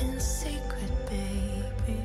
in secret, baby.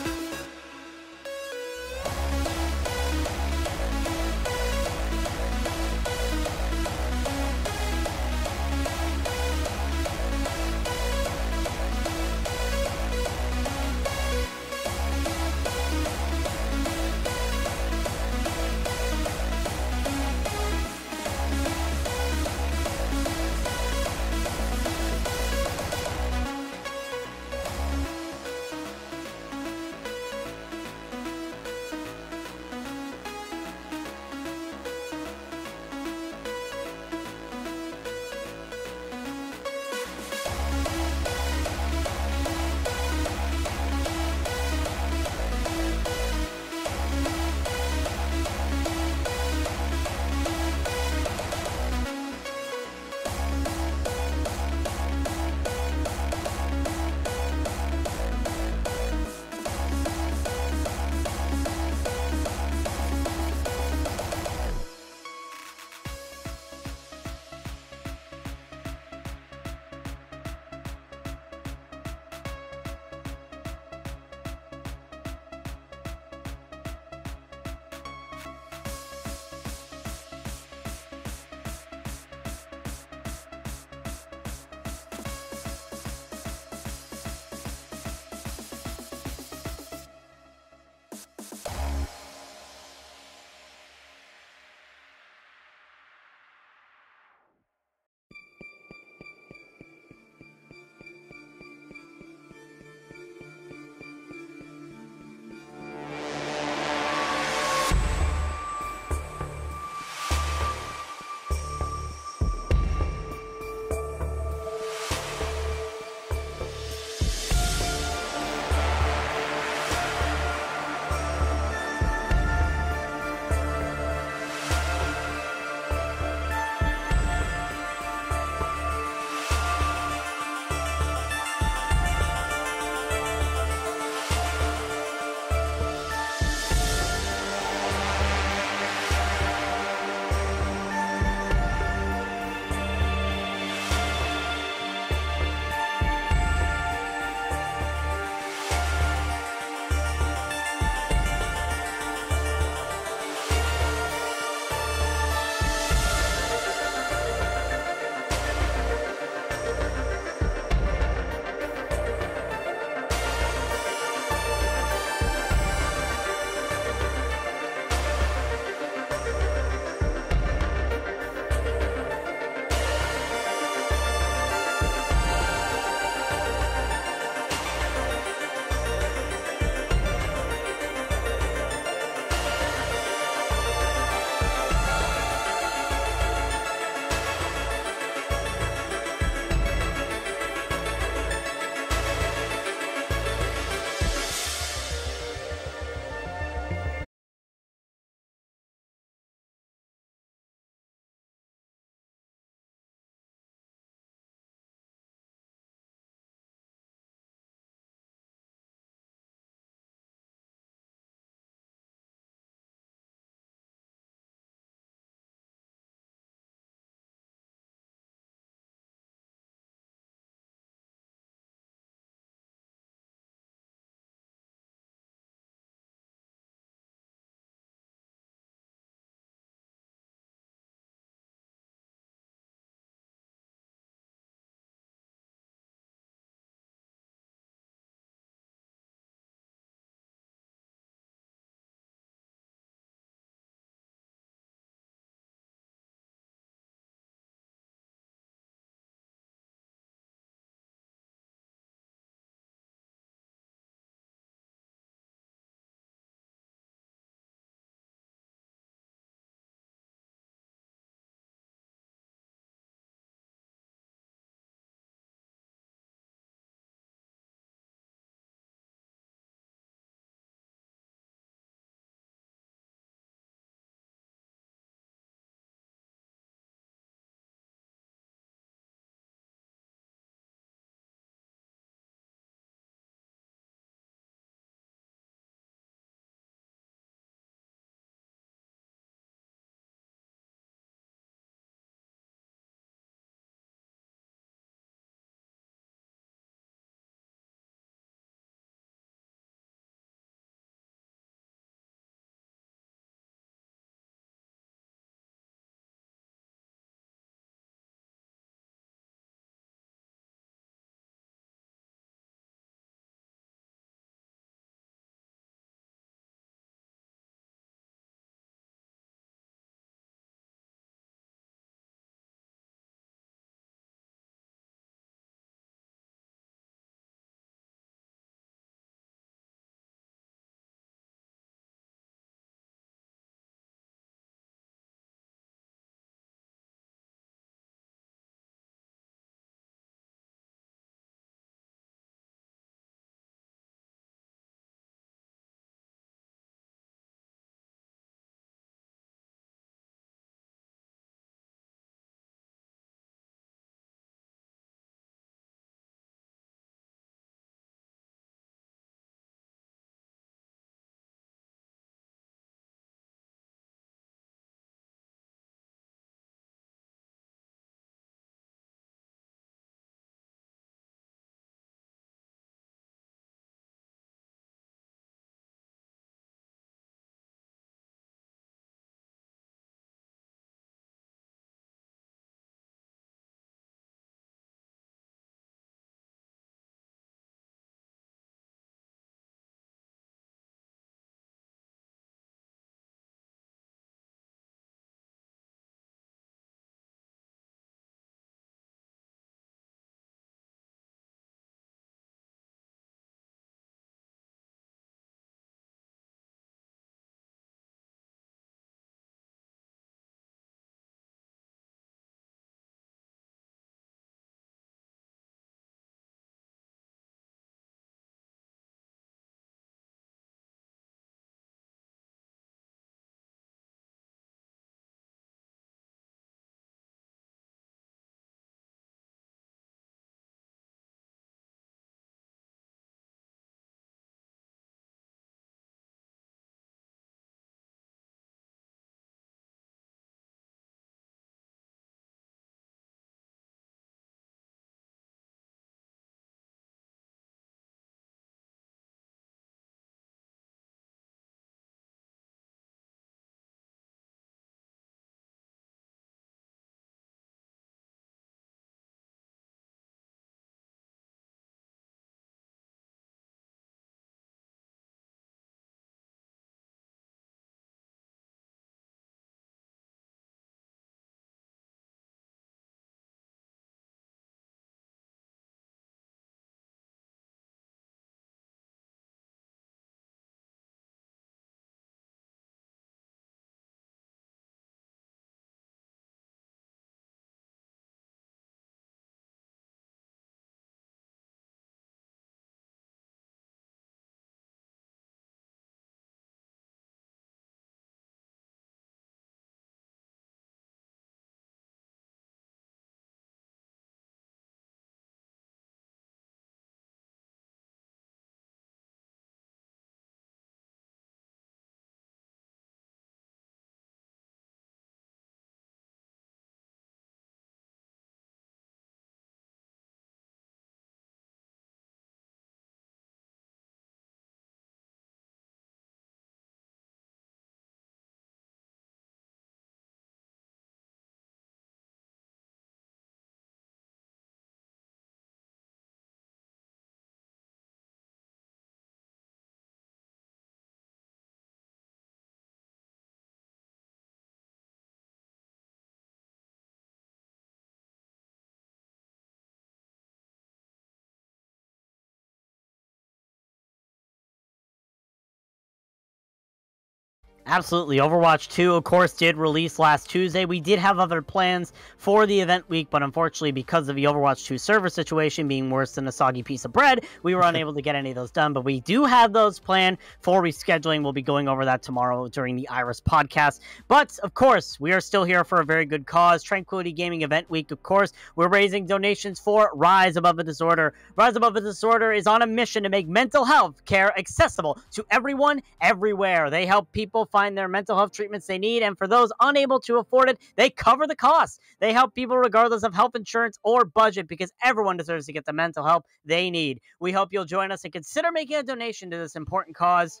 Absolutely. Overwatch 2, of course, did release last Tuesday. We did have other plans for the event week, but unfortunately, because of the Overwatch 2 server situation being worse than a soggy piece of bread, we were unable to get any of those done. But we do have those planned for rescheduling. We'll be going over that tomorrow during the Iris podcast. But, of course, we are still here for a very good cause. Tranquility Gaming Event Week, of course. We're raising donations for Rise Above a Disorder. Rise Above a Disorder is on a mission to make mental health care accessible to everyone, everywhere. They help people find their mental health treatments they need, and for those unable to afford it, they cover the costs. They help people regardless of health insurance or budget, because everyone deserves to get the mental help they need. We hope you'll join us and consider making a donation to this important cause.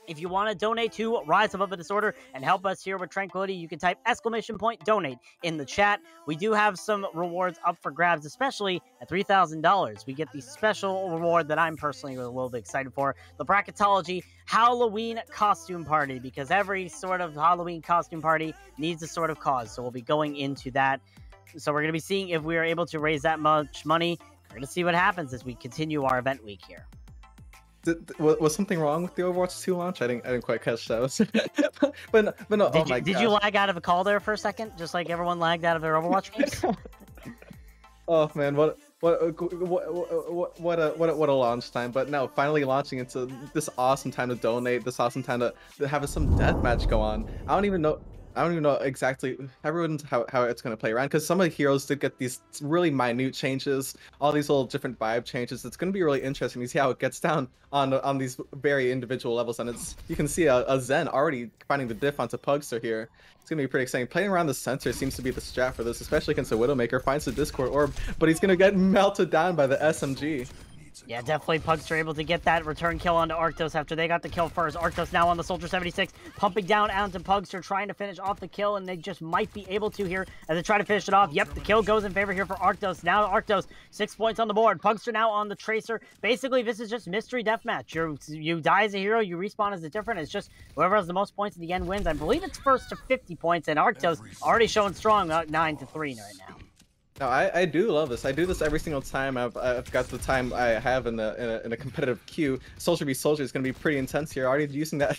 If you want to donate to Rise Above a Disorder and help us here with Tranquility, you can type !donate in the chat. We do have some rewards up for grabs, especially at $3,000. We get the special reward that I'm personally a little bit excited for, the Bracketology Halloween Costume Party, because every sort of Halloween costume party needs a sort of cause. So we'll be going into that. So we're going to be seeing if we are able to raise that much money. We're going to see what happens as we continue our event week here. Was something wrong with the Overwatch 2 launch? I didn't quite catch that. but no. Did you lag out of a call there for a second, just like everyone lagged out of their Overwatch games? Oh man, what a launch time! But no, finally launching into this awesome time to donate, this awesome time to have some deathmatch go on. I don't even know exactly everyone's how it's going to play around, because some of the heroes did get these really minute changes, all these little different vibe changes. It's going to be really interesting to see how it gets down on these very individual levels, and you can see a Zen already finding the diff onto Pugster here. It's going to be pretty exciting. Playing around the center seems to be the strat for this, especially against a Widowmaker. Finds the Discord Orb, but he's going to get melted down by the SMG. Yeah, definitely Pugster able to get that return kill onto Arctos after they got the kill first. Arctos now on the Soldier 76, pumping down onto Pugster, trying to finish off the kill, and they just might be able to here as they try to finish it off. Yep, the kill goes in favor here for Arctos. Now Arctos, 6 points on the board. Pugster now on the Tracer. Basically, this is just mystery deathmatch. You die as a hero, you respawn as a different. It's just whoever has the most points at the end wins. I believe it's first to 50 points, and Arctos already showing strong, 9-3 right now. No, I do love this. I do this every single time I've got the time I have in a competitive queue. Soldier v Soldier is going to be pretty intense here. Already using that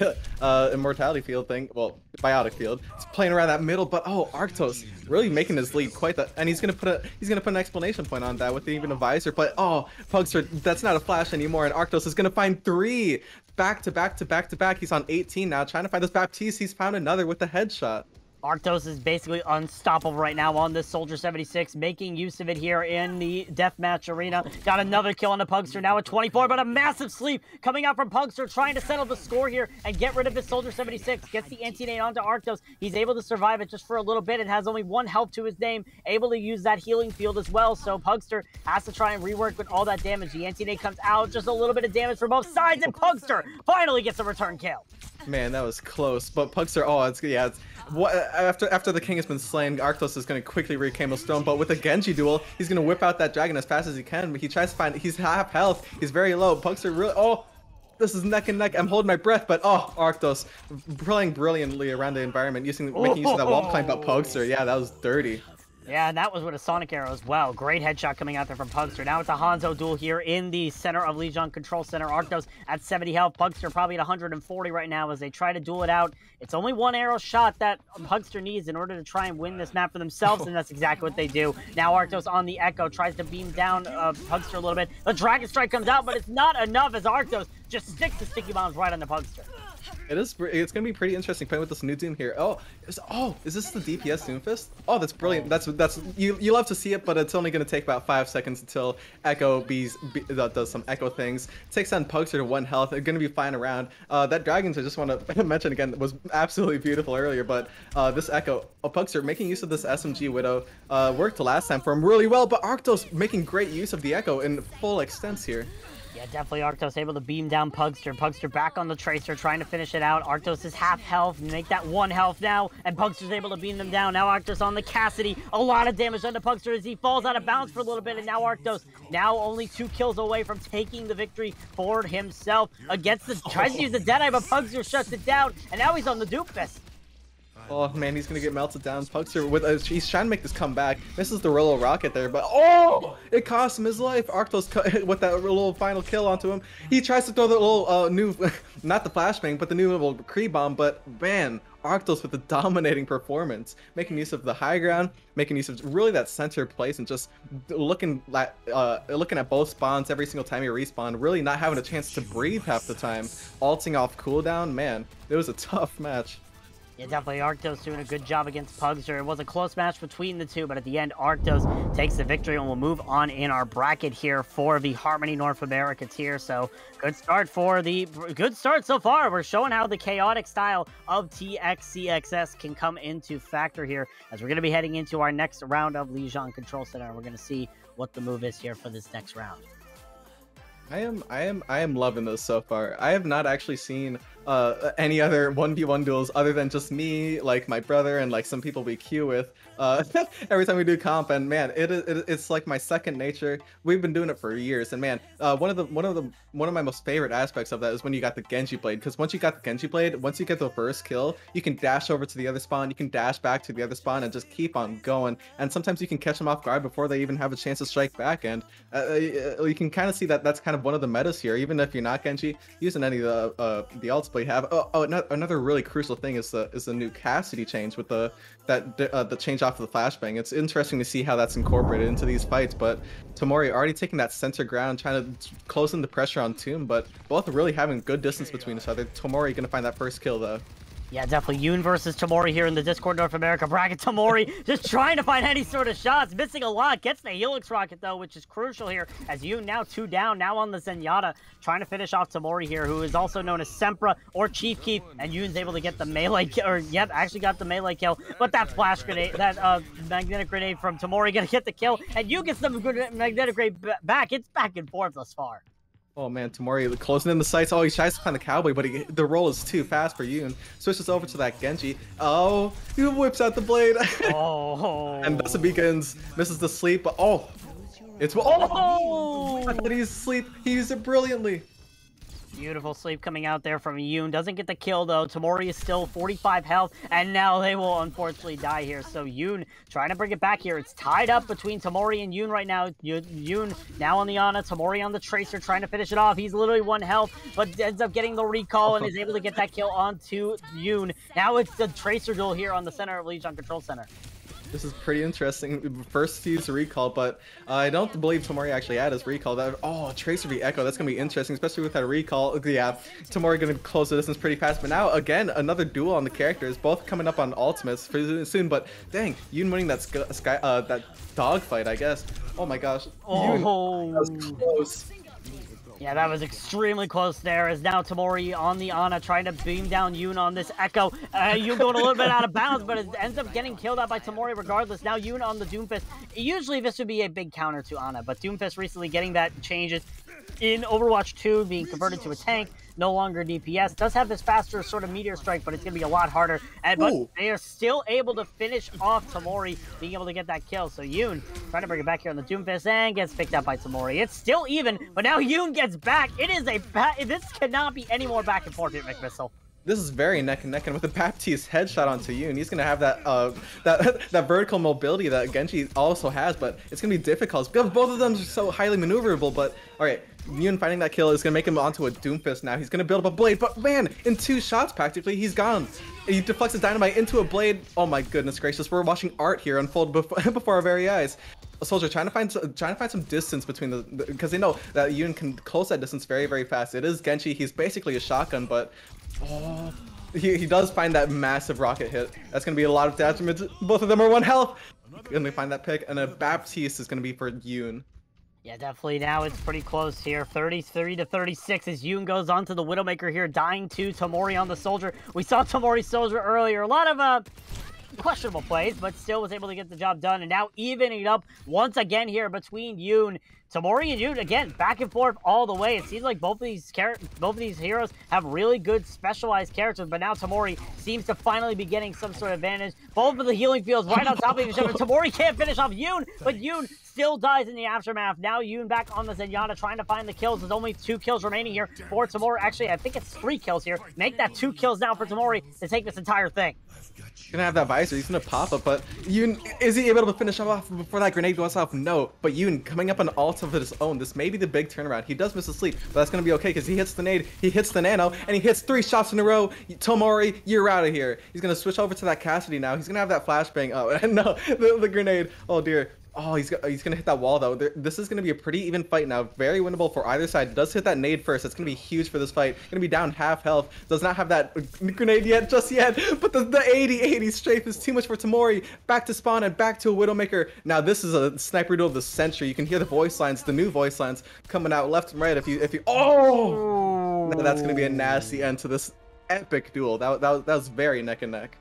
immortality field thing, well, biotic field. It's playing around that middle, but oh, Arctos really making his lead quite the, and he's gonna put an exclamation point on that with even a visor. But oh, Pugster, that's not a flash anymore, and Arctos is gonna find 3 back to back. He's on 18 now, trying to find this Baptiste. He's found another with the headshot. Arctos is basically unstoppable right now on this Soldier 76, making use of it here in the deathmatch arena. Got another kill on the Pugster, now at 24, but a massive sleep coming out from Pugster, trying to settle the score here and get rid of his Soldier 76. Gets the anti-nade onto Arctos. He's able to survive it just for a little bit. It has only 1 health to his name, able to use that healing field as well, so Pugster has to try and rework with all that damage. The anti-nade comes out, just a little bit of damage for both sides, and Pugster finally gets a return kill. Man, that was close, but Pugster, after the king has been slain, Arctos is going to quickly reclaim the stone, but with a Genji duel, he's going to whip out that dragon as fast as he can, but he tries to find, he's half health, he's very low. Pugster really, oh, this is neck and neck. I'm holding my breath, but oh, Arctos playing brilliantly around the environment, making use of that wall climb, but Pugster, yeah, that was dirty. Yeah, and that was with a Sonic Arrow as well. Great headshot coming out there from Pugster. Now it's a Hanzo duel here in the center of Legion Control Center. Arctos at 70 health. Pugster probably at 140 right now as they try to duel it out. It's only 1 arrow shot that Pugster needs in order to try and win this map for themselves, and that's exactly what they do. Now Arctos on the Echo tries to beam down Pugster a little bit. The Dragon Strike comes out, but it's not enough as Arctos just sticks the sticky bombs right on the Pugster. It's gonna be pretty interesting playing with this new Doom here. Is this the DPS Doomfist? Oh, that's brilliant. That's you love to see it, but it's only gonna take about 5 seconds until Echo does some Echo things. Takes down Pugster to 1 health. They're gonna be flying around. That Dragons, I just want to mention again, was absolutely beautiful earlier, but this Echo, Pugster making use of this SMG Widow worked last time for him really well, but Arctos making great use of the Echo in full extents here. Yeah, definitely Arctos able to beam down Pugster. Pugster back on the Tracer, trying to finish it out. Arctos is half health, make that 1 health now, and Pugster's able to beam them down. Now Arctos on the Cassidy, a lot of damage onto Pugster as he falls out of bounds for a little bit, and now Arctos, now only 2 kills away from taking the victory for himself against the, tries to use the Deadeye, but Pugster shuts it down, and now he's on the Doomfist. Oh man, he's gonna get melted down. Pugster with he's trying to make this comeback. Misses the Rollo Rocket there, but oh, it cost him his life. Arctos with that little final kill onto him. He tries to throw the little new, not the flashbang, but the new little Kree bomb. But man, Arctos with a dominating performance, making use of the high ground, making use of really that center place, and just looking at both spawns every single time he respawned. Really not having a chance to breathe half the time. Alting off cooldown, man, it was a tough match. Yeah, definitely Arctos doing a good job against Pugster. It was a close match between the two, but at the end, Arctos takes the victory, and we'll move on in our bracket here for the Harmony North America tier. So good start so far. We're showing how the chaotic style of TXCXX can come into factor here, as we're going to be heading into our next round of Lijiang Control Center. We're going to see what the move is here for this next round. I am loving this so far. I have not actually seen any other 1v1 duels other than just me, like my brother, and like some people we queue with every time we do comp. And man, it's like my second nature. We've been doing it for years, and man, one of my most favorite aspects of that is when you got the Genji blade. Because once you got the Genji blade, once you get the first kill, you can dash over to the other spawn, you can dash back to the other spawn, and just keep on going. And sometimes you can catch them off guard before they even have a chance to strike back. And you can kind of see that that's kind of one of the metas here. Even if you're not Genji, using any of the ults blade have. Another really crucial thing is the new Cassidy change with the change off of the flashbang. It's interesting to see how that's incorporated into these fights. But Tamori already taking that center ground, trying to close in the pressure on Tomb, but both really having good distance between each other. Tamori gonna find that first kill though. Yeah, definitely Yoon versus Tamori here in the Discord North America bracket. Tamori just trying to find any sort of shots, missing a lot. Gets the Helix Rocket, though, which is crucial here, as Yoon now 2 down, now on the Zenyatta, trying to finish off Tamori here, who is also known as Sempra or Chief Keef, and Yoon's able to get the melee kill, or yep, actually got the melee kill, but that flash grenade, that magnetic grenade from Tamori gonna get the kill, and Yoon gets the magnetic grenade back. It's back and forth thus far. Oh man, Tamori closing in the sights. Oh, he tries to find the cowboy, but the roll is too fast for Yoon. Switches over to that Genji. Oh, he whips out the blade. Oh. And thus it begins. Misses the sleep, but oh, it's oh! I thought he's asleep. He used it brilliantly. Beautiful sleep coming out there from Yoon. Doesn't get the kill, though. Tamori is still 45 health, and now they will unfortunately die here. So Yoon trying to bring it back here. It's tied up between Tamori and Yoon right now. Yoon now on the Ana, Tamori on the Tracer, trying to finish it off. He's literally 1 health, but ends up getting the recall and is able to get that kill onto Yoon. Now it's the Tracer duel here on the center of Lijiang Control Center. This is pretty interesting. First to use the recall, but I don't believe Tamori actually had his recall. Oh, Tracer v Echo, that's going to be interesting, especially with that recall. Yeah, Tamori going to close the distance pretty fast, but now, again, another duel on the characters, both coming up on ultimates soon, but dang, Yoon winning that dogfight, I guess. Oh my gosh. Yoon, that was close. Yeah, that was extremely close there, as now Tamori on the Ana trying to beam down Yoon on this Echo. Yoon going a little bit out of bounds, but it ends up getting killed out by Tamori regardless. Now Yoon on the Doomfist. Usually this would be a big counter to Ana, but Doomfist recently getting that changes in Overwatch 2, being converted to a tank, no longer DPS. Does have this faster sort of meteor strike, but it's going to be a lot harder. But they are still able to finish off Tamori, being able to get that kill. So Yoon trying to bring it back here on the Doomfist and gets picked up by Tamori. It's still even, but now Yoon gets back. It is this cannot be any more back and forth here, McMissile. This is very neck and neck, and with the Baptiste headshot onto Yoon, he's gonna have that that vertical mobility that Genji also has, but it's gonna be difficult because both of them are so highly maneuverable. But all right, Yoon finding that kill is gonna make him onto a Doomfist now. He's gonna build up a blade, but man, in 2 shots practically, he's gone. He deflects his dynamite into a blade. Oh my goodness gracious, we're watching art here unfold before our very eyes. A soldier trying to find some distance between because they know that Yoon can close that distance very, very fast. It is Genji. He's basically a shotgun, but oh, he does find that massive rocket hit. That's gonna be a lot of damage. Both of them are 1 health. Gonna find that pick, and a Baptiste is gonna be for Yoon. Yeah, definitely. Now it's pretty close here. 33 to 36 as Yoon goes on to the Widowmaker here, dying to Tamori on the Soldier. We saw Tamori Soldier earlier. A lot of questionable plays, but still was able to get the job done. And now evening it up once again here between Yoon Tamori and Yoon, again, back and forth all the way. It seems like both of these heroes have really good specialized characters, but now Tamori seems to finally be getting some sort of advantage. Both of the healing fields right on top of each other. Tamori can't finish off Yoon, but Yoon still dies in the aftermath. Now Yoon back on the Zenyatta trying to find the kills. There's only 2 kills remaining here for Tamori. Actually, I think it's 3 kills here. Make that 2 kills now for Tamori to take this entire thing. He's gonna have that visor, he's gonna pop up, but Yoon, is he able to finish him off before that grenade goes off? No, but Yoon coming up on ult of his own. This may be the big turnaround. He does miss a sleep, but that's gonna be okay because he hits the nade, he hits the nano, and he hits 3 shots in a row. Tomori, you're out of here. He's gonna switch over to that Cassidy now. He's gonna have that flashbang. Oh, no, the grenade. Oh dear. Oh, he's gonna hit that wall though. This is gonna be a pretty even fight now. Very winnable for either side. Does hit that nade first. It's gonna be huge for this fight. Gonna be down half health. Does not have that grenade just yet. But the 80-80 strafe is too much for Tamori. Back to spawn and back to a Widowmaker. Now this is a sniper duel of the century. You can hear the voice lines, the new voice lines coming out left and right. If you oh, no, that's gonna be a nasty end to this epic duel. That was very neck and neck.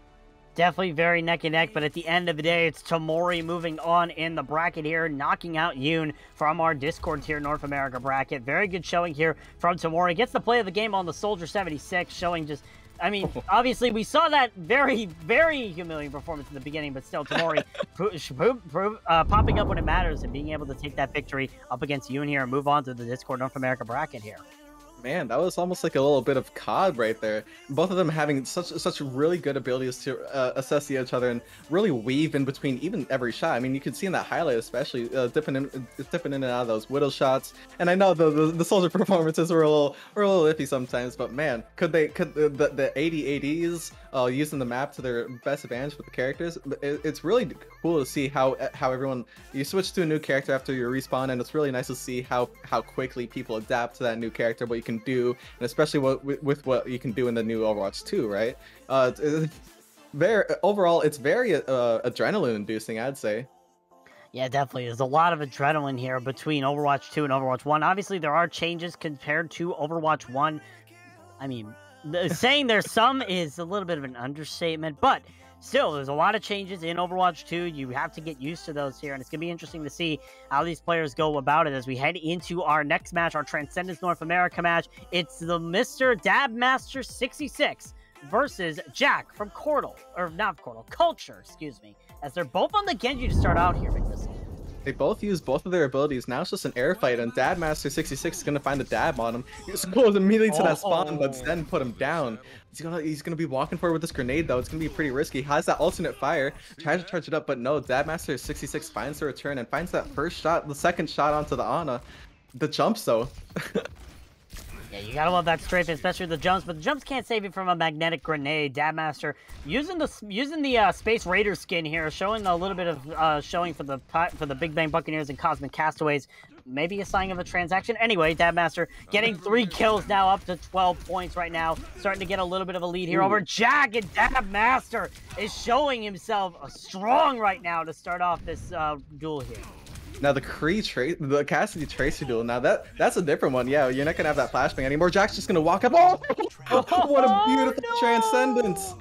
Definitely very neck and neck, but at the end of the day, it's Tamori moving on in the bracket here, knocking out Yoon from our Discord tier North America bracket. Very good showing here from Tamori. Gets the play of the game on the Soldier 76, showing just, I mean, obviously we saw that very, very humiliating performance in the beginning, but still Tamori popping up when it matters and being able to take that victory up against Yoon here and move on to the Discord North America bracket here. Man, that was almost like a little bit of COD right there. Both of them having such really good abilities to assess each other and really weave in between even every shot. I mean, you could see in that highlight especially dipping in and out of those Widow shots. And I know the Soldier performances were a little iffy sometimes, but man, could the 80-80s using the map to their best advantage with the characters? It's really cool to see how everyone, you switch to a new character after you respawn, and it's really nice to see how quickly people adapt to that new character, what you can do, and especially with what you can do in the new Overwatch 2, right? Overall, it's very adrenaline inducing, I'd say. Yeah, definitely. There's a lot of adrenaline here between Overwatch 2 and Overwatch 1. Obviously, there are changes compared to Overwatch 1. I mean, saying there's some is a little bit of an understatement, but still, there's a lot of changes in Overwatch 2. You have to get used to those here, and it's going to be interesting to see how these players go about it as we head into our next match, our Transcendence North America match. It's the Mr. Dabmaster 66 versus Jack from Culture, excuse me, as they're both on the Genji to start out here, McMissile. They both use both of their abilities. Now it's just an air fight, and Dabmaster 66 is gonna find a dab on him. He just goes immediately to that spawn, but then put him down. He's gonna be walking forward with this grenade though. It's gonna be pretty risky. He has that alternate fire, tries to charge it up, but no. Dabmaster 66 finds the return and finds that first shot, the second shot onto the Ana. The jumps though. Yeah, you gotta love that strafe, especially the jumps, but the jumps can't save you from a magnetic grenade. Dabmaster using the Space Raider skin here, showing a little bit of showing for the Big Bang Buccaneers and Cosmic Castaways. Maybe a sign of a transaction. Anyway, Dabmaster getting 3 kills now, up to 12 points right now. Starting to get a little bit of a lead here over Jack, and Dabmaster is showing himself strong right now to start off this duel here. Now the the Cassidy Tracer duel. Now that's a different one. Yeah, you're not gonna have that flashbang anymore. Jack's just gonna walk up. Oh, what a beautiful transcendence!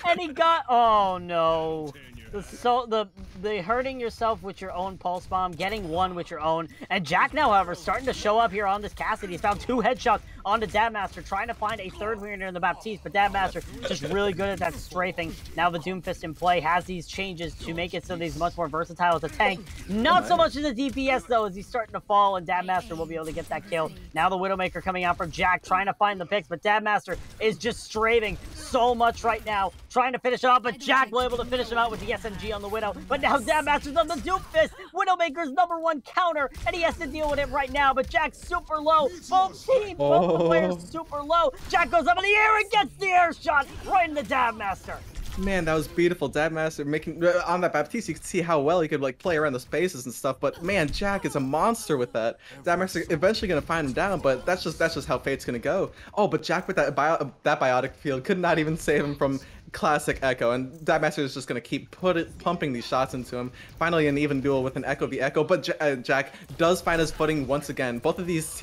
And he got. Oh no. The hurting yourself with your own pulse bomb, getting one with your own, and Jack now, however, starting to show up here on this Cassidy. He's found 2 headshots onto Dabmaster, trying to find a third winner in the Baptiste, but Dabmaster just really good at that strafing. Now the Doomfist in play has these changes to make it so that he's much more versatile as a tank. Not so much as a DPS though, as he's starting to fall, and Dabmaster will be able to get that kill. Now the Widowmaker coming out from Jack, trying to find the picks, but Dabmaster is just strafing so much right now, trying to finish it off, but Jack will able to finish him out with the SMG on the Widow. But now Dabmaster's on the Doomfist, Widowmaker's #1 counter, and he has to deal with it right now, but Jack's super low. Both teams, both the players super low. Jack goes up in the air and gets the air shot right in the Dabmaster. Man, that was beautiful. Dabmaster making on that Baptiste, you could see how well he could like play around the spaces and stuff. But man, Jack is a monster with that. Dabmaster eventually gonna find him down, but that's just how fate's gonna go. Oh, but Jack with that biotic field could not even save him from classic Echo, and that master is just gonna keep pumping these shots into him. Finally, an even duel with an Echo v Echo, but Jack does find his footing once again. Both of these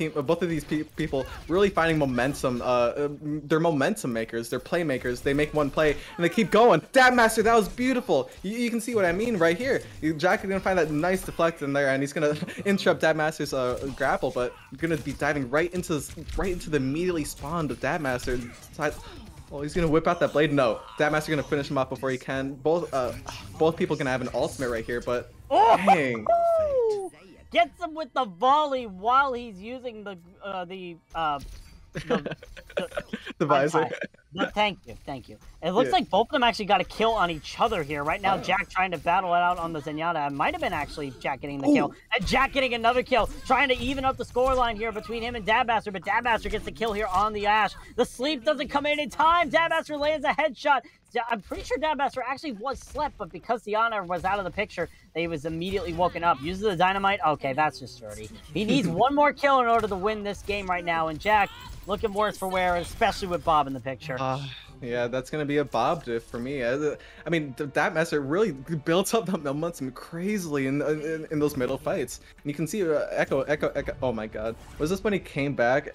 people really finding momentum. They're momentum makers. They're playmakers. They make one play and they keep going. Dab master, that was beautiful. You can see what I mean right here. Jack is gonna find that nice deflect in there, and he's gonna interrupt Dab master's grapple, but gonna be diving right into the immediately spawned Dab master. Oh, he's gonna whip out that blade. No, Dab master gonna finish him off before he can. Both people gonna have an ultimate right here, but dang. Gets him with the volley while he's using the visor. Thank you. It looks like both of them actually got a kill on each other here. Right now, Jack trying to battle it out on the Zenyatta. It might have been actually Jack getting the kill. And Jack getting another kill. Trying to even up the scoreline here between him and Dabmaster. But Dabmaster gets the kill here on the Ashe. The sleep doesn't come in time. Dabmaster lands a headshot. I'm pretty sure Dabmaster actually was slept, but because Tiana was out of the picture, he was immediately woken up. Uses the dynamite. Okay, that's just dirty. He needs one more kill in order to win this game right now. And Jack looking worse for wear, especially with Bob in the picture. Yeah, that's going to be a Bob diff for me. I mean, that master really built up the momentum crazily in those middle fights. And you can see Echo. Oh my god. Was this when he came back?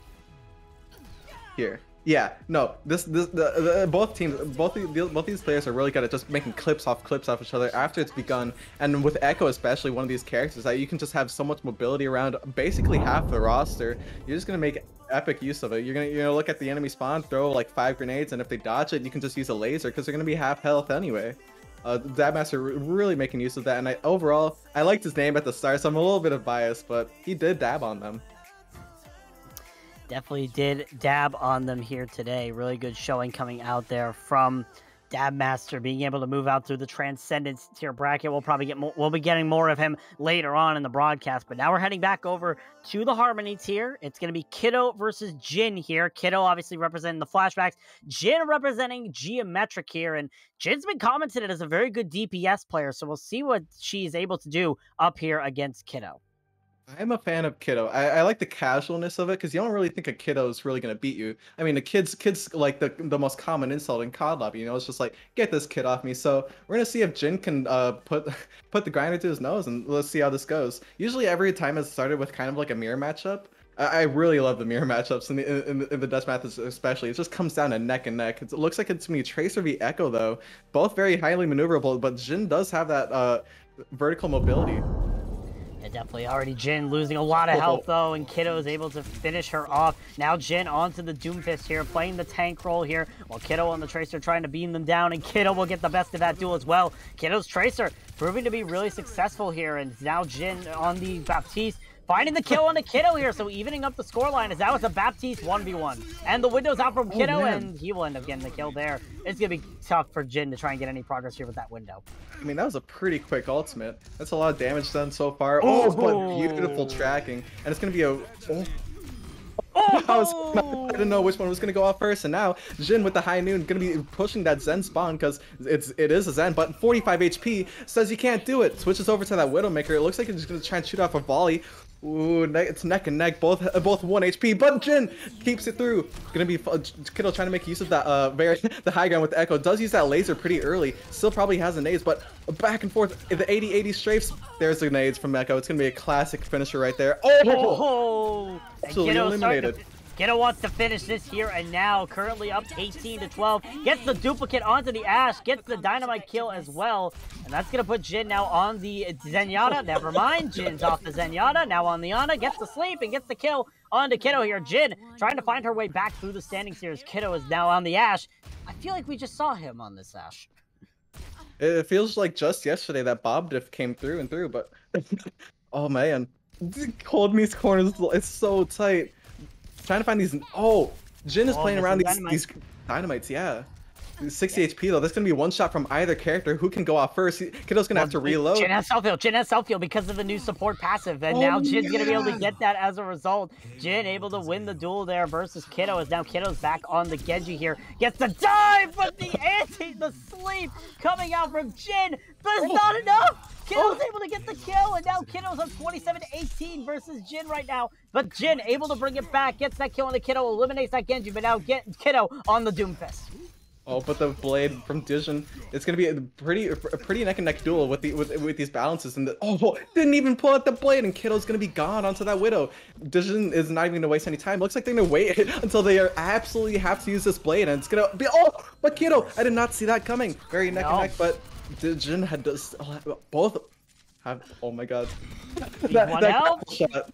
Here. Yeah, no, both these players are really good at just making clips off each other after it's begun. And with Echo especially, one of these characters that you can just have so much mobility around basically half the roster. You're just gonna make epic use of it. You're gonna look at the enemy spawn, throw like 5 grenades, and if they dodge it, you can just use a laser because they're gonna be half health anyway. Dabmaster really making use of that, and overall I liked his name at the start, so I'm a little bit of bias, but he did dab on them. Definitely did dab on them here today. Really good showing coming out there from Dabmaster, being able to move out through the Transcendence tier bracket. We'll probably get more, we'll be getting more of him later on in the broadcast, but now we're heading back over to the Harmony tier. It's going to be Kiddo versus Jin here. Kiddo obviously representing the flashbacks, Jin representing Geometric here, and Jin's been commented as a very good DPS player, so we'll see what she's able to do up here against Kiddo. I'm a fan of Kiddo. I like the casualness of it because you don't really think a Kiddo is really gonna beat you. I mean, the kids like the most common insult in COD lobby. You know, it's just like, get this kid off me. So we're gonna see if Jin can put the grinder to his nose, and let's see how this goes. Usually every time it's started with kind of like a mirror matchup. I really love the mirror matchups in the deathmatch especially. It just comes down to neck and neck. It looks like it's gonna be Tracer v Echo though. Both very highly maneuverable, but Jin does have that vertical mobility. Yeah, definitely. Already Jin losing a lot of health, though, and Kiddo is able to finish her off. Now Jin onto the Doomfist here, playing the tank role here, while Kiddo on the Tracer trying to beam them down, and Kiddo will get the best of that duel as well. Kiddo's Tracer proving to be really successful here, and now Jin on the Baptiste, finding the kill on the Kiddo here, so evening up the scoreline as that was a Baptiste 1v1. And the window's out from Kiddo, and he will end up getting the kill there. It's going to be tough for Jin to try and get any progress here with that window. I mean, that was a pretty quick ultimate. That's a lot of damage done so far. Oh, but beautiful tracking. And it's going to be a... I didn't know which one was going to go off first, and now Jin with the high noon going to be pushing that Zen spawn because it is a Zen, but 45 HP says you can't do it. Switches over to that Widowmaker. It looks like it's going to try and shoot off a volley. Ooh, it's neck and neck, both 1 HP, but Jin keeps it through. Gonna be Kiddo trying to make use of that the high ground with the Echo. Does use that laser pretty early. Still probably has the nades, but back and forth. The 80-80 strafes. There's the nades from Echo. It's gonna be a classic finisher right there. Oh! Absolutely eliminated. Kiddo wants to finish this here and now, currently up 18-12. Gets the duplicate onto the Ashe, gets the dynamite kill as well. And that's going to put Jin now on the Zenyatta. Never mind, Jin's off the Zenyatta. Now on the Ana, gets the sleep and gets the kill onto Kiddo here. Jin trying to find her way back through the standings here as Kiddo is now on the Ashe. I feel like we just saw him on this Ashe. It feels like just yesterday that Bob diff came through and through, but oh man. Cold Meat's corners, it's so tight. Trying to find these. Oh, Jin is playing around these dynamites. Yeah, 60 HP though. That's gonna be one shot from either character. Who can go off first? Kiddo's gonna have to reload. Jin has self-heal. Jin has self-heal because of the new support passive, and now Jin's gonna be able to get that as a result. Jin able to win the duel there versus Kiddo, as now Kiddo's back on the Genji here. Gets the dive, but the sleep coming out from Jin, but it's not enough. Kiddo's able to get the kill, and now Kiddo's on 27-18 versus Jin right now. But Jin able to bring it back, gets that kill on the Kiddo, eliminates that Genji, but now get Kiddo on the Doomfist. Oh, but the blade from Dijin, it's gonna be a pretty neck and neck duel with these balances. And didn't even pull out the blade, and Kiddo's gonna be gone onto that Widow. Dijin is not even gonna waste any time. Looks like they're gonna wait until they are absolutely have to use this blade, and it's gonna be but Kiddo, I did not see that coming. Very neck and neck, but Dijin had both have. Oh my god, that grapple shot.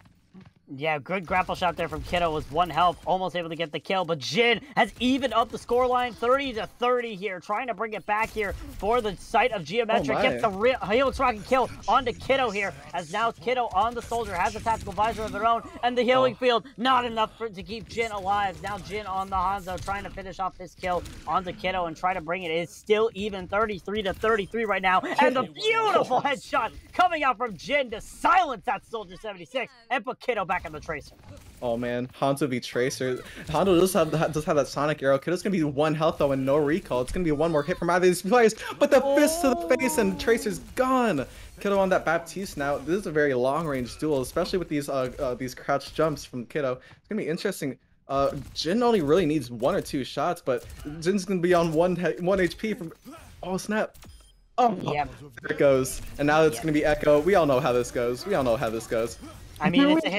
Yeah, good grapple shot there from Kiddo was 1 health, almost able to get the kill, but Jin has evened up the scoreline 30-30 here, trying to bring it back here for the site of Geometric. Gets the real Helix Rocket kill onto Kiddo here, as now Kiddo on the Soldier has a tactical visor of their own, and the healing field not enough to keep Jin alive. Now Jin on the Hanzo trying to finish off this kill onto Kiddo and try to bring it. It's still even 33-33 right now, and the beautiful headshot coming out from Jin to silence that Soldier 76 and put Kiddo back on the Tracer. Oh man, Hanzo v Tracer. Hanzo does have that Sonic Arrow. Kiddo's gonna be 1 health though and no recall. It's gonna be 1 more hit from either of these players, but the fist to the face and Tracer's gone. Kiddo on that Baptiste now. This is a very long range duel, especially with these crouch jumps from Kiddo. It's gonna be interesting. Jin only really needs 1 or 2 shots, but Jin's gonna be on 1 HP from. Oh snap! Oh, yep. There it goes. And now it's gonna be Echo. We all know how this goes. I mean, it's a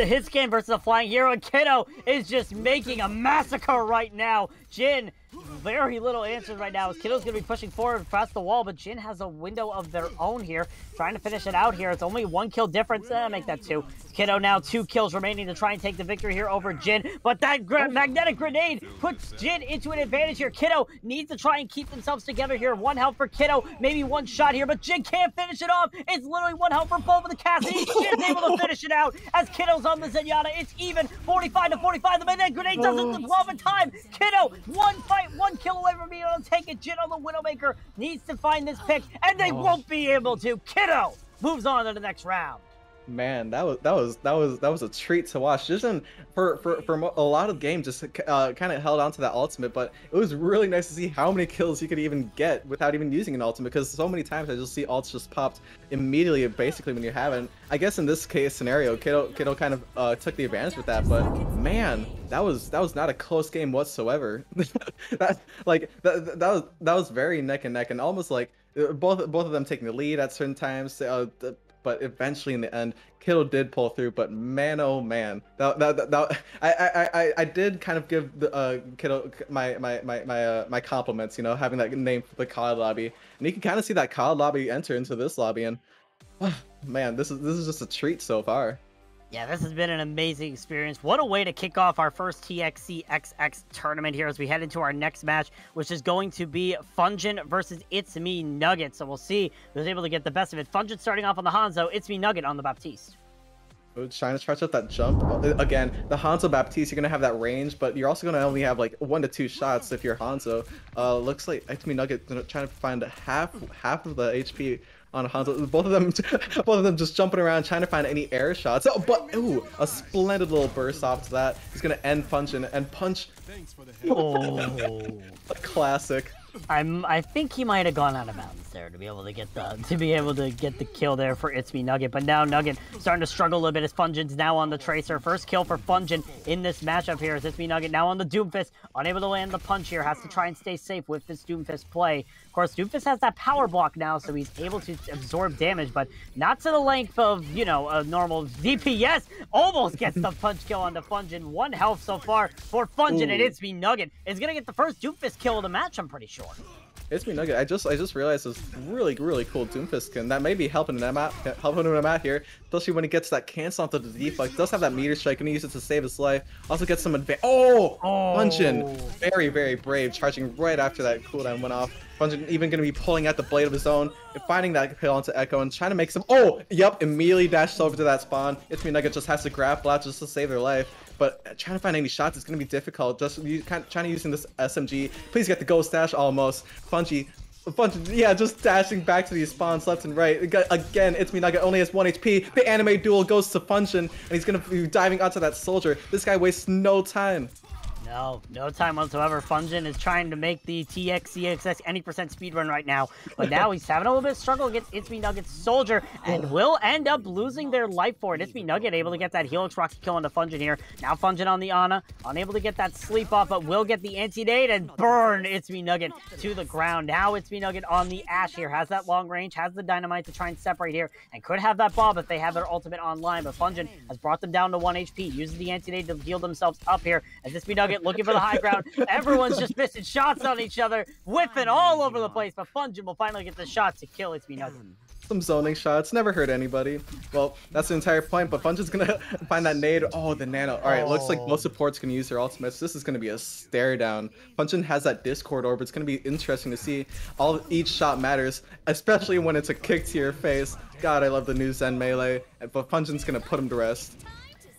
hit scan versus a flying hero, and Kiddo is just making a massacre right now. Jin, very little answers right now, as Kiddo's going to be pushing forward past the wall, but Jin has a window of their own here, trying to finish it out here. It's only 1 kill difference. Make that 2. Kiddo now 2 kills remaining to try and take the victory here over Jin, but that magnetic grenade puts Jin into an advantage here. Kiddo needs to try and keep themselves together here. 1 health for Kiddo, maybe 1 shot here, but Jin can't finish it off. It's literally 1 health for both of the Cassidy. Jin's able to finish it out as Kiddo's on the Zenyatta. It's even 45-45. The magnetic grenade doesn't dwell in time. Kiddo, 1 fight, 1 kill away from being able to take it. Jin on the Widowmaker needs to find this pick, and they won't be able to. Kiddo moves on to the next round. Man, that was a treat to watch. Just for a lot of games, just kind of held on to that ultimate, but it was really nice to see how many kills he could even get without even using an ultimate. Because so many times I just see ults just popped immediately, basically when you haven't. I guess in this case scenario, Kiddo kind of took the advantage with that. But man, that was not a close game whatsoever. that was very neck and neck, and almost like both of them taking the lead at certain times. But eventually in the end, Kiddo did pull through. But man, oh man, I did kind of give the Kiddo my compliments, you know, having that name for the COD lobby, and you can kind of see that COD lobby enter into this lobby, and man, this is just a treat so far. Yeah, this has been an amazing experience. What a way to kick off our first TXCXX tournament here as we head into our next match, which is going to be Fungin versus It's Me Nugget. So we'll see who's able to get the best of it. Fungin starting off on the Hanzo, It's Me Nugget on the Baptiste. Trying to charge up that jump. Again, the Hanzo Baptiste, you're going to have that range, but you're also going to only have like 1 to 2 shots if you're Hanzo. Looks like It's Me Nugget trying to find half of the HP on Hanzo. Both of them just jumping around trying to find any air shots. Oh, but ooh, a splendid little burst off to that. He's gonna end Fungin and punch. Oh, a classic. I think he might have gone out of bounds there to be able to get the kill there for It's Me Nugget. But now Nugget starting to struggle a little bit as Fungin's now on the Tracer. First kill for Fungin in this matchup here as It's Me Nugget now on the Doomfist, unable to land the punch here, has to try and stay safe with this Doomfist play. Of course, Doomfist has that power block now, so he's able to absorb damage, but not to the length of, you know, a normal DPS. Almost gets the punch kill onto Fungin. 1 health so far for Fungin, and It's Me Nugget is gonna get the first Doomfist kill of the match, I'm pretty sure. It's Me Nugget. I just realized this really cool Doomfist skin that may be helping him out here, especially when he gets that cancel onto the deflect. Does have that meter strike and he uses it to save his life. Also gets some advantage. Oh, Fungin, very brave, charging right after that cooldown went off. Fungin even going to be pulling out the blade of his own and finding that kill onto Echo and trying to make some. Oh, yep, immediately dashes over to that spawn. It's Me Nugget just has to grapple out just to save their life. But trying to find any shots is going to be difficult. Just trying to using this SMG. Please get the ghost dash almost. Fungin, yeah, just dashing back to these spawns left and right. Again, It's Me Nugget only has 1 HP. The anime duel goes to Fungin, and he's going to be diving onto that soldier. This guy wastes no time. No time whatsoever. Fungin is trying to make the TXCXX any percent speedrun right now, but now he's having a little bit of struggle against It's Me Nugget's Soldier, and will end up losing their life for it. It's Me Nugget able to get that Helix Rocket kill onto Fungin here. Now Fungin on the Ana, unable to get that sleep off, but will get the anti-nade and burn It's Me Nugget to the ground. Now It's Me Nugget on the Ash here, has that long range, has the dynamite to try and separate here, and could have that Bob if they have their ultimate online, but Fungin has brought them down to 1 HP, uses the anti-nade to heal themselves up here, as It's Me Nugget looking for the high ground. Everyone's just missing shots on each other, whipping all over the place, but Fungin will finally get the shot to kill It's Me Nugget. Some zoning shots, never hurt anybody. Well, that's the entire point, but Fungin's gonna find that nade. Oh, the nano. Alright, looks like both supports can use their ultimates. This is gonna be a stare down. Fungin has that Discord orb. It's gonna be interesting to see. Each shot matters, especially when it's a kick to your face. God, I love the new Zen melee, but Fungin's gonna put him to rest.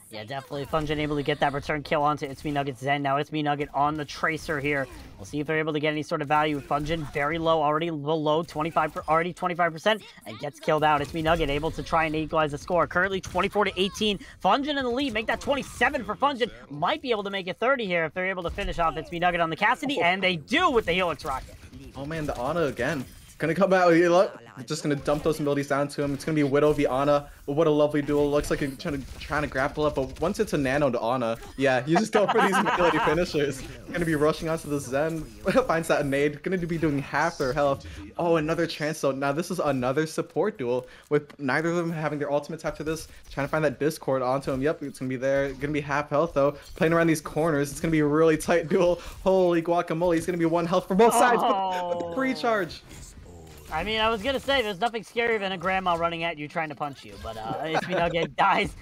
Yeah, definitely. Fungin able to get that return kill onto It's Me Nugget Zen. Now It's Me Nugget on the Tracer here. We'll see if they're able to get any sort of value. Fungin very low, already below 25%, and gets killed out. It's Me Nugget able to try and equalize the score. Currently 24-18. Fungin in the lead. Make that 27 for Fungin. Might be able to make it 30 here if they're able to finish off It's Me Nugget on the Cassidy, and they do with the Helix Rocket. Oh man, the Ana again. Gonna come out, look, just gonna dump those abilities down to him. It's gonna be Widow v Ana. What a lovely duel. Looks like he's trying to grapple up, but once it's a nano to Ana, yeah, you just go for these ability finishers. Gonna be rushing onto the Zen, finds that nade, gonna be doing half their health. Oh, another chance. So now this is another support duel with neither of them having their ultimates after this. Trying to find that Discord onto him. Yep, it's gonna be there. Gonna be half health though. Playing around these corners. It's gonna be a really tight duel. Holy guacamole. He's gonna be 1 health for both sides. With the free charge. I mean, I was gonna say there's nothing scarier than a grandma running at you trying to punch you, but It's Me Nugget dies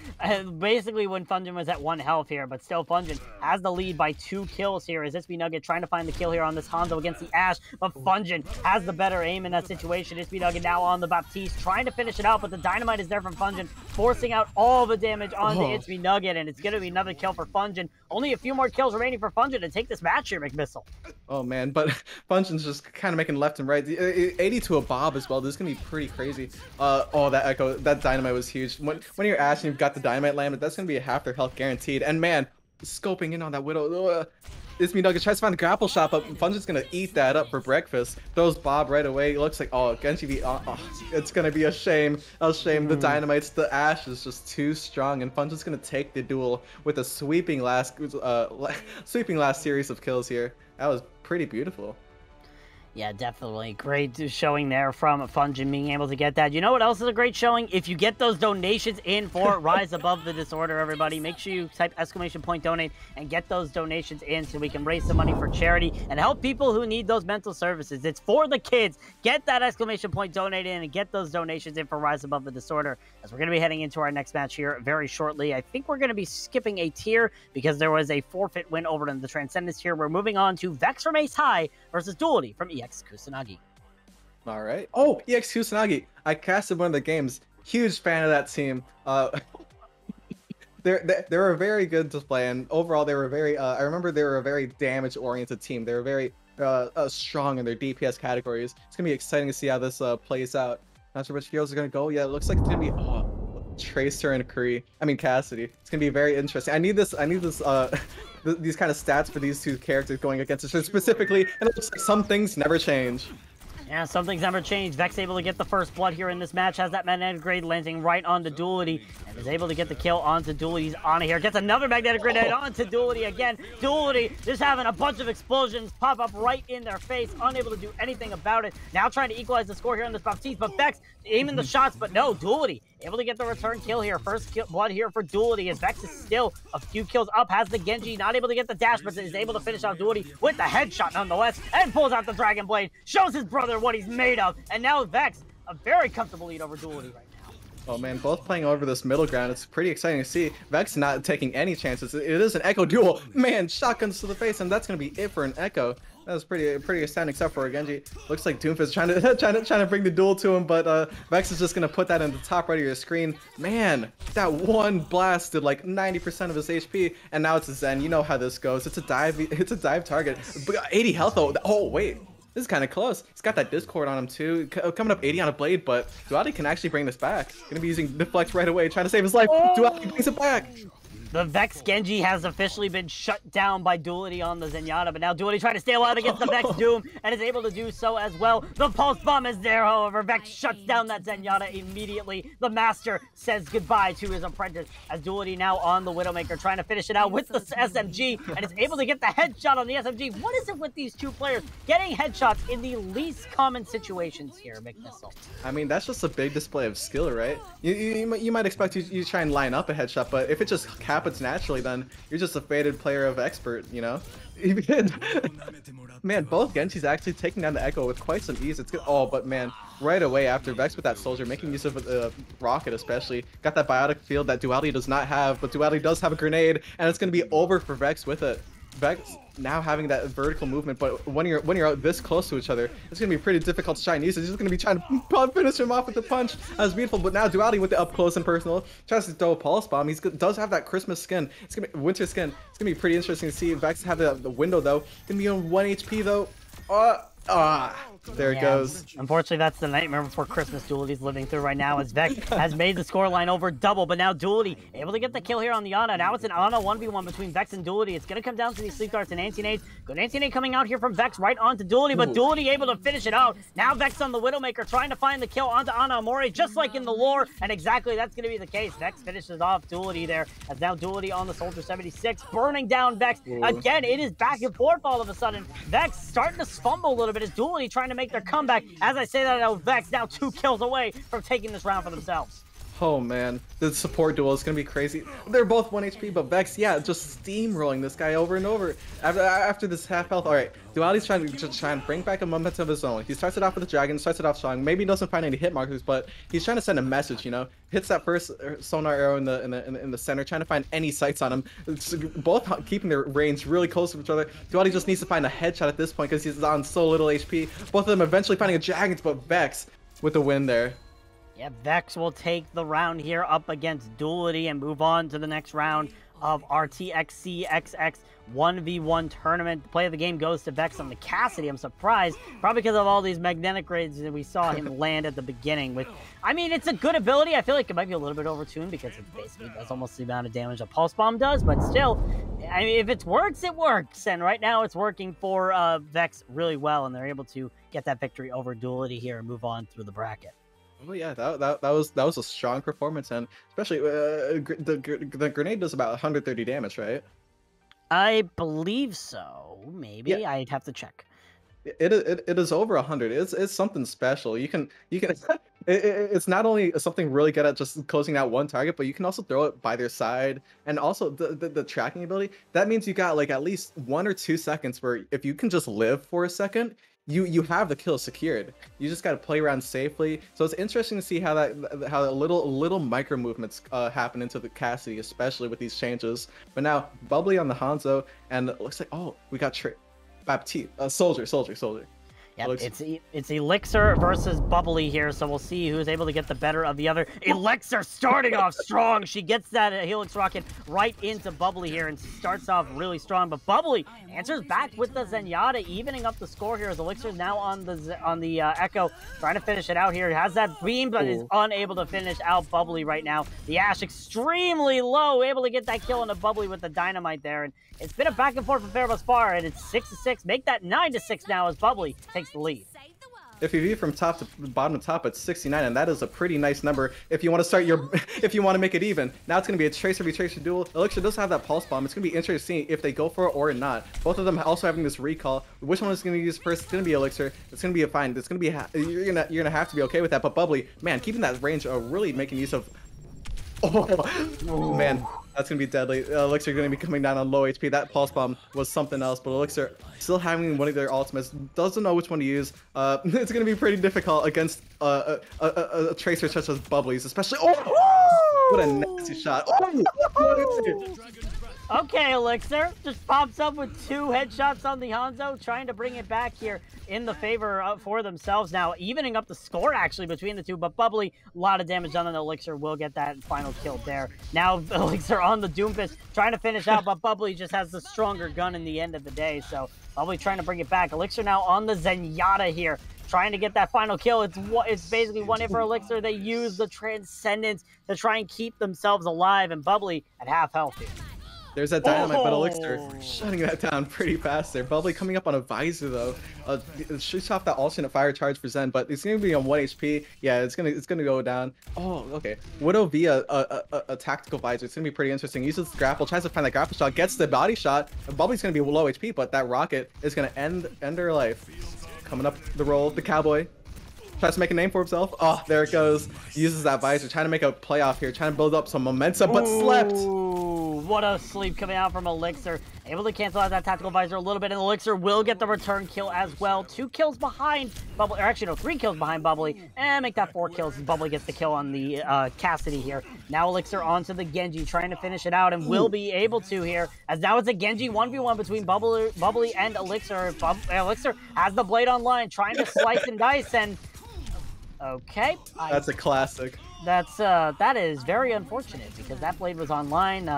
basically when Fungin was at 1 health here, but still Fungin has the lead by 2 kills here as It's Me Nugget trying to find the kill here on this Hanzo against the Ash, but Fungin has the better aim in that situation. It's Me Nugget now on the Baptiste trying to finish it out, but the dynamite is there from Fungin, forcing out all the damage onto It's Me Nugget, and it's gonna be another kill for Fungin. Only a few more kills remaining for Fungin to take this match here, McMissile. Oh man, but Fungin's just kind of making left and right. 80 to a Bob as well. This is gonna be pretty crazy. Oh, that echo, that dynamite was huge. When you're Ash and you've got the dynamite landed, that's gonna be a half their health guaranteed. And man, scoping in on that Widow. It's Me Nugget tries to find a grapple shot, but Fungin's gonna eat that up for breakfast. Throws Bob right away. It looks like Genji v it's gonna be a shame. A shame. The dynamites, the Ash is just too strong, and Fungin's gonna take the duel with a sweeping last series of kills here. That was pretty beautiful. Yeah, definitely. Great showing there from Fungin being able to get that. You know what else is a great showing? If you get those donations in for Rise Above the Disorder, everybody, make sure you type !donate and get those donations in so we can raise some money for charity and help people who need those mental services. It's for the kids. Get that !donate in and get those donations in for Rise Above the Disorder, as we're going to be heading into our next match here very shortly. I think we're going to be skipping a tier because there was a forfeit win over in the Transcendence tier. We're moving on to Vex from Ace High versus Duality from EX Kusanagi. All right. Oh, EX Kusanagi. I casted one of the games. Huge fan of that team. They're a very good display, and overall they were very. I remember they were a very damage-oriented team. They were very strong in their DPS categories. It's gonna be exciting to see how this plays out. Not sure which heroes are gonna go. Yeah, it looks like it's gonna be Tracer and Cassidy. It's gonna be very interesting. I need this. These kind of stats for these two characters going against each other specifically, and it looks like some things never change. Yeah, some things never change. Vex able to get the first blood here in this match, has that magnetic grenade landing right onto Duality, and is able to get the kill onto Duality's Ana here. Gets another magnetic grenade onto Duality again. Duality just having a bunch of explosions pop up right in their face, unable to do anything about it. Now trying to equalize the score here on this Baptiste, but Vex aiming the shots, but no, Duality able to get the return kill here. First blood here for Duality, as Vex is still a few kills up, has the Genji, not able to get the dash, but is able to finish off Duality with the headshot nonetheless, and pulls out the Dragon Blade, shows his brother what he's made of, and now Vex, a very comfortable lead over Duality right now. Oh man, both playing over this middle ground. It's pretty exciting to see. Vex not taking any chances. It is an Echo duel. Man, shotguns to the face, and that's gonna be it for an Echo. That was pretty astounding, except for Genji. Looks like Doomfist trying to bring the duel to him, but Vex is just gonna put that in the top right of your screen. Man, that one blast did like 90% of his HP, and now it's a Zen. You know how this goes. It's a dive target. But 80 health though. Oh wait. This is kind of close. He's got that Discord on him too. Coming up 80 on a blade, but Duality can actually bring this back. Gonna be using Deflect right away, trying to save his life. Duality brings it back. The Vex Genji has officially been shut down by Duality on the Zenyatta, but now Duality trying to stay alive against the Vex Doom, and is able to do so as well. The Pulse Bomb is there, however. Vex shuts down that Zenyatta immediately. The Master says goodbye to his apprentice, as Duality now on the Widowmaker, trying to finish it out with the SMG, and is able to get the headshot on the SMG. What is it with these two players getting headshots in the least common situations here, McMissile? I mean, that's just a big display of skill, right? You might expect you try and line up a headshot, but if it just happens naturally, then you're just a faded player of expert, you know? Man, both Genji's actually taking down the Echo with quite some ease. It's good. Oh, but man, right away after Vex with that Soldier, making use of the Rocket especially, got that biotic field that Duality does not have, but Duality does have a grenade, and it's going to be over for Vex with it. Vex now having that vertical movement, but when you're out this close to each other, it's gonna be pretty difficult to try and use it. He's just gonna be trying to finish him off with the punch. That was beautiful, but now Duality with the up close and personal tries to throw a pulse bomb. He does have that Christmas skin. It's gonna be winter skin. It's gonna be pretty interesting to see. Vex have the window though. Gonna be on 1 HP though. There it goes. Unfortunately, that's the nightmare before Christmas Duality's living through right now, as Vex has made the scoreline over double, but now Duality able to get the kill here on the Ana. Now it's an Ana 1v1 between Vex and Duality. It's going to come down to these sleep darts and anti-nades. Good anti-nade coming out here from Vex right onto Duality, but Duality able to finish it out. Now Vex on the Widowmaker trying to find the kill onto Ana Amore, just like in the lore, and exactly that's going to be the case. Vex finishes off Duality there, as now Duality on the Soldier 76, burning down Vex. Again, it is back and forth all of a sudden. Vex starting to fumble a little bit as Duality trying to make their comeback. As I say that, I know Vex now 2 kills away from taking this round for themselves. Oh man, the support duel is gonna be crazy. They're both 1 HP, but Vex, yeah, just steamrolling this guy over and over. After this half health, all right, Duality's trying to bring back a momentum of his own. He starts it off with the dragon, starts it off strong. Maybe he doesn't find any hit markers, but he's trying to send a message. You know, hits that first sonar arrow in the center, trying to find any sights on him. It's both keeping their range really close to each other. Duality just needs to find a headshot at this point because he's on so little HP. Both of them eventually finding a dragon, but Vex with the win there. Yeah, Vex will take the round here up against Duality and move on to the next round of our TXCXX 1v1 tournament. The play of the game goes to Vex on the Cassidy. I'm surprised, probably because of all these magnetic raids that we saw him land at the beginning. With, I mean, it's a good ability. I feel like it might be a little bit overtuned because it basically does almost the amount of damage a Pulse Bomb does, but still, I mean, if it works, it works. And right now it's working for Vex really well, and they're able to get that victory over Duality here and move on through the bracket. Oh yeah, that was a strong performance, and especially the grenade does about 130 damage, right? I believe so. Maybe Yeah. I'd have to check. It is over 100. It's something special. You can it's not only something really good at just closing out one target, but you can also throw it by their side, and also the tracking ability. That means you got like at least 1 or 2 seconds where if you can just live for a second, you have the kill secured. You just got to play around safely. So it's interesting to see how the little micro movements happen into the Cassidy, especially with these changes. But now Bubbly on the Hanzo, and it looks like, oh, we got Baptiste, Soldier. Yep, it's Elixir versus Bubbly here, so we'll see who's able to get the better of the other. Elixir starting off strong. She gets that Helix Rocket right into Bubbly here and starts off really strong. But Bubbly answers back with the Zenyatta, evening up the score here as Elixir is now on the Echo, trying to finish it out here. Has that beam, but is unable to finish out Bubbly right now. The Ashe extremely low, able to get that kill on the Bubbly with the Dynamite there. And it's been a back and forth affair thus far, and it's 6-6. Make that 9-6 now as Bubbly takes the lead. If you view from top to bottom to top, it's 69, and that is a pretty nice number if you want to start if you want to make it even. Now it's going to be a Tracer v Tracer duel. Elixir does have that Pulse Bomb. It's going to be interesting if they go for it or not. Both of them also having this recall. Which one is going to use first? It's going to be Elixir. It's going to be a fine. It's going to be you're gonna have to be okay with that. But Bubbly, man, keeping that range, really making use of. Oh man, that's gonna be deadly. Elixir gonna be coming down on low HP. That Pulse Bomb was something else, but Elixir still having one of their ultimates, doesn't know which one to use. It's gonna be pretty difficult against a Tracer such as Bubbly's, especially. Oh, what a nasty shot! Oh, Okay, Elixir just pops up with 2 headshots on the Hanzo, trying to bring it back here in the favor for themselves now, evening up the score actually between the two. But Bubbly, a lot of damage done on Elixir, will get that final kill there. Now Elixir on the Doomfist, trying to finish out, but Bubbly just has the stronger gun in the end of the day. So Bubbly trying to bring it back. Elixir now on the Zenyatta here, trying to get that final kill. It's basically one hit for Elixir. They use the Transcendence to try and keep themselves alive, and Bubbly at half health here. There's that dynamite, but Elixir shutting that down pretty fast there. Bubbly coming up on a visor though. Shoots off that alternate fire charge for Zen, but it's gonna be on 1 HP. Yeah, it's gonna go down. Oh, okay. Widow via a tactical visor. It's gonna be pretty interesting. Uses the grapple, tries to find that grapple shot, gets the body shot. And Bubbly's gonna be low HP, but that rocket is gonna end her life. Coming up the roll, the cowboy. Tries to make a name for himself. Oh, there it goes. Uses that visor, trying to make a playoff here, trying to build up some momentum, but slept. What a sleep coming out from Elixir. Able to cancel out that tactical visor a little bit, and Elixir will get the return kill as well. 2 kills behind Bubbly, or actually no, 3 kills behind Bubbly, and make that 4 kills as Bubbly gets the kill on the Cassidy here. Now Elixir onto the Genji, trying to finish it out, and will be able to here, as now it's a Genji 1v1 between Bubbly and Elixir. Elixir has the blade online, trying to slice and dice, and okay. That's a classic. That is very unfortunate because that blade was online.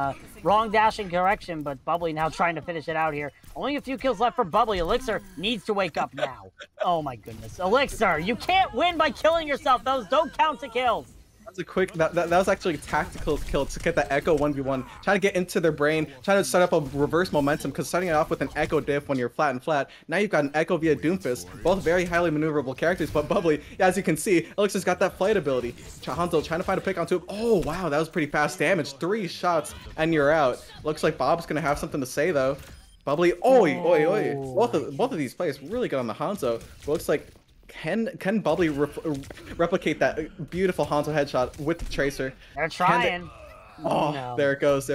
Wrong dashing correction, but Bubbly now trying to finish it out here. Only a few kills left for Bubbly. Elixir needs to wake up now. Oh my goodness. Elixir, you can't win by killing yourself. Those don't count to kills. That's a quick, that was actually a tactical kill to get that Echo 1v1, trying to get into their brain, trying to set up a reverse momentum, because starting it off with an Echo diff when you're flat and flat, now you've got an Echo via Doomfist, both very highly maneuverable characters, but Bubbly, as you can see, Elixir's got that flight ability. Hanzo trying to find a pick onto him. Oh wow, that was pretty fast damage, 3 shots and you're out. Looks like Bob's gonna have something to say though. Bubbly, oi. Both of these plays really good on the Hanzo. Looks like can Bubbly replicate that beautiful Hanzo headshot with the Tracer? They're trying. Oh, no. There it goes.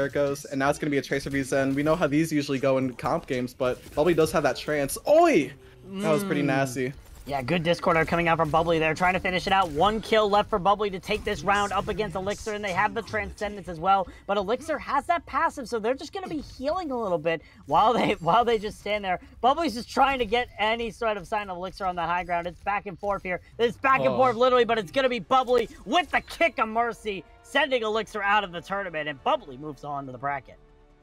And now it's going to be a Tracer v Zen. We know how these usually go in comp games, but Bubbly does have that trance. Oi! That was pretty nasty. Yeah, good Discorder coming out from Bubbly there, trying to finish it out. 1 kill left for Bubbly to take this round up against Elixir, and they have the Transcendence as well. But Elixir has that passive, so they're just going to be healing a little bit while they just stand there. Bubbly's just trying to get any sort of sign of Elixir on that high ground. It's back and forth here. It's back and forth literally, but it's going to be Bubbly with the kick of mercy, sending Elixir out of the tournament, and Bubbly moves on to the bracket.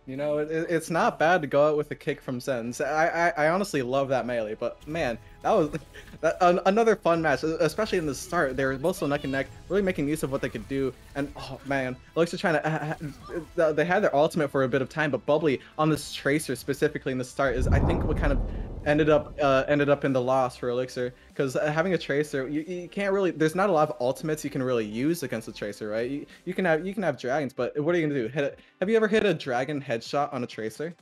You know, it's not bad to go out with a kick from Zen's. I honestly love that melee, but man, that was another fun match, especially in the start. They were both so neck and neck, really making use of what they could do. And oh man, Elixir trying to, they had their ultimate for a bit of time, but Bubbly on this Tracer specifically in the start is, I think, what kind of ended up in the loss for Elixir, because having a Tracer, you can't really, there's not a lot of ultimates you can really use against a Tracer, right? You can have dragons, but what are you gonna do? Have you ever hit a dragon headshot on a Tracer?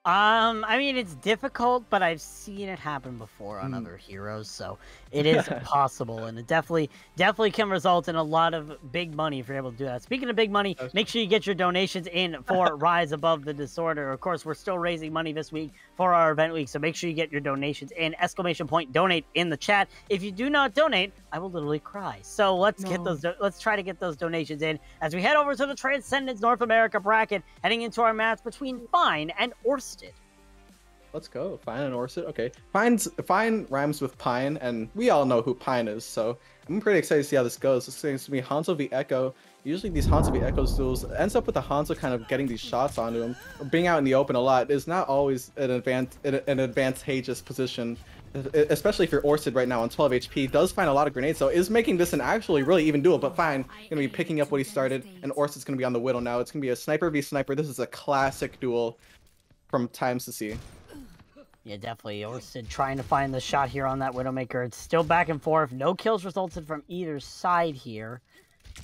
I mean, it's difficult, but I've seen it happen before on other heroes, so it is possible, and it definitely can result in a lot of big money if you're able to do that. Speaking of big money, make sure you get your donations in for Rise Above the Disorder. Of course, we're still raising money this week for our event week, so make sure you get your donations in. ! Donate in the chat. If you do not donate, I will literally cry. So let's try to get those donations in as we head over to the Transcendence North America bracket, heading into our match between Fine and Orsted. Let's go. Fine and Orsted. Okay. Fine rhymes with Pine, and we all know who Pine is, so I'm pretty excited to see how this goes. This seems to be Hanzo v Echo. Usually these Hanzo v Echo duels ends up with the Hanzo kind of getting these shots onto him, or being out in the open a lot. Is not always an advantageous position, especially if you're Orsted right now on 12 HP. Does find a lot of grenades, so is making this an actually really even duel, but Fine gonna be picking up what he started, and Orsted's gonna be on the Widow now. It's gonna be a sniper v sniper. This is a classic duel from times to see. Yeah, definitely. Orsted trying to find the shot here on that Widowmaker. It's still back and forth. No kills resulted from either side here.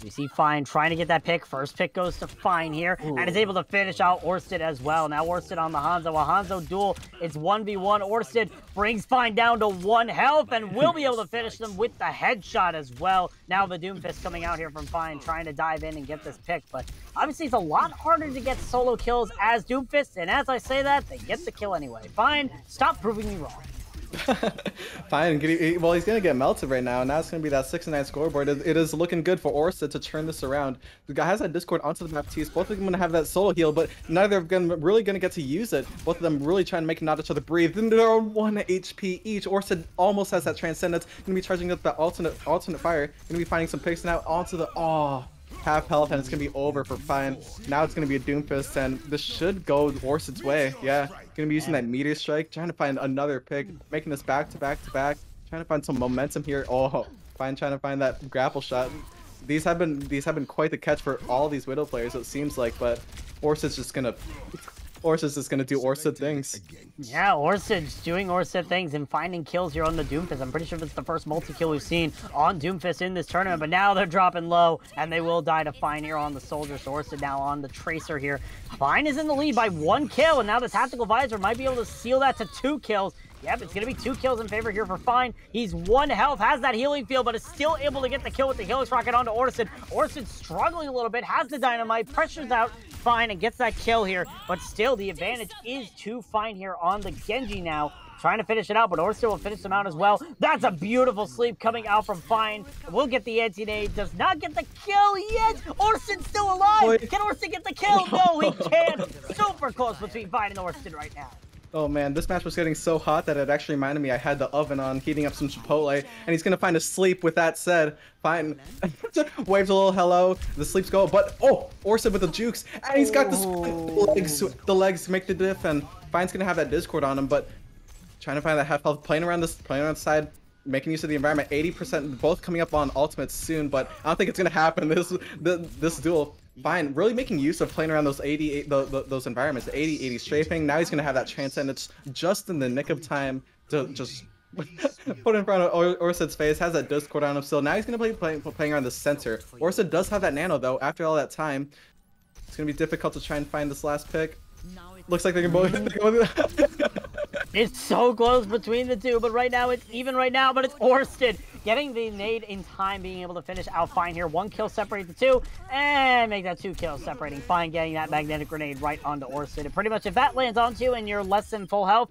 We see Fine trying to get that pick. First pick goes to Fine here, and is able to finish out Orsted as well. Now Orsted on the Hanzo. A Hanzo duel. It's 1v1. Orsted brings Fine down to 1 health and will be able to finish them with the headshot as well. Now the Doomfist coming out here from Fine, trying to dive in and get this pick. But obviously it's a lot harder to get solo kills as Doomfist, and as I say that, they get the kill anyway. Fine, stop proving me wrong. Fine. Well, he's gonna get melted right now. Now it's gonna be that 6-9 scoreboard. It is looking good for Orsa to turn this around. The guy has that Discord onto the Baptiste. Both of them gonna have that solo heal, but neither of them really gonna get to use it. Both of them really trying to make not each other breathe. Then they're on 1 HP each. Orsa almost has that Transcendence. Gonna be charging up that alternate fire. Gonna be finding some picks now onto the half health, and it's gonna be over for Fine. Now it's gonna be a Doomfist, and this should go Orsid's way. Yeah, gonna be using that Meteor Strike, trying to find another pick, making this back to back to back, trying to find some momentum here. Oh, Fine trying to find that grapple shot. These have been quite the catch for all these Widow players, it seems like, but Orsid's just gonna do Orsid things. Yeah, Orsid's doing Orsid things and finding kills here on the Doomfist. I'm pretty sure it's the first multi-kill we've seen on Doomfist in this tournament, but now they're dropping low, and they will die to Fine here on the Soldier. So Orsid now on the Tracer here. Fine is in the lead by 1 kill, and now the Tactical Visor might be able to seal that to 2 kills. Yep, it's going to be 2 kills in favor here for Fine. He's 1 health, has that healing field, but is still able to get the kill with the Helix Rocket onto Orsid. Orsid struggling a little bit, has the Dynamite, pressures out Fine and gets that kill here, but still the advantage is to Fine here on the Genji now. Trying to finish it out, but Orsid will finish them out as well. That's a beautiful sleep coming out from Fine. We'll get the anti-nade. Does not get the kill yet. Orsid's still alive. Can Orsid get the kill? No, he can't. Super close between Fine and Orsid right now. Oh man, this match was getting so hot that it actually reminded me I had the oven on, heating up some Chipotle, and he's gonna find a sleep. With that said, Fine waves a little hello, the sleeps go, but Orsid with the jukes, and he's got the legs to make the diff, and Fine's gonna have that Discord on him, but trying to find that half health, playing around the side, making use of the environment. 80%, both coming up on ultimates soon, but I don't think it's gonna happen. This duel. Fine, really making use of playing around those 88 those environments, the 80-80 strafing. Now he's gonna have that Transcendence just in the nick of time to just put in front of Orsid's face. Has that Discord on him still. Now he's gonna playing around the center. Orsid does have that Nano though. After all that time, it's gonna be difficult to try and find this last pick. Looks like they can both. It's so close between the two, but right now it's even right now, but it's Orsid getting the nade in time, being able to finish out Fine here. 1 kill separate the 2, and make that 2 kills separating Fine, getting that magnetic grenade right onto Orsid. And pretty much if that lands onto you and you're less than full health,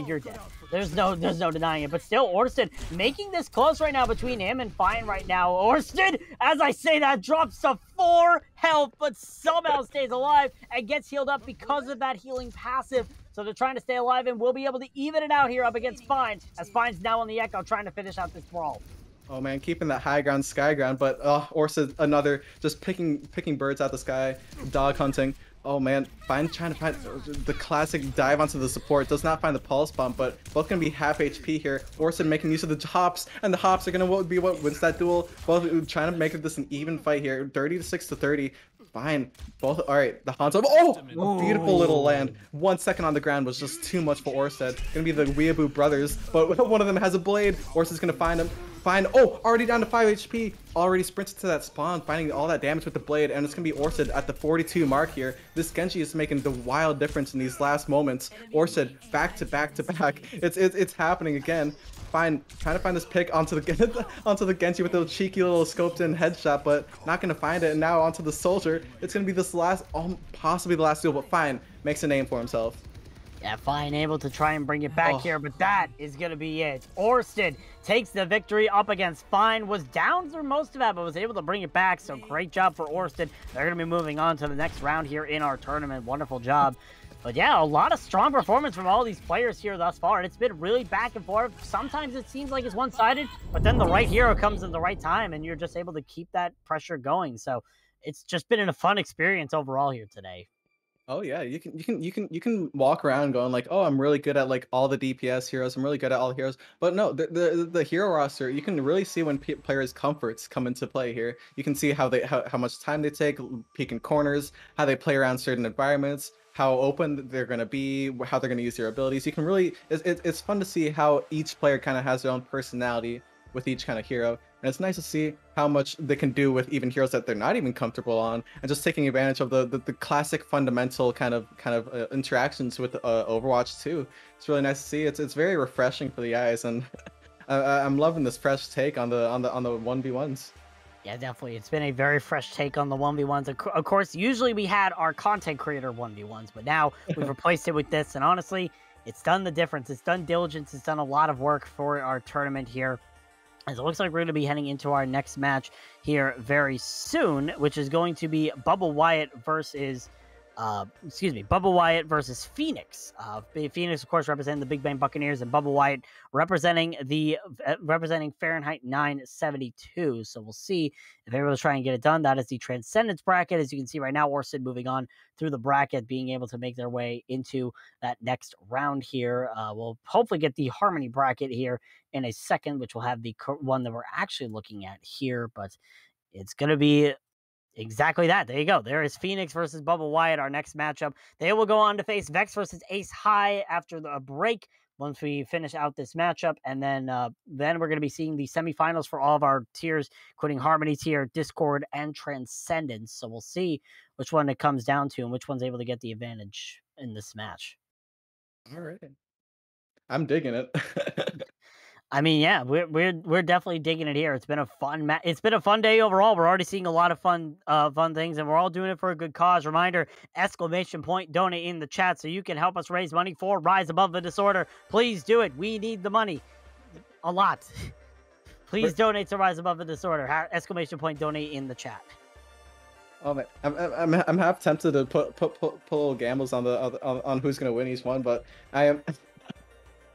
you're dead. There's no denying it. But still, Orsid making this close right now between him and Fine right now. Orsid, as I say that, drops to 4 health, but somehow stays alive and gets healed up because of that healing passive. So they're trying to stay alive, and we'll be able to even it out here up against Fine, as Fine's now on the Echo trying to finish out this brawl. Oh man, keeping that high ground, sky ground, but Orsid another just picking birds out the sky, dog hunting. Oh man, Fine trying to find the classic dive onto the support. Does not find the pulse bump, but both gonna be half HP here. Orsid making use of the hops, and the hops are gonna be what wins that duel. Both trying to make this an even fight here. 36 to 30. Fine. Both. All right. The Hanzo. Oh, beautiful little land. 1 second on the ground was just too much for Orsid. Gonna be the Weeaboo brothers, but one of them has a blade. Orsid's gonna find him. Already down to 5 HP. Already sprinted to that spawn, finding all that damage with the blade, and it's gonna be Orsid at the 42 mark here. This Genji is making the wild difference in these last moments. Orsid back to back to back. It's happening again. Fine, trying to find this pick onto the Genji with a cheeky little scoped in headshot, but not gonna find it. And now onto the Soldier. It's gonna be this last, possibly the last duel, but Fine makes a name for himself. Yeah, Fine able to try and bring it back here, but that is going to be it. Orsid takes the victory up against Fine. Was down through most of that, but was able to bring it back. So great job for Orsid. They're going to be moving on to the next round here in our tournament. Wonderful job. But yeah, a lot of strong performance from all these players here thus far. And it's been really back and forth. Sometimes it seems like it's one-sided, but then the right hero comes at the right time, and you're just able to keep that pressure going. So it's just been a fun experience overall here today. Oh yeah, you can walk around going like, oh, I'm really good at like all the DPS heroes. I'm really good at all the heroes. But no, the hero roster, you can really see when players' comforts come into play here. You can see how much time they take peeking corners, how they play around certain environments, how open they're going to be, how they're going to use their abilities. You can really, it's fun to see how each player kind of has their own personality with each kind of hero. And it's nice to see how much they can do with even heroes that they're not even comfortable on, and just taking advantage of the classic fundamental kind of interactions with Overwatch 2. It's really nice to see. It's very refreshing for the eyes, and I'm loving this fresh take on the 1v1s. Yeah, definitely. It's been a very fresh take on the 1v1s. Of course, usually we had our content creator 1v1s, but now we've replaced it with this, and honestly, it's done the difference. It's done diligence. It's done a lot of work for our tournament here. As it looks like we're going to be heading into our next match here very soon, which is going to be Bubba Wyatt versus Bubba Wyatt versus Phoenix. Phoenix, of course, representing the Big Bang Buccaneers, and Bubba Wyatt representing Fahrenheit 972. So we'll see if they're able to try and get it done. That is the Transcendence bracket. As you can see right now, Orsted moving on through the bracket, being able to make their way into that next round here. We'll hopefully get the Harmony bracket here in a second, which will have the one that we're actually looking at here, but it's going to be exactly that. There you go. There is Phoenix versus Bubba Wyatt, our next matchup. They will go on to face Vex versus Ace High after the break once we finish out this matchup. And then we're going to be seeing the semifinals for all of our tiers, including Harmony tier, Discord, and Transcendence. So we'll see which one it comes down to and which one's able to get the advantage in this match. All right. I'm digging it. I mean, yeah, we're definitely digging it here. It's been a fun it's been a fun day overall. We're already seeing a lot of fun things, and we're all doing it for a good cause. Reminder, ! Donate in the chat so you can help us raise money for Rise Above the Disorder. Please do it. We need the money a lot. Please donate to Rise Above the Disorder. ! Donate in the chat. Oh man, I'm half tempted to put little gambles on who's gonna win each one, but I am.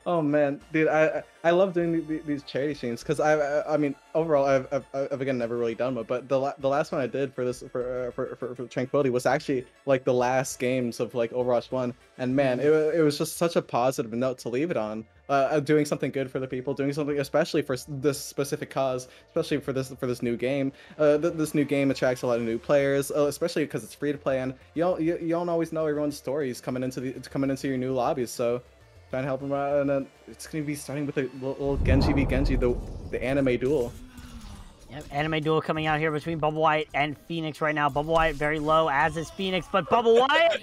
Oh man, dude, I love doing these charity streams because I mean overall I've again never really done one, but the last one I did for this for Tranquility was actually like the last games of like Overwatch 1, and man, it was just such a positive note to leave it on. Doing something good for the people, doing something especially for this specific cause, especially for this new game. This new game attracts a lot of new players, especially because it's free to play, and you don't always know everyone's stories coming into your new lobbies, so. Trying to help him out, and then it's going to be starting with a little Genji v Genji, the anime duel. Yep, anime duel coming out here between Bubba Wyatt and Phoenix right now. Bubba Wyatt very low, as is Phoenix, but Bubba Wyatt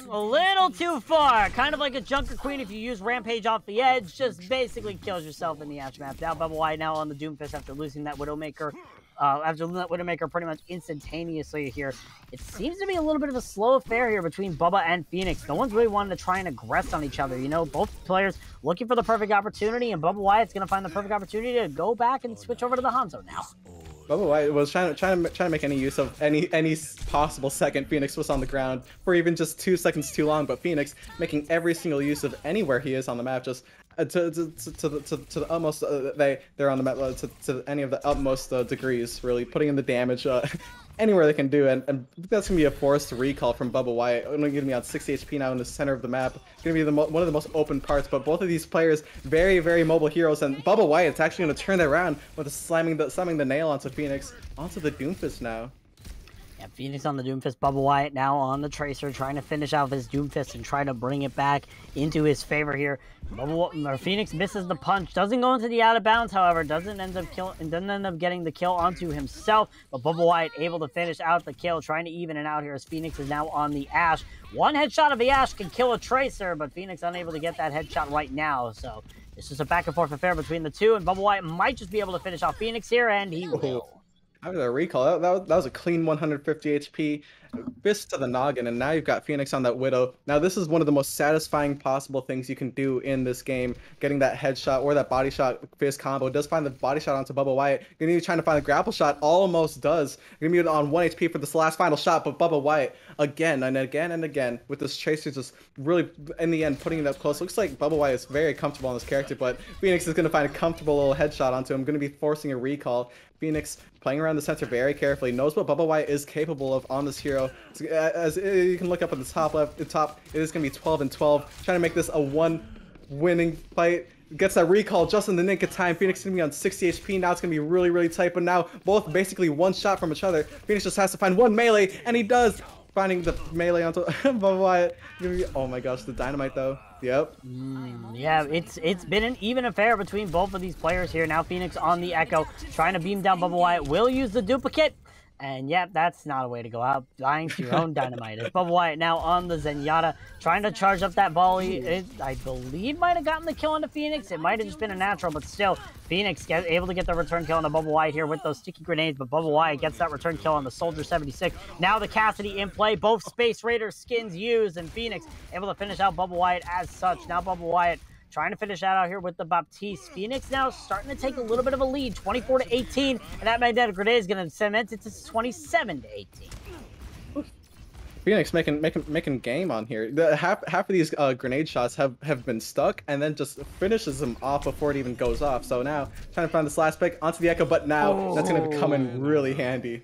a little too far. Kind of like a Junker Queen if you use Rampage off the edge, just basically kills yourself in the Ash map. Now Bubba Wyatt now on the Doomfist after losing that Widowmaker. After losing that Widowmaker pretty much instantaneously here. It seems to be a little bit of a slow affair here between Bubba and Phoenix. No one's really wanting to try and aggress on each other. You know, both players looking for the perfect opportunity, and Bubba Wyatt's going to find the perfect opportunity to go back and switch over to the Hanzo now. Bubba Wyatt was trying to make any use of any possible second Phoenix was on the ground for even just 2 seconds too long, but Phoenix making every single use of anywhere he is on the map, just to the utmost. They're on the map to any of the utmost degrees, really putting in the damage anywhere they can do, and that's gonna be a forced recall from Bubba Wyatt. Only gonna be on 60 HP now in the center of the map. Gonna be one of the most open parts, but both of these players very mobile heroes, and Bubba Wyatt's actually gonna turn that around with slamming the nail onto Phoenix, onto the Doomfist now. Yeah, Phoenix on the Doomfist, Bubba Wyatt now on the Tracer, trying to finish out his Doomfist and try to bring it back into his favor here. Phoenix misses the punch, doesn't go into the out of bounds, however, doesn't end up getting the kill onto himself, but Bubba Wyatt able to finish out the kill, trying to even it out here as Phoenix is now on the Ashe. One headshot of the Ashe can kill a Tracer, but Phoenix unable to get that headshot right now, so it's just a back and forth affair between the two, and Bubba Wyatt might just be able to finish off Phoenix here, and he will. After the recall, that was a clean 150 HP, fist to the noggin, and now you've got Phoenix on that Widow. Now this is one of the most satisfying possible things you can do in this game, getting that headshot or that body shot fist combo. It does find the body shot onto Bubba Wyatt. You're gonna be trying to find the grapple shot, almost does. You're gonna be on 1 HP for this last final shot, but Bubba Wyatt again and again and again with this Tracer just really in the end putting it up close. Looks like Bubba Wyatt is very comfortable on this character, but Phoenix is gonna find a comfortable little headshot onto him, gonna be forcing a recall. Phoenix playing around the center very carefully, knows what Bubba Wyatt is capable of on this hero. As you can look up at the top left, it is going to be 12 and 12, trying to make this a one-winning fight. Gets that recall just in the nick of time. Phoenix is going to be on 60 HP, now it's going to be really tight, but now both basically one shot from each other. Phoenix just has to find one melee, and he does! Finding the melee onto Bubba Wyatt. Oh my gosh, the dynamite though. Yep. Yeah, it's been an even affair between both of these players here. Now Phoenix on the Echo, trying to beam down Bubba Wyatt. Will use the duplicate And yep, that's not a way to go out. Dying to your own dynamite. It's Bubba Wyatt now on the Zenyatta, trying to charge up that volley. It, I believe, might have gotten the kill on the Phoenix. It might have just been a natural, but still, Phoenix able to get the return kill on the Bubba Wyatt here with those sticky grenades, but Bubba Wyatt gets that return kill on the Soldier 76. Now the Cassidy in play, both Space Raider skins used, and Phoenix able to finish out Bubba Wyatt as such. Now Bubba Wyatt trying to finish that out here with the Baptiste. Phoenix now starting to take a little bit of a lead, 24-18, and that magnetic grenade is going to cement it to 27-18. Phoenix making game on here. Half of these grenade shots have been stuck, and then just finishes them off before it even goes off. So now trying to find this last pick onto the Echo, but now that's going to come in really handy.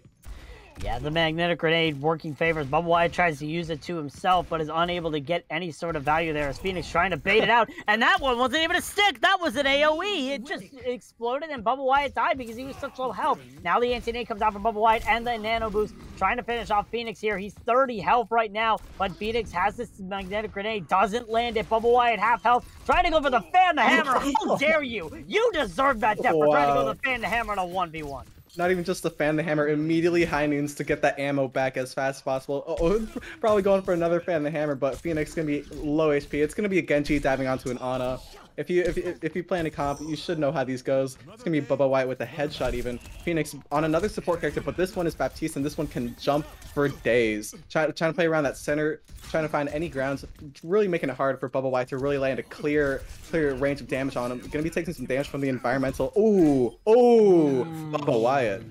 Yeah, the magnetic grenade working favors. Bubba Wyatt tries to use it to himself, but is unable to get any sort of value there as Phoenix trying to bait it out. And that one wasn't even a stick. That was an AoE. It just exploded, and Bubba Wyatt died because he was such low health. Now the anti-nade comes out from Bubba Wyatt and the nano boost, trying to finish off Phoenix here. He's 30 health right now, but Phoenix has this magnetic grenade. Doesn't land it. Bubba Wyatt half health. Trying to go for the fan the hammer. How dare you? You deserve that death for trying to go the fan the hammer in a 1v1. Not even just to fan the hammer, immediately high noons to get that ammo back as fast as possible. Probably going for another fan the hammer, but Phoenix gonna be low HP. It's gonna be a Genji diving onto an Ana. If you play any comp, you should know how these goes. It's gonna be Bubba Wyatt with a headshot even. Phoenix on another support character, but this one is Baptiste, and this one can jump for days. Trying to play around that center, trying to find any grounds, really making it hard for Bubba Wyatt to really land a clear range of damage on him. Gonna be taking some damage from the environmental. Bubba Wyatt.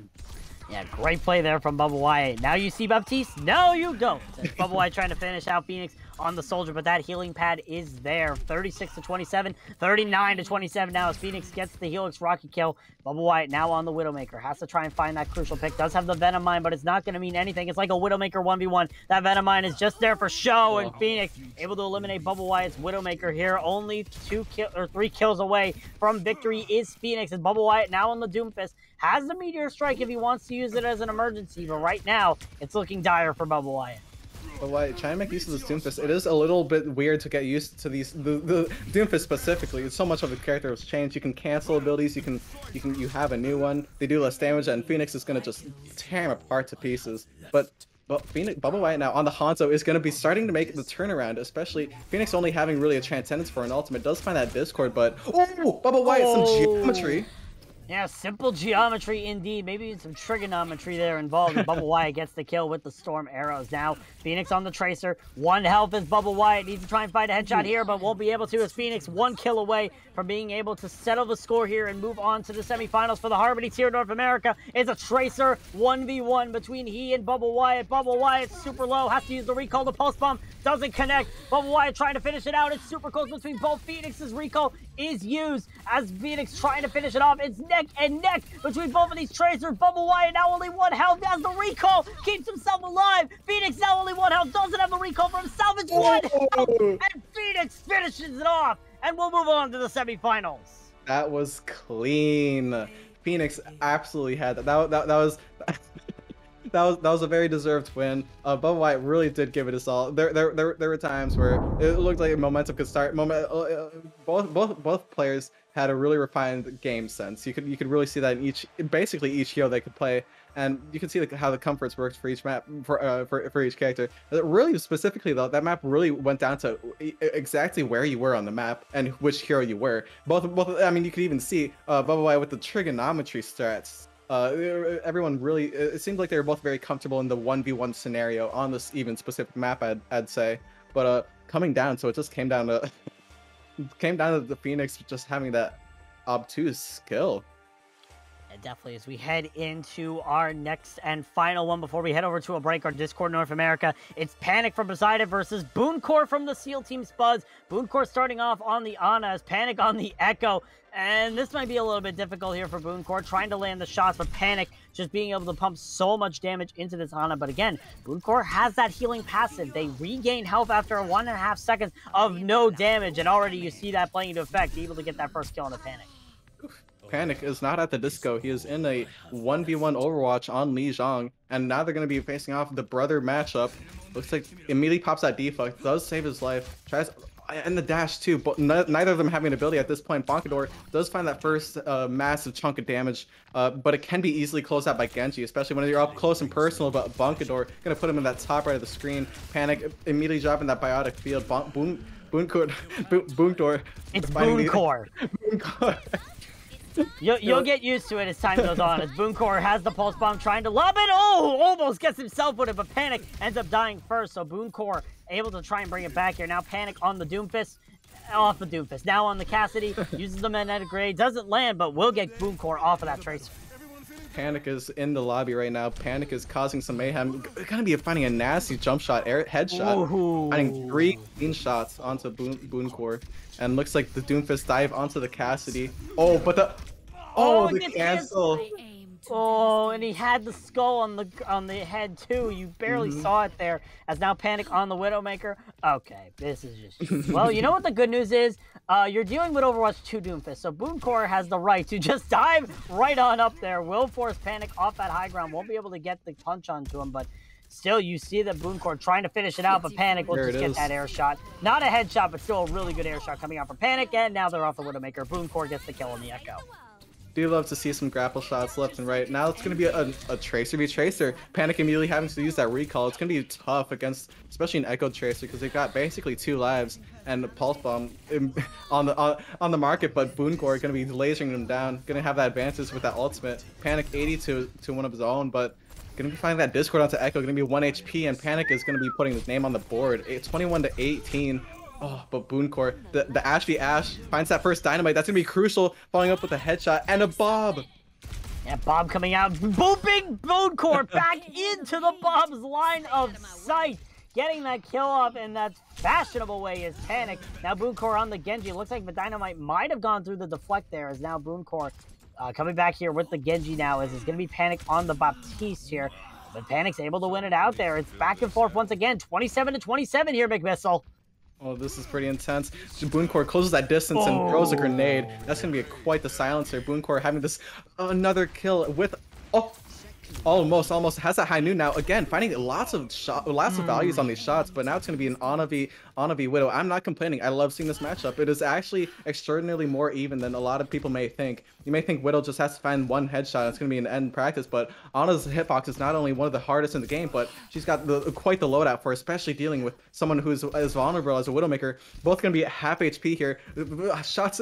Yeah, great play there from Bubba Wyatt. Now you see Baptiste? No, you don't. It's Bubba Wyatt trying to finish out Phoenix on the Soldier, but that healing pad is there. 36-27, 39-27 now as Phoenix gets the Helix rocket kill. Bubba Wyatt now on the Widowmaker. Has to try and find that crucial pick. Does have the Venom Mine, but it's not going to mean anything. It's like a Widowmaker 1v1. That Venom Mine is just there for show, and Phoenix able to eliminate Bubba Wyatt's Widowmaker here. Only 3 kills away from victory is Phoenix, and Bubba Wyatt now on the Doomfist. Has the Meteor Strike if he wants to use it as an emergency, but right now, it's looking dire for Bubba Wyatt. But Wyatt, trying to make use of this Doomfist, it is a little bit weird to get used to these the Doomfist specifically. It's so much of the character has changed. You can cancel abilities, you have a new one. They do less damage, and Phoenix is gonna just tear him apart to pieces. But Bubba Wyatt now on the Hanzo is going to be starting to make the turnaround, especially Phoenix only having really a Transcendence for an ultimate. Does find that Discord, but Bubba Wyatt, some geometry. Yeah, simple geometry indeed. Maybe some trigonometry there involved. Bubba Wyatt gets the kill with the Storm Arrows. Now, Phoenix on the Tracer. 1 health as Bubba Wyatt needs to try and find a headshot here, but won't be able to as Phoenix 1 kill away from being able to settle the score here and move on to the semifinals for the Harmony Tier North America. It's a Tracer 1v1 between he and Bubba Wyatt. Bubba Wyatt super low, has to use the recall. The pulse bomb doesn't connect. Bubba Wyatt trying to finish it out. It's super close between both. Phoenix's recall is used as Phoenix trying to finish it off. It's neck and neck between both of these Tracers. Bubba Wyatt now only 1 health, has the recall, keeps himself alive. Phoenix now only 1 health, doesn't have the recall for himself. It's 1 health, and Phoenix finishes it off. And we'll move on to the semifinals. That was clean. Phoenix absolutely had that. That was that was a very deserved win. Bubba Wyatt really did give it his all. There were times where it looked like momentum could start. Both players had a really refined game sense. You could really see that in basically each hero they could play, and you can see how the comforts worked for each map for each character. Really specifically though, that map really went down to exactly where you were on the map and which hero you were. Both. I mean, you could even see Bubba Wyatt with the trigonometry strats. Everyone really, it seemed like they were both very comfortable in the 1v1 scenario on this even specific map, I'd say. But coming down, so it just came down to the Phoenix just having that obtuse skill. Definitely, as we head into our next and final one before we head over to a break, our Discord North America, it's Panic from Poseidon versus Booncore from the SEAL Team Spuds. Booncore starting off on the Ana as Panic on the Echo. And this might be a little bit difficult here for Booncore, trying to land the shots, but Panic just being able to pump so much damage into this Ana. But again, Booncore has that healing passive. They regain health after 1.5 seconds of no damage, and already you see that playing into effect, able to get that first kill on the Panic. Panic is not at the disco. He is in a 1v1 Overwatch on Li Zhang, and now they're going to be facing off the brother matchup. Looks like immediately pops that deflect, does save his life, tries and the dash too, but neither of them having an ability at this point. Bonkador does find that first massive chunk of damage, but it can be easily closed out by Genji, especially when you're up close and personal. But Bonkador gonna put him in that top right of the screen. Panic immediately dropping that biotic field. Booncore. It's Booncore. Booncore. You'll get used to it as time goes on, as Booncore has the pulse bomb trying to lob it. Oh, almost gets himself with it, but Panic ends up dying first. So Booncore able to try and bring it back here. Now Panic on the Doomfist, off the Doomfist. Now on the Cassidy, uses the magnetic grenade, doesn't land, but will get Booncore off of that Tracer. Panic is in the lobby right now. Panic is causing some mayhem. Gonna be finding a nasty jump shot, headshot. Ooh. Finding 3 clean shots onto Booncore. And looks like the Doomfist dive onto the Cassidy. Oh, but the... Oh, the cancel. Oh, and he had the skull on the head too. You barely saw it there. As now Panic on the Widowmaker. Okay, this is just... Well, you know what the good news is? You're dealing with Overwatch 2 Doomfist, so Booncore has the right to just dive right on up there. Will force Panic off that high ground. Won't be able to get the punch onto him, but still, you see that Booncore trying to finish it out, but Panic will just get that air shot. Not a headshot, but still a really good air shot coming out from Panic, and now they're off the Widowmaker. Booncore gets the kill on the Echo. Do love to see some grapple shots left and right. Now it's going to be a Tracer v Tracer. Panic immediately having to use that recall. It's going to be tough against, especially an Echo Tracer, because they've got basically 2 lives and a Pulse Bomb on the market, but Booncore going to be lasering them down. Going to have that advantage with that ultimate. Panic 80 to one of his own, but going to be finding that Discord onto Echo. Going to be 1 HP, and Panic is going to be putting his name on the board. It's 21 to 18. Oh, but Booncore, the Ash v Ash finds that first dynamite. That's gonna be crucial. Following up with a headshot and a Bob. Yeah, Bob coming out, booping Booncore back into the Bob's line of sight. Getting that kill off in that fashionable way is Panic. Now Booncore on the Genji. Looks like the dynamite might have gone through the deflect there. As now Booncore coming back here with the Genji now. As it's gonna be Panic on the Baptiste here. But Panic's able to win it out there. It's back and forth once again. 27 to 27 here, McMissile. Oh, this is pretty intense. Booncore closes that distance and throws a grenade. That's going to be quite the silencer. Booncore having this another kill with... Oh, almost has that high noon now. Again, finding lots of values on these shots, but now it's going to be an Ana v Widow. I'm not complaining. I love seeing this matchup. It is actually extraordinarily more even than a lot of people may think. You may think Widow just has to find 1 headshot. It's going to be an end practice, but Ana's hitbox is not only one of the hardest in the game, but she's got quite the loadout for, especially dealing with someone who's as vulnerable as a Widowmaker. Both going to be at half HP here. Shots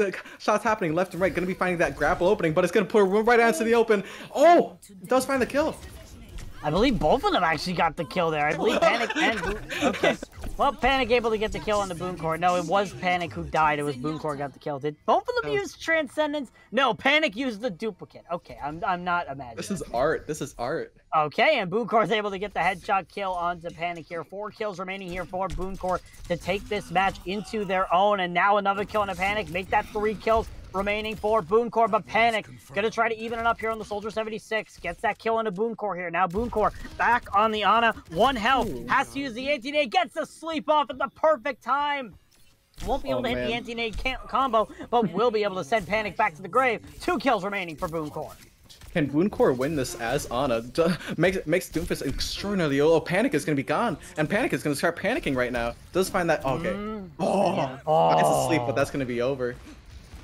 happening left and right. Going to be finding that grapple opening, but it's going to put her right out to the open. Oh, does find the kill. I believe both of them actually got the kill there. I believe Panic and okay. Well, Panic able to get the kill on the Booncore. No, it was Panic who died. It was Booncore got the kill. Did both of them use Transcendence? No, Panic used the duplicate. Okay, I'm not imagining. This is art. This is art. Okay, and Booncore's able to get the headshot kill onto Panic here. 4 kills remaining here for Booncore to take this match into their own. And now another kill on a Panic. Make that 3 kills remaining for Booncore, but Panic gonna try to even it up here on the Soldier 76. Gets that kill into Booncore here. Now Booncore back on the Ana. 1 health. Has to use the anti-nade. Gets the sleep off at the perfect time. Won't be able to hit the anti-nade combo, but will be able to send Panic back to the grave. 2 kills remaining for Booncore. Can Booncore win this as Ana? Makes Doomfist extraordinarily low. Panic is going to be gone, and Panic is going to start panicking right now. Does find that... Okay. It's asleep, but that's going to be over.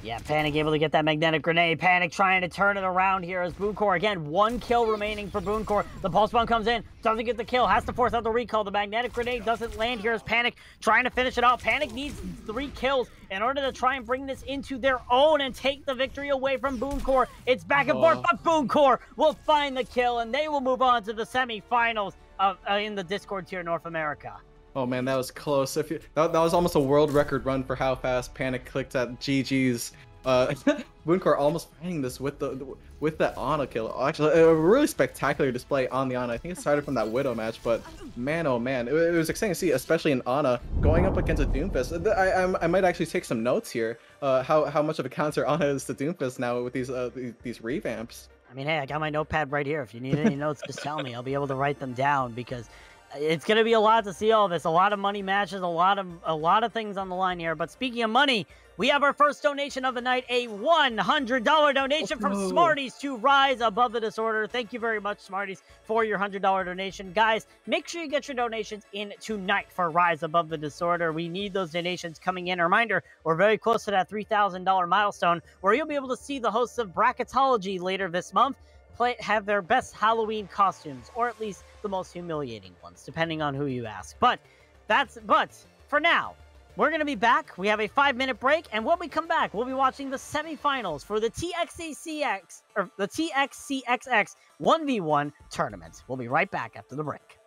Yeah, Panic able to get that magnetic grenade. Panic trying to turn it around here as Booncore. Again, 1 kill remaining for Booncore. The Pulse Bomb comes in, doesn't get the kill, has to force out the recall. The magnetic grenade doesn't land here as Panic trying to finish it out. Panic needs 3 kills in order to try and bring this into their own and take the victory away from Booncore. It's back and forth, but Booncore will find the kill, and they will move on to the semifinals of, in the Discord tier North America. Oh man, that was close. That was almost a world record run for how fast Panic clicked at GG's. Booncore almost finding this with the Ana kill. Actually, a really spectacular display on the Ana. I think it started from that Widow match, but man, oh man, it was exciting to see, especially in Ana going up against a Doomfist. I might actually take some notes here. How much of a counter Ana is to Doomfist now with these revamps. I mean, hey, I got my notepad right here. If you need any notes, just tell me. I'll be able to write them down because It's gonna be a lot to see all this. A lot of money matches, a lot of things on the line here. But speaking of money, we have our first donation of the night, a $100 donation from Smarties to Rise Above the Disorder. Thank you very much, Smarties, for your $100 donation. Guys, make sure you get your donations in tonight for Rise Above the Disorder. We need those donations coming in. A reminder, we're very close to that $3,000 milestone, where you'll be able to see the hosts of Bracketology later this month have their best Halloween costumes, or at least the most humiliating ones, depending on who you ask. But for now, we're going to be back. We have a 5-minute break, and when we come back, we'll be watching the semifinals for the TXCXX, or the TXCXX 1v1 tournament. We'll be right back after the break.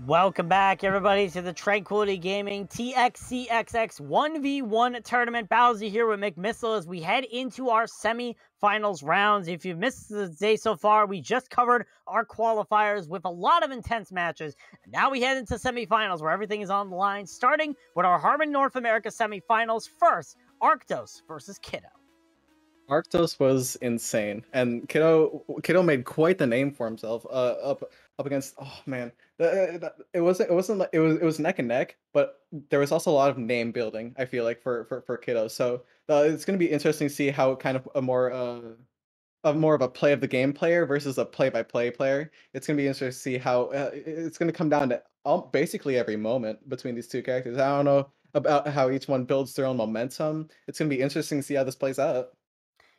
Welcome back, everybody, to the Tranquility Gaming TXCXX 1v1 tournament. Bowsy here with McMissile as we head into our semi-finals rounds. If you've missed the day so far, we just covered our qualifiers with a lot of intense matches. And now we head into semi-finals where everything is on the line, starting with our Harmon North America semi-finals. First, Arctos versus Kiddo. Arctos was insane, and Kiddo made quite the name for himself. Up against, oh man, it wasn't like it was neck and neck, but there was also a lot of name building. I feel like for Kiddo, so it's gonna be interesting to see how kind of a more of a play of the game player versus a play-by-play player. It's gonna be interesting to see how it's gonna come down to basically every moment between these two characters. I don't know about how each one builds their own momentum. It's gonna be interesting to see how this plays out.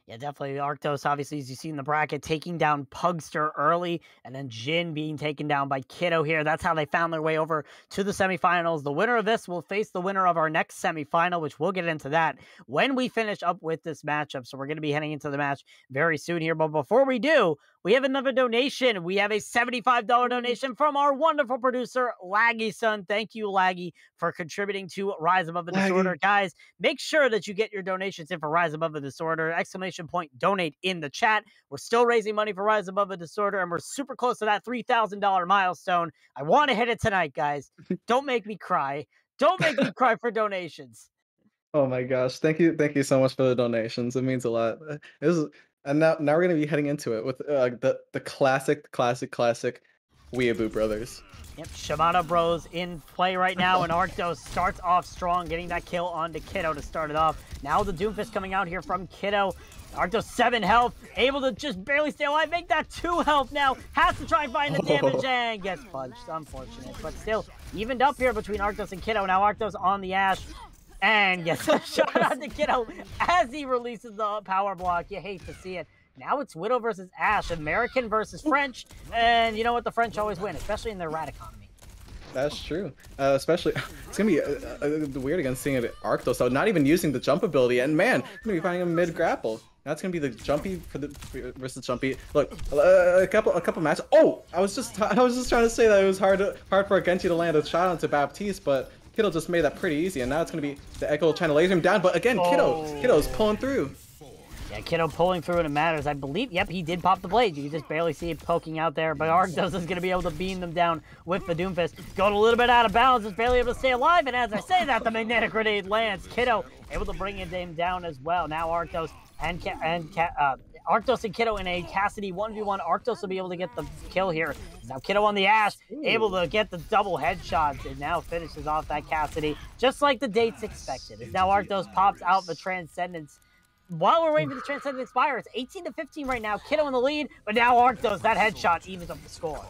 Yeah, definitely. Arctos, obviously, as you see in the bracket, taking down Pugster early, and then Jin being taken down by Kiddo here. That's how they found their way over to the semifinals. The winner of this will face the winner of our next semifinal, which we'll get into that when we finish up with this matchup. So we're going to be heading into the match very soon here. But before we do, we have another donation. We have a $75 donation from our wonderful producer, Laggy Son. Thank you, Laggy, for contributing to Rise Above the Disorder. Guys, make sure that you get your donations in for Rise Above the Disorder. Exclamation point donate in the chat. We're still raising money for Rise Above the Disorder, and we're super close to that $3,000 milestone. I want to hit it tonight, guys. Don't make me cry. Don't make me cry for donations. Oh my gosh. Thank you so much for the donations. It means a lot. And now we're gonna be heading into it with the classic Weeaboo brothers. Yep, Shimano Bros in play right now, and Arctos starts off strong, getting that kill onto Kiddo to start it off. Now the Doomfist coming out here from Kiddo. Arctos 7 health, able to just barely stay alive, make that 2 health now, has to try and find the damage and gets punched. Unfortunate, but still evened up here between Arctos and Kiddo. Now Arctos on the Ash and gets a shot on to Kiddo as he releases the power block. You hate to see it. Now it's Widow versus Ash, American versus French, and you know what? The French always win, especially in their rat economy. That's true. Especially, it's gonna be weird again seeing it Arctos, so not even using the jump ability, and man, I'm gonna be finding him mid grapple. That's gonna be the jumpy versus jumpy. Look, a couple matches. Oh, I was just trying to say that it was hard for Genji to land a shot onto Baptiste, but Kiddo just made that pretty easy, and now it's gonna be the Echo trying to laser him down. But again, Kiddo's pulling through. Yeah, Kiddo pulling through and it matters. I believe, yep, he did pop the blade. You can just barely see it poking out there, but Arctos is going to be able to beam them down with the Doomfist. Going a little bit out of bounds, is barely able to stay alive, and as I say that, the magnetic grenade lands. Kiddo able to bring him down as well. Now Arctos Arctos and Kiddo in a Cassidy 1v1. Arctos will be able to get the kill here. Now Kiddo on the Ash, able to get the double headshots, and now finishes off that Cassidy, just like the dates expected. As now Arctos pops out the Transcendence. While we're waiting for the Transcendence to expire, it's 18-15 right now. Kiddo in the lead, but now Arctos, that headshot evens up the score.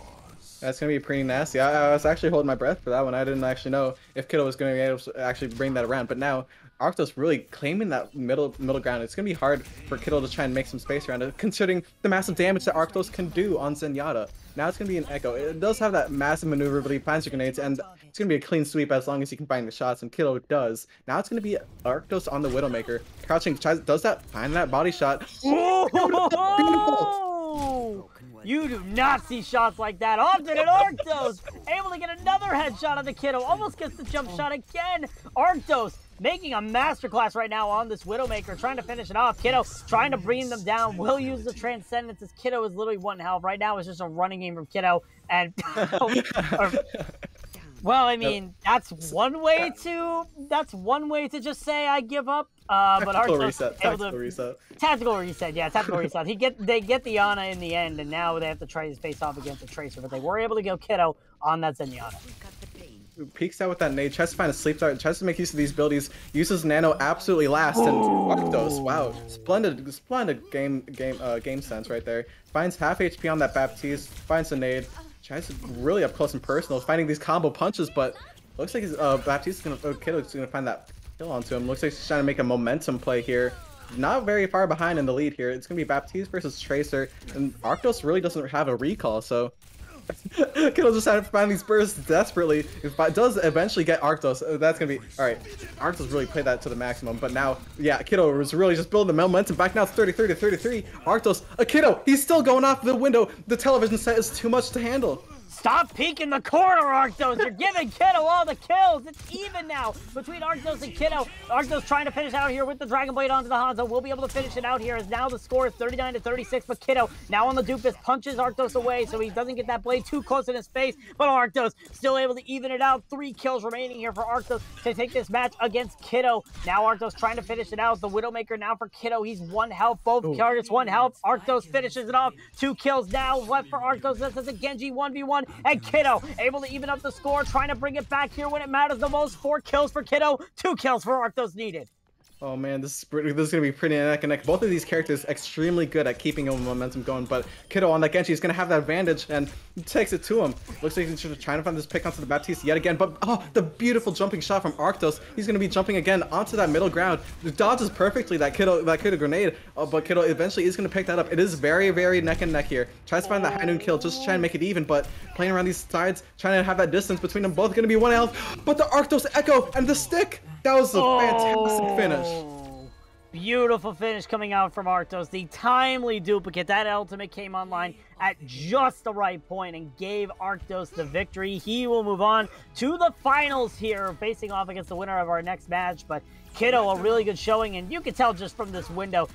That's going to be pretty nasty. I was actually holding my breath for that one. I didn't actually know if Kiddo was going to be able to actually bring that around. But now, Arctos really claiming that middle ground. It's going to be hard for Kiddo to try and make some space around it, considering the massive damage that Arctos can do on Zenyatta. Now it's going to be an Echo. It does have that massive maneuverability, plants your grenades, and it's going to be a clean sweep as long as you can find the shots, and Kiddo does. Now it's going to be Arctos on the Widowmaker. Crouching, does that, find that body shot. Oh! You do not see shots like that often, and Arctos able to get another headshot on the Kiddo. Almost gets the jump shot again. Arctos making a masterclass right now on this Widowmaker, trying to finish it off. Kiddo trying to bring them down. Will use the Transcendence as Kiddo is literally 1 health. Right now it's just a running game from Kiddo. And well, I mean, that's one way to just say I give up. But tactical reset. Tactical reset, yeah, tactical reset. They get the Ana in the end, and now they have to try to face off against a Tracer, but they were able to kill Kiddo on that Zenyatta. Peeks out with that nade, tries to find a sleep dart, tries to make use of these abilities, uses Nano absolutely last, and Arctos, wow, splendid game sense right there. Finds half HP on that Baptiste, finds a nade, tries to really up close and personal, finding these combo punches, but looks like Baptiste is Kiddo's gonna find that kill onto him. Looks like he's trying to make a momentum play here. Not very far behind in the lead here. It's gonna be Baptiste versus Tracer, and Arctos really doesn't have a recall, so Kiddo just had to find these bursts desperately. If it does eventually get Arctos, that's gonna be alright. Arctos really played that to the maximum, but now, yeah, Kiddo was really just building the momentum back. Now it's 30-30-33. Arctos, Kiddo, he's still going off the window. The television set is too much to handle. Stop peeking the corner, Arctos. You're giving Kiddo all the kills. It's even now between Arctos and Kiddo. Arctos trying to finish out here with the Dragon Blade onto the Hanzo. Will be able to finish it out here as now the score is 39-36. But Kiddo now on the Doofus punches Arctos away so he doesn't get that blade too close in his face. But Arctos still able to even it out. 3 kills remaining here for Arctos to take this match against Kiddo. Now Arctos trying to finish it out. The Widowmaker now for Kiddo. He's 1 health. Both targets 1 health. Arctos finishes it off. 2 kills now left for Arctos. This is a Genji 1v1. And Kiddo able to even up the score. Trying to bring it back here when it matters the most. 4 kills for Kiddo. 2 kills for Arctos needed. Oh man, this is gonna be pretty neck and neck. Both of these characters extremely good at keeping the momentum going, but Kiddo on that Genji is gonna have that advantage and takes it to him. Looks like he's trying to find this pick onto the Baptiste yet again, but oh, the beautiful jumping shot from Arctos. He's gonna be jumping again onto that middle ground. Dodges perfectly that Kiddo grenade, but Kiddo eventually is gonna pick that up. It is very, very neck and neck here. Tries to find that high noon kill, just trying to make it even, but playing around these sides, trying to have that distance between them both, gonna be 1 health. But the Arctos echo and the stick. That was a fantastic finish. Beautiful finish coming out from Arctos. The timely duplicate. That ultimate came online at just the right point and gave Arctos the victory. He will move on to the finals here, facing off against the winner of our next match. But Kiddo, a really good showing, and you can tell just from this window,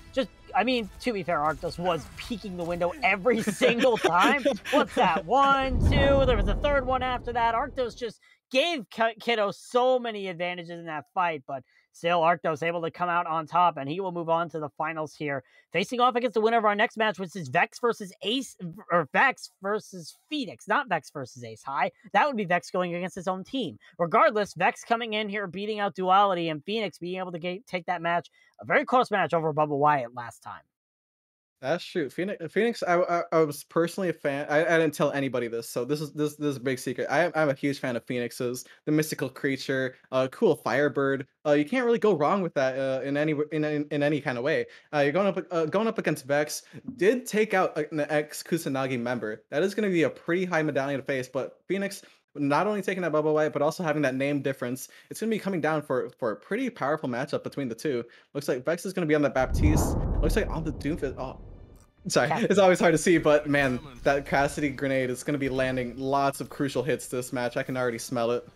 I mean, to be fair, Arctos was peeking the window every single time. What's that? 1, 2, there was a third one after that. Arctos just gave Kiddo so many advantages in that fight, but still Arctos able to come out on top, and he will move on to the finals here, facing off against the winner of our next match, which is Vex versus Ace, or Vex versus Phoenix, not Vex versus Ace High. That would be Vex going against his own team. Regardless, Vex coming in here, beating out Duality, and Phoenix being able to take that match, a very close match over Bubba Wyatt last time. That's true. Phoenix, I was personally a fan. I didn't tell anybody this, so this is a big secret. I'm a huge fan of Phoenix's, the mystical creature, cool Firebird. You can't really go wrong with that in any kind of way. You're going up against Vex. Did take out an ex Kusanagi member. That is going to be a pretty high medallion to face, but Phoenix, not only taking that Bubba White, but also having that name difference, it's going to be coming down for a pretty powerful matchup between the two. Looks like Vex is going to be on the Baptiste. Looks like on the Doomfist. Oh, sorry, it's always hard to see, but man, that Cassidy grenade is going to be landing lots of crucial hits this match. I can already smell it.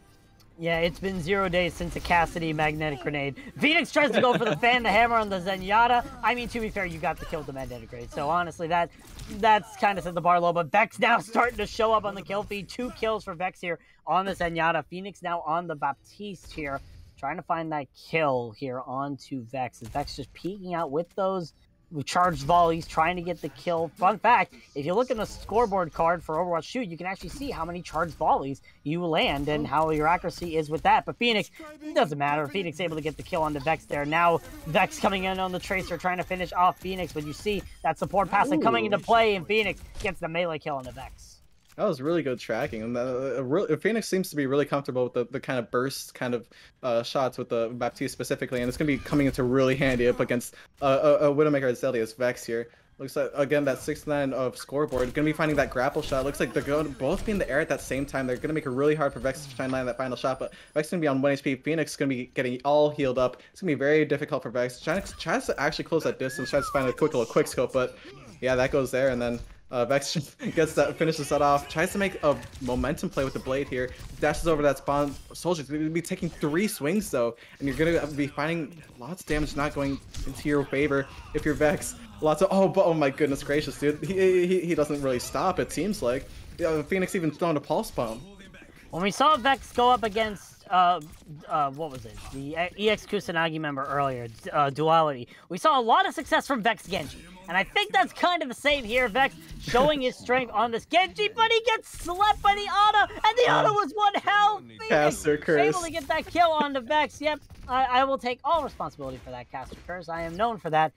Yeah, it's been 0 days since a Cassidy magnetic grenade. Phoenix tries to go for the fan, the hammer on the Zenyatta. I mean, to be fair, you got to kill the magnetic grenade. So honestly, that's kind of set the bar low. But Vex now starting to show up on the kill feed. 2 kills for Vex here on the Zenyatta. Phoenix now on the Baptiste here, trying to find that kill here onto Vex. And Vex just peeking out with those charged volleys, trying to get the kill. Fun fact, if you look in the scoreboard card for Overwatch 2, you can actually see how many charged volleys you land and how your accuracy is with that. But Phoenix, it doesn't matter. Phoenix able to get the kill on the Vex there. Now Vex coming in on the Tracer, trying to finish off Phoenix, but you see that support passive coming into play, and Phoenix gets the melee kill on the Vex. That was really good tracking, and Phoenix seems to be really comfortable with the kind of burst kind of shots with the Baptiste specifically, and it's going to be coming into really handy up against a Widowmaker as deadly as Vex here. Looks like, again, that 6-9 of scoreboard. Going to be finding that grapple shot. Looks like they're going to both be in the air at that same time. They're going to make it really hard for Vex to try and land that final shot, but Vex is going to be on 1 HP. Phoenix is going to be getting all healed up. It's going to be very difficult for Vex. Tries to actually close that distance, tries to find a quick little quick scope, but yeah, that goes there, and then Vex just finishes that off, tries to make a momentum play with the blade here, dashes over that spawn. Soldier's going to be taking 3 swings though, and you're going to be finding lots of damage not going into your favor if you're Vex. Lots of, oh my goodness gracious, dude. He doesn't really stop, it seems like. Phoenix even throwing a pulse bomb. When we saw Vex go up against, what was it? The EX Kusanagi member earlier, Duality, we saw a lot of success from Vex Genji. And I think that's kind of the same here. Vex showing his strength on this Genji, but he gets slept by the Ana, and the Ana was 1 health. Caster Curse. Able to get that kill on the Vex. Yep, I will take all responsibility for that Caster Curse. I am known for that.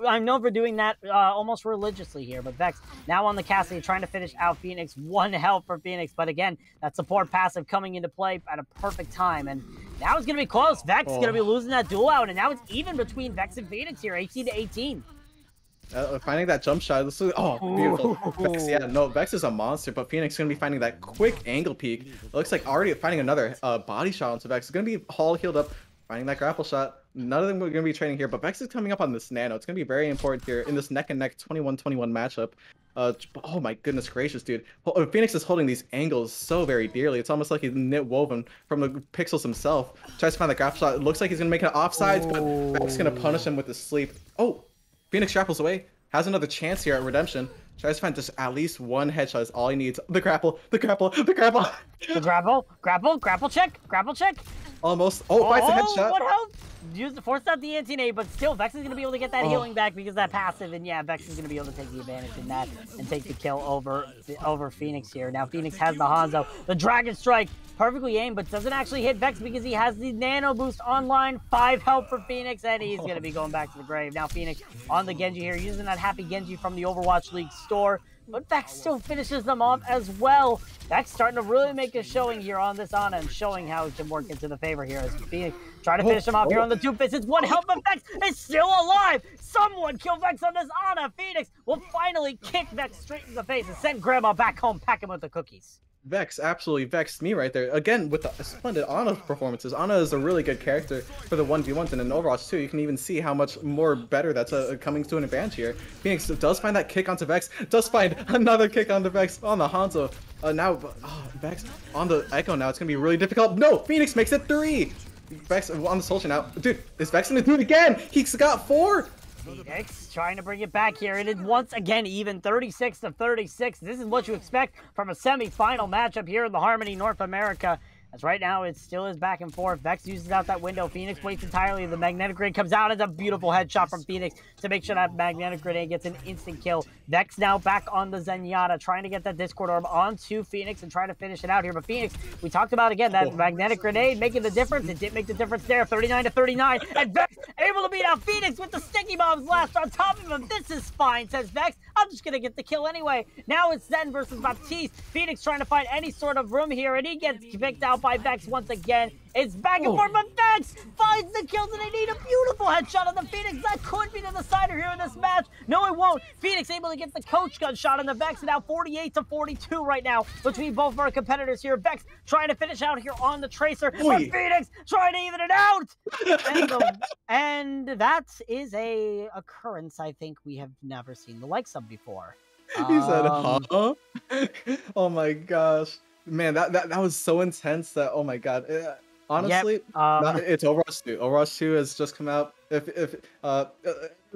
I'm known for doing that almost religiously here. But Vex now on the Cassidy, trying to finish out Phoenix. 1 health for Phoenix, but again, that support passive coming into play at a perfect time. And now it's going to be close. Vex is going to be losing that duel out, and now it's even between Vex and Phoenix here, 18-18. Finding that jump shot. This is, beautiful. Vex, yeah, no, Vex is a monster, but Phoenix is going to be finding that quick angle peek. It looks like already finding another body shot onto Vex. It's going to be all healed up, finding that grapple shot. None of them are going to be trading here, but Vex is coming up on this nano. It's going to be very important here in this neck and neck 21-21 matchup. Oh my goodness gracious, dude. Phoenix is holding these angles so very dearly. It's almost like he's knit woven from the pixels himself. Tries to find the grapple shot. It looks like he's gonna make an offsides, but Vex gonna punish him with his sleep. Oh, Phoenix grapples away. Has another chance here at redemption. Tries to find just at least one headshot is all he needs. The grapple, the grapple, the grapple. The grapple check. Almost. Oh, finds the headshot. What help? Force out the anti-nade, but still, Vex is going to be able to get that healing back because that passive, and yeah, Vex is going to be able to take the advantage in that and take the kill over Phoenix here. Now, Phoenix has the Hanzo. The Dragon Strike, perfectly aimed, but doesn't actually hit Vex because he has the Nano Boost online. 5 health for Phoenix, and he's going to be going back to the grave. Now, Phoenix on the Genji here, using that Happy Genji from the Overwatch League store. But Vex still finishes them off as well. Vex starting to really make a showing here on this Ana and showing how it can work into the favor here as Phoenix trying to finish him off here on the 2 fists. It's 1 health, but Vex is still alive. Someone kill Vex on this Ana. Phoenix will finally kick Vex straight in the face and send Grandma back home, pack him with the cookies. Vex absolutely vexed me right there. Again, with the splendid Ana performances. Ana is a really good character for the 1v1s, and in Overwatch 2, you can even see how much more better that's coming to an advantage here. Phoenix does find that kick onto Vex, does find another kick onto Vex on the Hanzo. Now, Vex on the Echo now, it's going to be really difficult. No, Phoenix makes it 3! Vex on the Soldier now. Dude, is Vex going to do it again? He's got 4! Phoenix trying to bring it back here. It is once again even 36-36. This is what you expect from a semi-final matchup here in the Harmony North America. As right now, it still is back and forth. Vex uses out that window. Phoenix waits entirely. The Magnetic Grenade comes out. It's a beautiful headshot from Phoenix to make sure that Magnetic Grenade gets an instant kill. Vex now back on the Zenyatta, trying to get that Discord Orb onto Phoenix and trying to finish it out here. But Phoenix, we talked about again, that Magnetic Grenade making the difference. It did make the difference there, 39-39. And Vex able to beat out Phoenix with the Sticky Bombs last on top of him. This is fine, says Vex. I'm just going to get the kill anyway. Now it's Zen versus Baptiste. Phoenix trying to find any sort of room here, and he gets picked out by Vex once again. It's back and forth, but Vex finds the kills, and they need a beautiful headshot on the Phoenix. That could be the decider here in this match. No, it won't. Phoenix able to get the coach gun shot on the Vex, and now 48-42 right now between both of our competitors here. Vex trying to finish out here on the Tracer, but Phoenix trying to even it out. And that is a occurrence I think we have never seen the likes of before. He said, huh? Oh my gosh. Man, that was so intense that, oh my god. Honestly, it's Overwatch 2. Overwatch 2 has just come out. If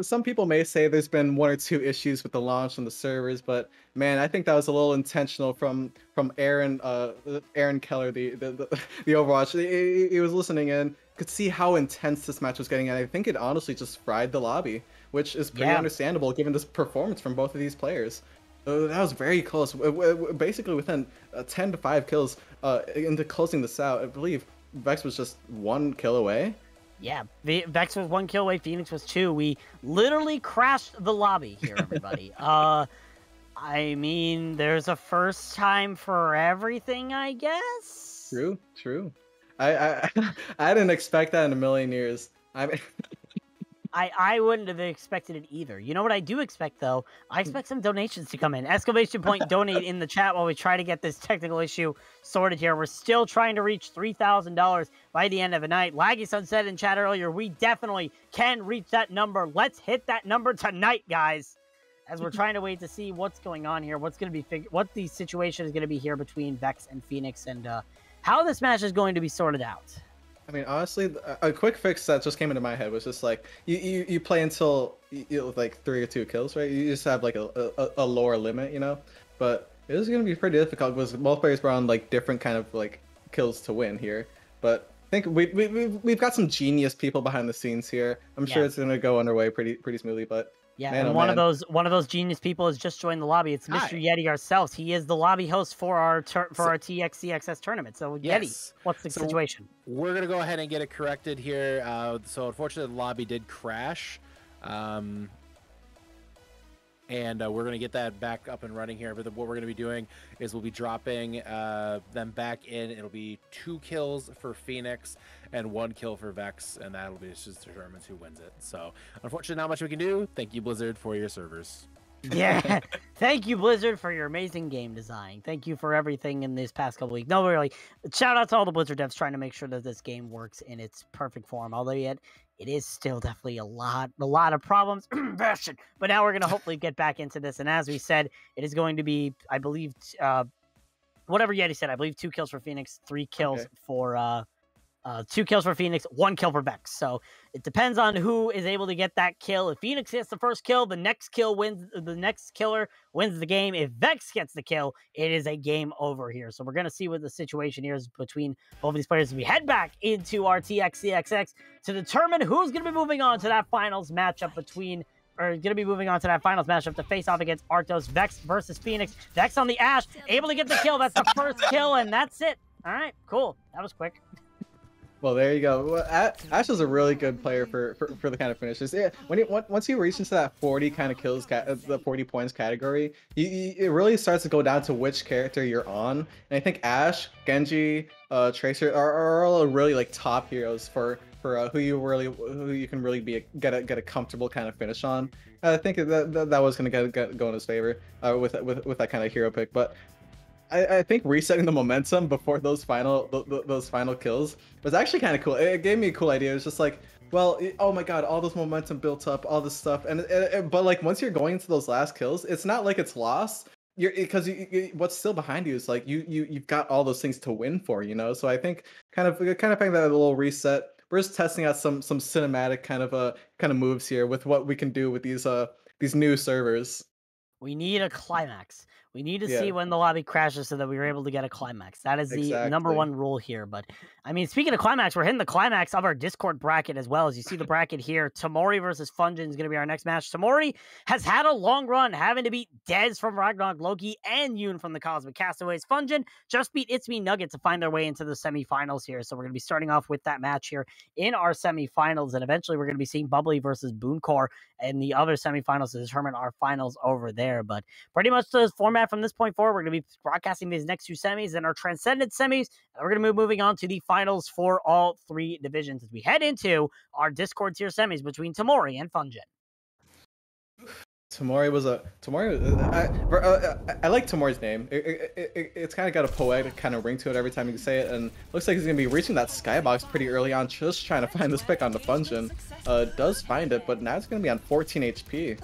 some people may say there's been 1 or 2 issues with the launch and the servers, but man, I think that was a little intentional from Aaron Keller, the Overwatch. He was listening in, could see how intense this match was getting, and I think it honestly just fried the lobby, which is pretty understandable given this performance from both of these players. That was very close. Basically, within 10 to 5 kills into closing this out, I believe Vex was just 1 kill away. Yeah, Vex was 1 kill away. Phoenix was 2. We literally crashed the lobby here, everybody. I mean, there's a first time for everything, I guess. True. I didn't expect that in a million years. I mean. I wouldn't have expected it either. You know what I do expect, though? I expect some donations to come in. Exclamation point donate in the chat while we try to get this technical issue sorted here. We're still trying to reach $3,000 by the end of the night. Laggy Sun said in chat earlier, we definitely can reach that number. Let's hit that number tonight, guys. As we're trying to wait to see what's going on here, what's going to be what the situation is going to be here between Vex and Phoenix, and how this match is going to be sorted out. I mean, honestly, a quick fix that just came into my head was just like you play until like 3 or 2 kills, right? You just have like a lower limit, you know. But it is gonna be pretty difficult because both players were on like different kind of like kills to win here. But I think we've got some genius people behind the scenes here. I'm sure it's gonna go underway pretty smoothly, but. Yeah, man, and one of those genius people has just joined the lobby. It's Mr. Yeti ourselves. He is the lobby host for our TXCXX tournament. So Yeti, what's the situation? We're gonna go ahead and get it corrected here. So unfortunately, the lobby did crash, and we're gonna get that back up and running here. But what we're gonna be doing is we'll be dropping them back in. It'll be 2 kills for Phoenix and 1 kill for Vex, and that'll be just determines who wins it. So unfortunately, not much we can do. Thank you, Blizzard, for your servers. Yeah, thank you, Blizzard, for your amazing game design. Thank you for everything in this past couple weeks. No, really, shout out to all the Blizzard devs trying to make sure that this game works in its perfect form. Although yet it is still definitely a lot of problems. But now we're gonna hopefully get back into this. And as we said, it is going to be, I believe, whatever Yeti said. I believe 2 kills for Phoenix, 3 kills for 2 kills for Phoenix, 1 kill for Vex. So it depends on who is able to get that kill. If Phoenix gets the first kill, the next kill wins. The next killer wins the game. If Vex gets the kill, it is a game over here. So we're gonna see what the situation here is between both of these players as we head back into our TXCXX to determine who's gonna be moving on to that finals matchup between. Or going to be moving on to that finals matchup to face off against Arctos. Vex versus Phoenix. Vex on the Ashe, able to get the kill. That's the first kill, and that's it. All right, cool. That was quick. Well, there you go. Well, Ash is a really good player for the kind of finishes. Yeah, once you reach into that 40 kind of kills, the 40 points category, it really starts to go down to which character you're on. And I think Ash, Genji, Tracer are all really like top heroes for who you can really get a comfortable kind of finish on. I think that was gonna go in his favor with that kind of hero pick, but. I think resetting the momentum before those final kills was actually kind of cool. It gave me a cool idea. It was just like, well, oh my god, all this momentum built up, all this stuff, but like once you're going into those last kills, it's not like it's lost. Because what's still behind you is like you've got all those things to win for, you know. So I think kind of paying that a little reset. We're just testing out some cinematic kind of moves here with what we can do with these new servers. We need a climax. We need to see when the lobby crashes so that we were able to get a climax. That is the number one rule here. But, I mean, speaking of climax, we're hitting the climax of our Discord bracket as well. As you see the bracket here, Tamori versus Fungin is going to be our next match. Tamori has had a long run, having to beat Dez from Ragnarok Loki and Yoon from the Cosmic Castaways. Fungin just beat It's Me Nugget to find their way into the semifinals here. So we're going to be starting off with that match here in our semifinals. And eventually we're going to be seeing Bubbly versus Booncore in the other semifinals to determine our finals over there. But pretty much the format from this point forward, we're going to be broadcasting these next 2 semis and our Transcendent semis. And we're going to be moving on to the finals for all 3 divisions as we head into our Discord tier semis between Tamori and Fungin. I like Tamori's name. It's kind of got a poetic kind of ring to it every time you say it, and looks like he's gonna be reaching that skybox pretty early on, just trying to find this pick on the Fungin. Does find it, but now it's gonna be on 14 HP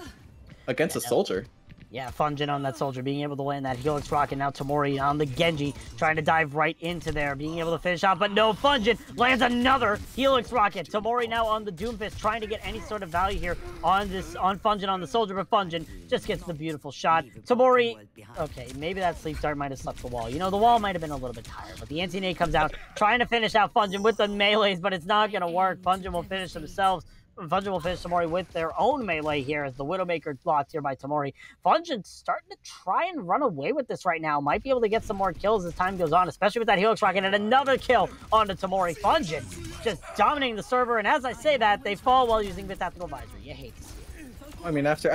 against a soldier. Yeah, Fungin on that soldier, being able to land that Helix Rocket. Now Tamori on the Genji, trying to dive right into there, being able to finish off, but no, Fungin lands another Helix Rocket. Tamori now on the Doomfist, trying to get any sort of value here on Fungin on the soldier, but Fungin just gets the beautiful shot. Tamori, okay, maybe that sleep dart might have slept the wall. You know, the wall might have been a little bit tired, but the anti-nade comes out, trying to finish out Fungin with the melees, but it's not going to work. Fungin will finish themselves. Fungin will finish Tamori with their own melee here as the Widowmaker blocked here by Tamori. Fungin starting to try and run away with this right now. Might be able to get some more kills as time goes on, especially with that Helix Rocket and another kill onto Tamori. Fungin just dominating the server, and as I say that, they fall while using the Tactical Advisory. You hate to see it. I mean, after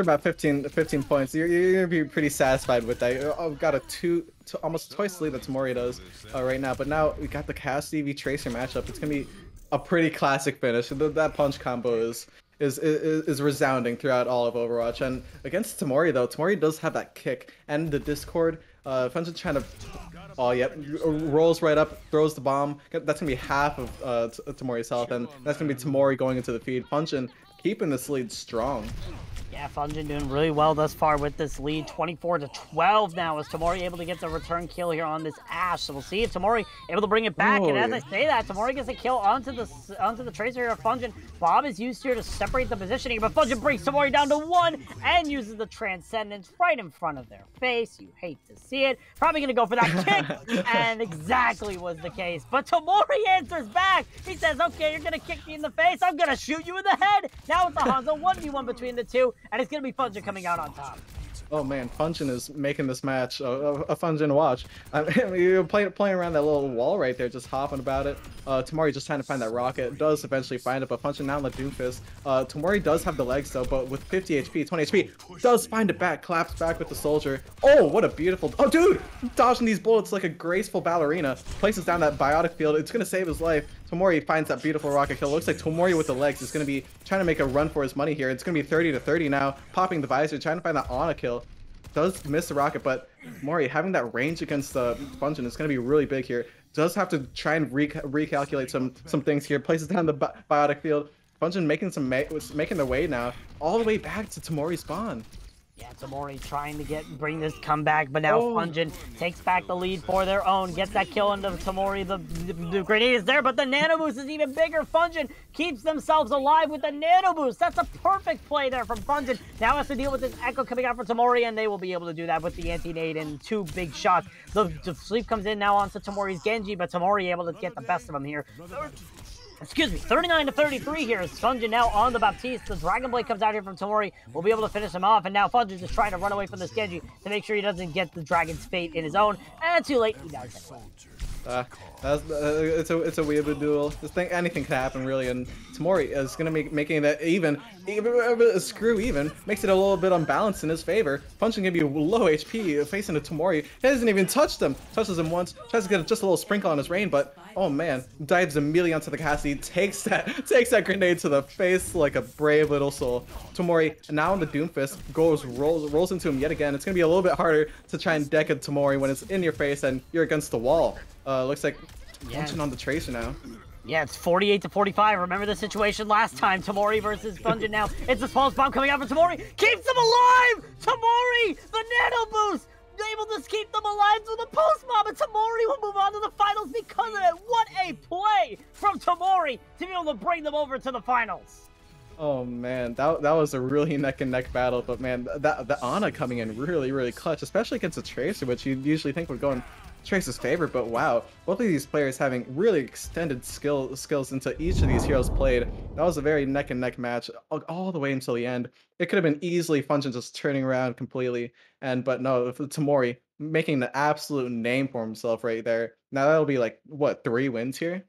about 15 points, you're gonna be pretty satisfied with that. I've got almost twice lead that Tamori does right now, but now we got the Cassidy v Tracer matchup. It's gonna be a pretty classic finish. That punch combo is resounding throughout all of Overwatch. And against Tamori though, Tamori does have that kick and the Discord. Fungin trying to, rolls right up, throws the bomb. That's gonna be half of Tamori's health, and that's gonna be Tamori going into the feed. Fungin keeping this lead strong. Yeah, Fungin doing really well thus far with this lead. 24-12 now as Tamori able to get the return kill here on this Ashe. So we'll see if Tamori able to bring it back. And as I say that, Tamori gets a kill onto the Tracer here of Fungin. Bob is used here to separate the positioning, but Fungin brings Tamori down to 1 and uses the Transcendence right in front of their face. You hate to see it. Probably going to go for that kick, and exactly was the case. But Tamori answers back. He says, okay, you're going to kick me in the face. I'm going to shoot you in the head. Now it's a Hanzo 1v1 between the two. And it's going to be Fungin coming out on top. Oh man, Fungin is making this match a Fungin watch. I mean, you're playing around that little wall right there, just hopping about it. Tamori just trying to find that rocket, does eventually find it, but Fungin now on the Doomfist. Tamori does have the legs though, but with 50 HP, 20 HP, does find it back, claps back with the soldier. Oh, what a beautiful, oh dude, dodging these bullets like a graceful ballerina, places down that biotic field. It's gonna save his life. Tamori finds that beautiful rocket kill. Looks like Tamori with the legs is going to be trying to make a run for his money here. It's going to be 30-30 now. Popping the visor, trying to find that Ana kill. does miss the rocket, but Mori having that range against the Fungin is going to be really big here. Does have to try and recalculate some things here. Places down the biotic field. Fungin making the way now all the way back to Tamori's spawn. Yeah, Tamori trying to bring this comeback, but now Fungin takes back the lead for their own, gets that kill into Tamori. The grenade is there, but the nano boost is even bigger. Fungin keeps themselves alive with the nano boost. That's a perfect play there from Fungin. Now has to deal with this echo coming out for Tamori, and they will be able to do that with the anti-nade and 2 big shots. The sleep comes in now onto Tamori's Genji, but Tamori able to get the best of him here. Excuse me, 39-33 here. Fungin now on the Baptiste. The Dragon Blade comes out here from Tamori. We'll be able to finish him off. And now Fungin just trying to run away from this Genji to make sure he doesn't get the Dragon's Fate in his own. And too late, he dies. It's a weird duel. Anything can happen really, and Tamori is gonna making that even screw even makes it a little bit unbalanced in his favor. Fungin gonna be low HP facing a Tamori. He hasn't even touched him. Touches him once, tries to get just a little sprinkle on his rain, but oh man, dives immediately onto the Cassidy, takes that grenade to the face like a brave little soul. Tamori now in the Doomfist rolls into him yet again. It's gonna be a little bit harder to try and deck a Tamori when it's in your face and you're against the wall. Looks like Fungin on the Tracer now. Yeah, it's 48-45. Remember the situation last time, Tamori versus Fungin now. It's a false bomb coming out for Tamori. Keeps them alive! Tamori! The nano boost! Able to keep them alive with a post bomb, and Tamori will move on to the finals because of it. What a play from Tamori to be able to bring them over to the finals. Oh man, that was a really neck and neck battle, but man, the Ana coming in really clutch, especially against a Tracer, which you'd usually think would go in Tracer's favor, but wow, both of these players having really extended skills into each of these heroes played. That was a very neck and neck match all the way until the end. It could have been easily Fungin just turning around completely, but no, Tamori making the absolute name for himself right there. Now that'll be like what, 3 wins here?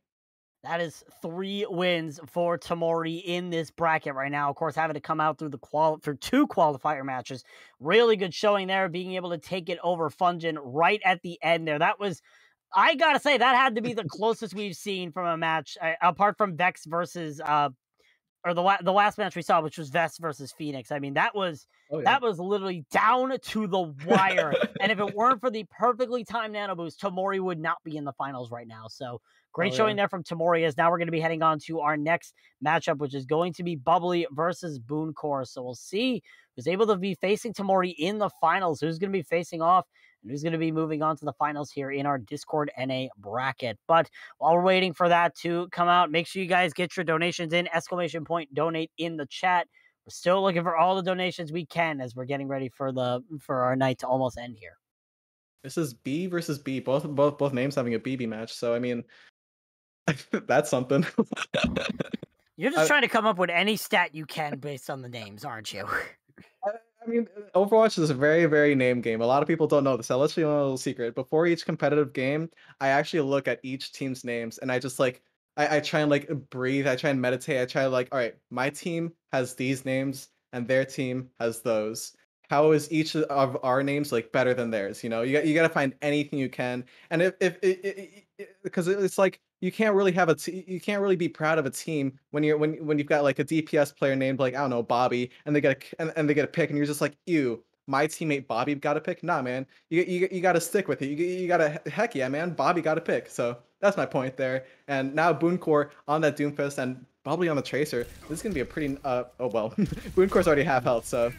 That is 3 wins for Tamori in this bracket right now. Of course, having to come out through through 2 qualifier matches. Really good showing there, being able to take it over Fungin right at the end there. That was, I gotta say, that had to be the closest we've seen from a match, apart from Vex versus, or the last match we saw, which was Vex versus Phoenix. I mean, that was that was literally down to the wire. And if it weren't for the perfectly timed nano boost, Tamori would not be in the finals right now. So great showing there from Tamori. As now we're going to be heading on to our next matchup, which is going to be Bubbly versus Booncore. So we'll see who's able to be facing Tamori in the finals, who's going to be facing off, and who's going to be moving on to the finals here in our Discord NA bracket. But while we're waiting for that to come out, make sure you guys get your donations in. !donate in the chat. We're still looking for all the donations we can as we're getting ready for our night to almost end here. This is B versus B. Both names having a BB match. So I mean, that's something. You're just trying to come up with any stat you can based on the names, aren't you? I mean, Overwatch is a very name game. A lot of people don't know this. I'll let you know a little secret. Before each competitive game, I actually look at each team's names and I just I try and breathe. I try and meditate. I try all right, my team has these names and their team has those. How is each of our names better than theirs? You know, you got to find anything you can. And because it's like you can't really have you can't really be proud of a team when you've got a DPS player named I don't know, Bobby, and they get a pick and you're just like, ew, my teammate Bobby got a pick. Nah, man, you got to stick with it. You got to, heck yeah, man, Bobby got a pick. So that's my point there. And now Booncore on that Doomfist and Bubbly on the Tracer. This is gonna be a pretty oh well, Booncore's already half health, so.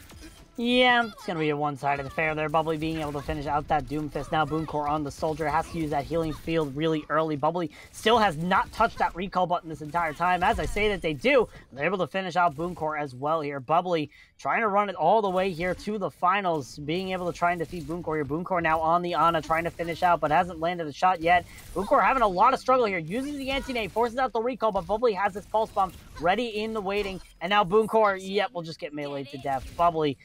Yeah, it's going to be a one-sided affair there. Bubbly being able to finish out that Doomfist. Now Booncore on the Soldier has to use that healing field really early. Bubbly still has not touched that recall button this entire time. As I say that they do, they're able to finish out Booncore as well here. Bubbly trying to run it all the way here to the finals, being able to try and defeat Booncore here. Booncore now on the Ana trying to finish out, but hasn't landed a shot yet. Booncore having a lot of struggle here. Uses the anti-nade, forces out the recall, but Bubbly has his pulse bomb ready in the waiting. And now Booncore, yep, will just get meleeed to death. Bubbly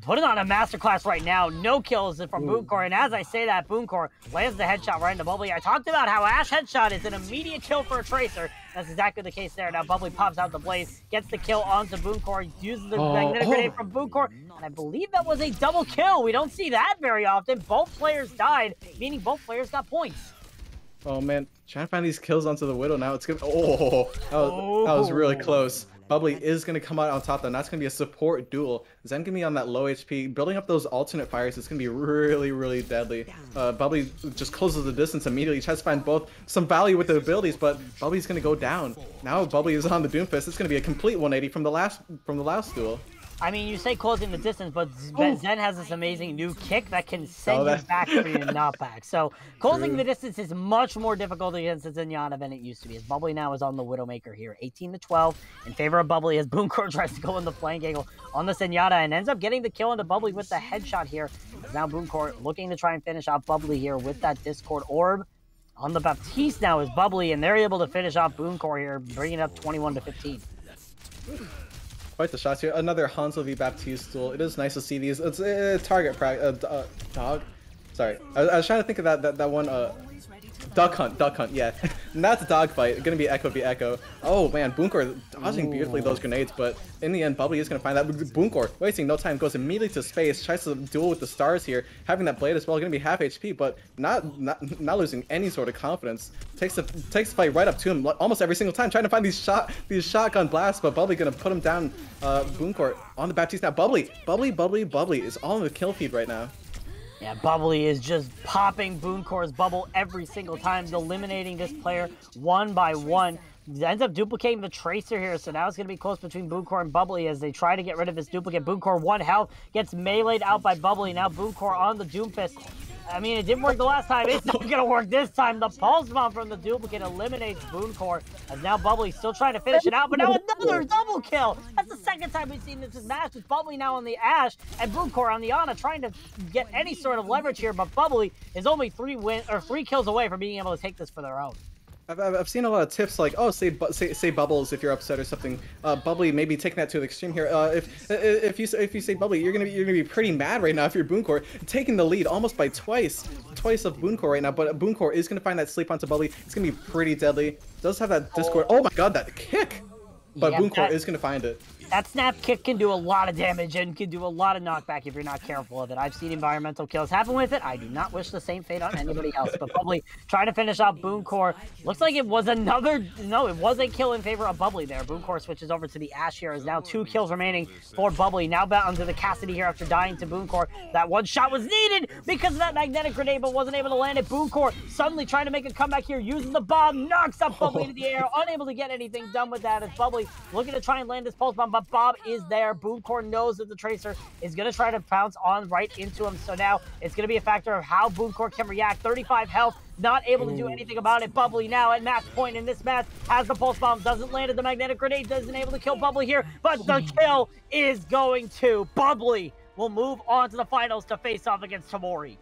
putting on a masterclass right now. No kills from Booncore, and as I say that, Booncore lands the headshot right into Bubbly. I talked about how Ash headshot is an immediate kill for a Tracer. That's exactly the case there. Now Bubbly pops out the blaze, gets the kill onto Booncore, uses the magnetic grenade from Booncore, and I believe that was a double kill. We don't see that very often. Both players died, meaning both players got points. Oh man, trying to find these kills onto the Widow now. It's gonna. That was really close. Bubbly is going to come out on top, though, and that's going to be a support duel. Zen going to be on that low HP. Building up those alternate fires is going to be really, really deadly. Bubbly just closes the distance immediately. Tries to find both some value with the abilities, but Bubbly's going to go down. Now Bubbly is on the Doomfist. It's going to be a complete 180 from the last duel. I mean, you say closing the distance, but Zen has this amazing new kick that can send you back for your knockback. So closing the distance is much more difficult against the Zenyatta than it used to be. As Bubbly now is on the Widowmaker here, 18-12 in favor of Bubbly as Boomcore tries to go in the flank angle on the Zenyatta and ends up getting the kill into Bubbly with the headshot here. As now Boomcore looking to try and finish off Bubbly here with that Discord Orb. On the Baptiste now is Bubbly, and they're able to finish off Boomcore here, bringing it up 21-15. Quite the shots here. Another Hanzo v Baptiste duel. It is nice to see these. It's target dog. Sorry, I was trying to think of that one. Duck hunt, yeah. Not the dog fight. Gonna be Echo v Echo. Oh man, Boomcore dodging beautifully those grenades, but in the end, Bubbly is gonna find that. Boomcore wasting no time, goes immediately to space, tries to duel with the stars here, having that blade as well. Gonna be half HP, but not losing any sort of confidence. Takes the fight right up to him almost every single time, trying to find these shotgun blasts, but Bubbly gonna put him down. Boomcore on the Baptiste now. Bubbly is all in the kill feed right now. Yeah, Bubbly is just popping Boomcore's bubble every single time, eliminating this player one by one. Ends up duplicating the Tracer here, so now it's going to be close between Boomcore and Bubbly as they try to get rid of this duplicate. Boomcore 1 health, gets meleeed out by Bubbly. Now Boomcore on the Doomfist. I mean, it didn't work the last time. It's not going to work this time. The Pulse Bomb from the duplicate eliminates Boomcore. As now Bubbly still trying to finish it out, but now another double kill. That's the second time we've seen this match. It's Bubbly now on the Ashe and Boomcore on the Ana trying to get any sort of leverage here, but Bubbly is only 3 kills away from being able to take this for their own. I've seen a lot of tips like, oh, say bubbles if you're upset or something. Bubbly, maybe taking that to the extreme here. If you say Bubbly, you're gonna be pretty mad right now if you're Boomcore, taking the lead almost by twice of Boomcore right now. But Boomcore is gonna find that sleep onto Bubbly. It's gonna be pretty deadly. Does have that Discord. Oh my God, that kick! But yeah, Boomcore is gonna find it. That snap kick can do a lot of damage and can do a lot of knockback if you're not careful of it. I've seen environmental kills happen with it. I do not wish the same fate on anybody else, but Bubbly trying to finish off Boomcore. Looks like it was it was a kill in favor of Bubbly there. Boomcore switches over to the Ashe here. Is now 2 kills remaining for Bubbly. Now back onto the Cassidy here after dying to Boomcore. That one shot was needed because of that magnetic grenade, but wasn't able to land it. Boomcore suddenly trying to make a comeback here, using the bomb, knocks up Bubbly into the air, unable to get anything done with that as Bubbly looking to try and land this pulse bomb, but Bob is there. Boomcore knows that the Tracer is going to try to pounce on right into him, so now it's going to be a factor of how Boomcore can react. 35 health, not able to do anything about it. Bubbly now at match point in this match has the pulse bomb, doesn't land it. The magnetic grenade doesn't able to kill Bubbly here, but the kill is going to Bubbly. Will move on to the finals to face off against Tamori.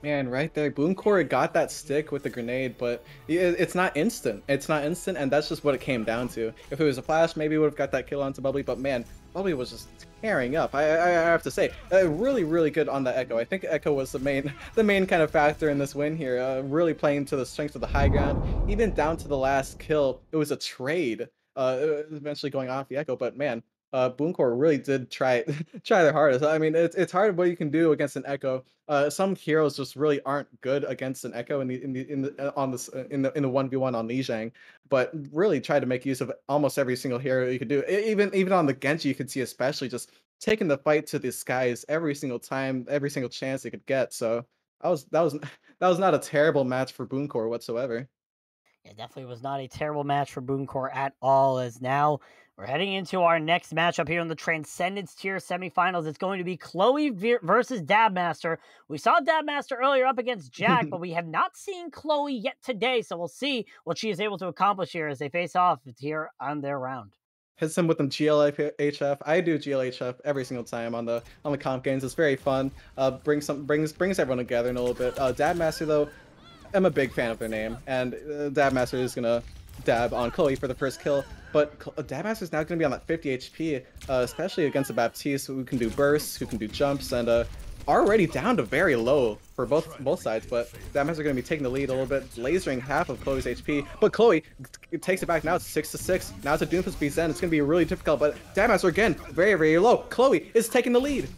Man, right there, Boomcore got that stick with the grenade, but it's not instant. It's not instant, and that's just what it came down to. If it was a flash, maybe we would have got that kill onto Bubbly, but man, Bubbly was just tearing up. I have to say, really, really good on the Echo. I think Echo was the main kind of factor in this win here. Really playing to the strength of the high ground, even down to the last kill. It was a trade, eventually going off the Echo, but man. Boomcore really did try their hardest. I mean, it's hard what you can do against an Echo. Some heroes just really aren't good against an Echo in the 1v1 on Lijiang, but really try to make use of almost every single hero you could do. Even on the Genji, you could see especially just taking the fight to the skies every single time, every single chance they could get. So that was not a terrible match for Boomcore whatsoever. It definitely was not a terrible match for Boomcore at all, as now we're heading into our next matchup here in the Transcendence Tier semifinals. It's going to be Chloe versus Dabmaster. We saw Dabmaster earlier up against Jack, but we have not seen Chloe yet today, so we'll see what she is able to accomplish here as they face off here on their round. Hits him with them GLHF. I do GLHF every single time on the comp games. It's very fun. Brings everyone together in a little bit. Dabmaster though, I'm a big fan of their name, and Dabmaster is gonna dab on Chloe for the first kill. But Dabmaster is now going to be on that 50 HP, especially against the Baptiste, who can do bursts, who can do jumps, and already down to very low for both sides. But Dabmaster going to be taking the lead a little bit, lasering half of Chloe's HP. But Chloe takes it back. Now it's 6-6. Now it's a Doomfist beast Zen. It's going to be really difficult. But Dabmaster again, very, very low. Chloe is taking the lead.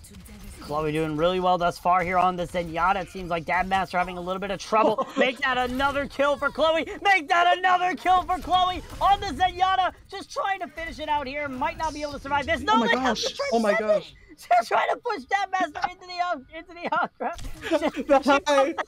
Chloe doing really well thus far here on the Zenyatta. It seems like Dabmaster having a little bit of trouble. Make that another kill for Chloe. Make that another kill for Chloe on the Zenyatta. Just trying to finish it out here. Might not be able to survive this. No, Oh my gosh. Oh my gosh. They're trying to push Dabmaster into the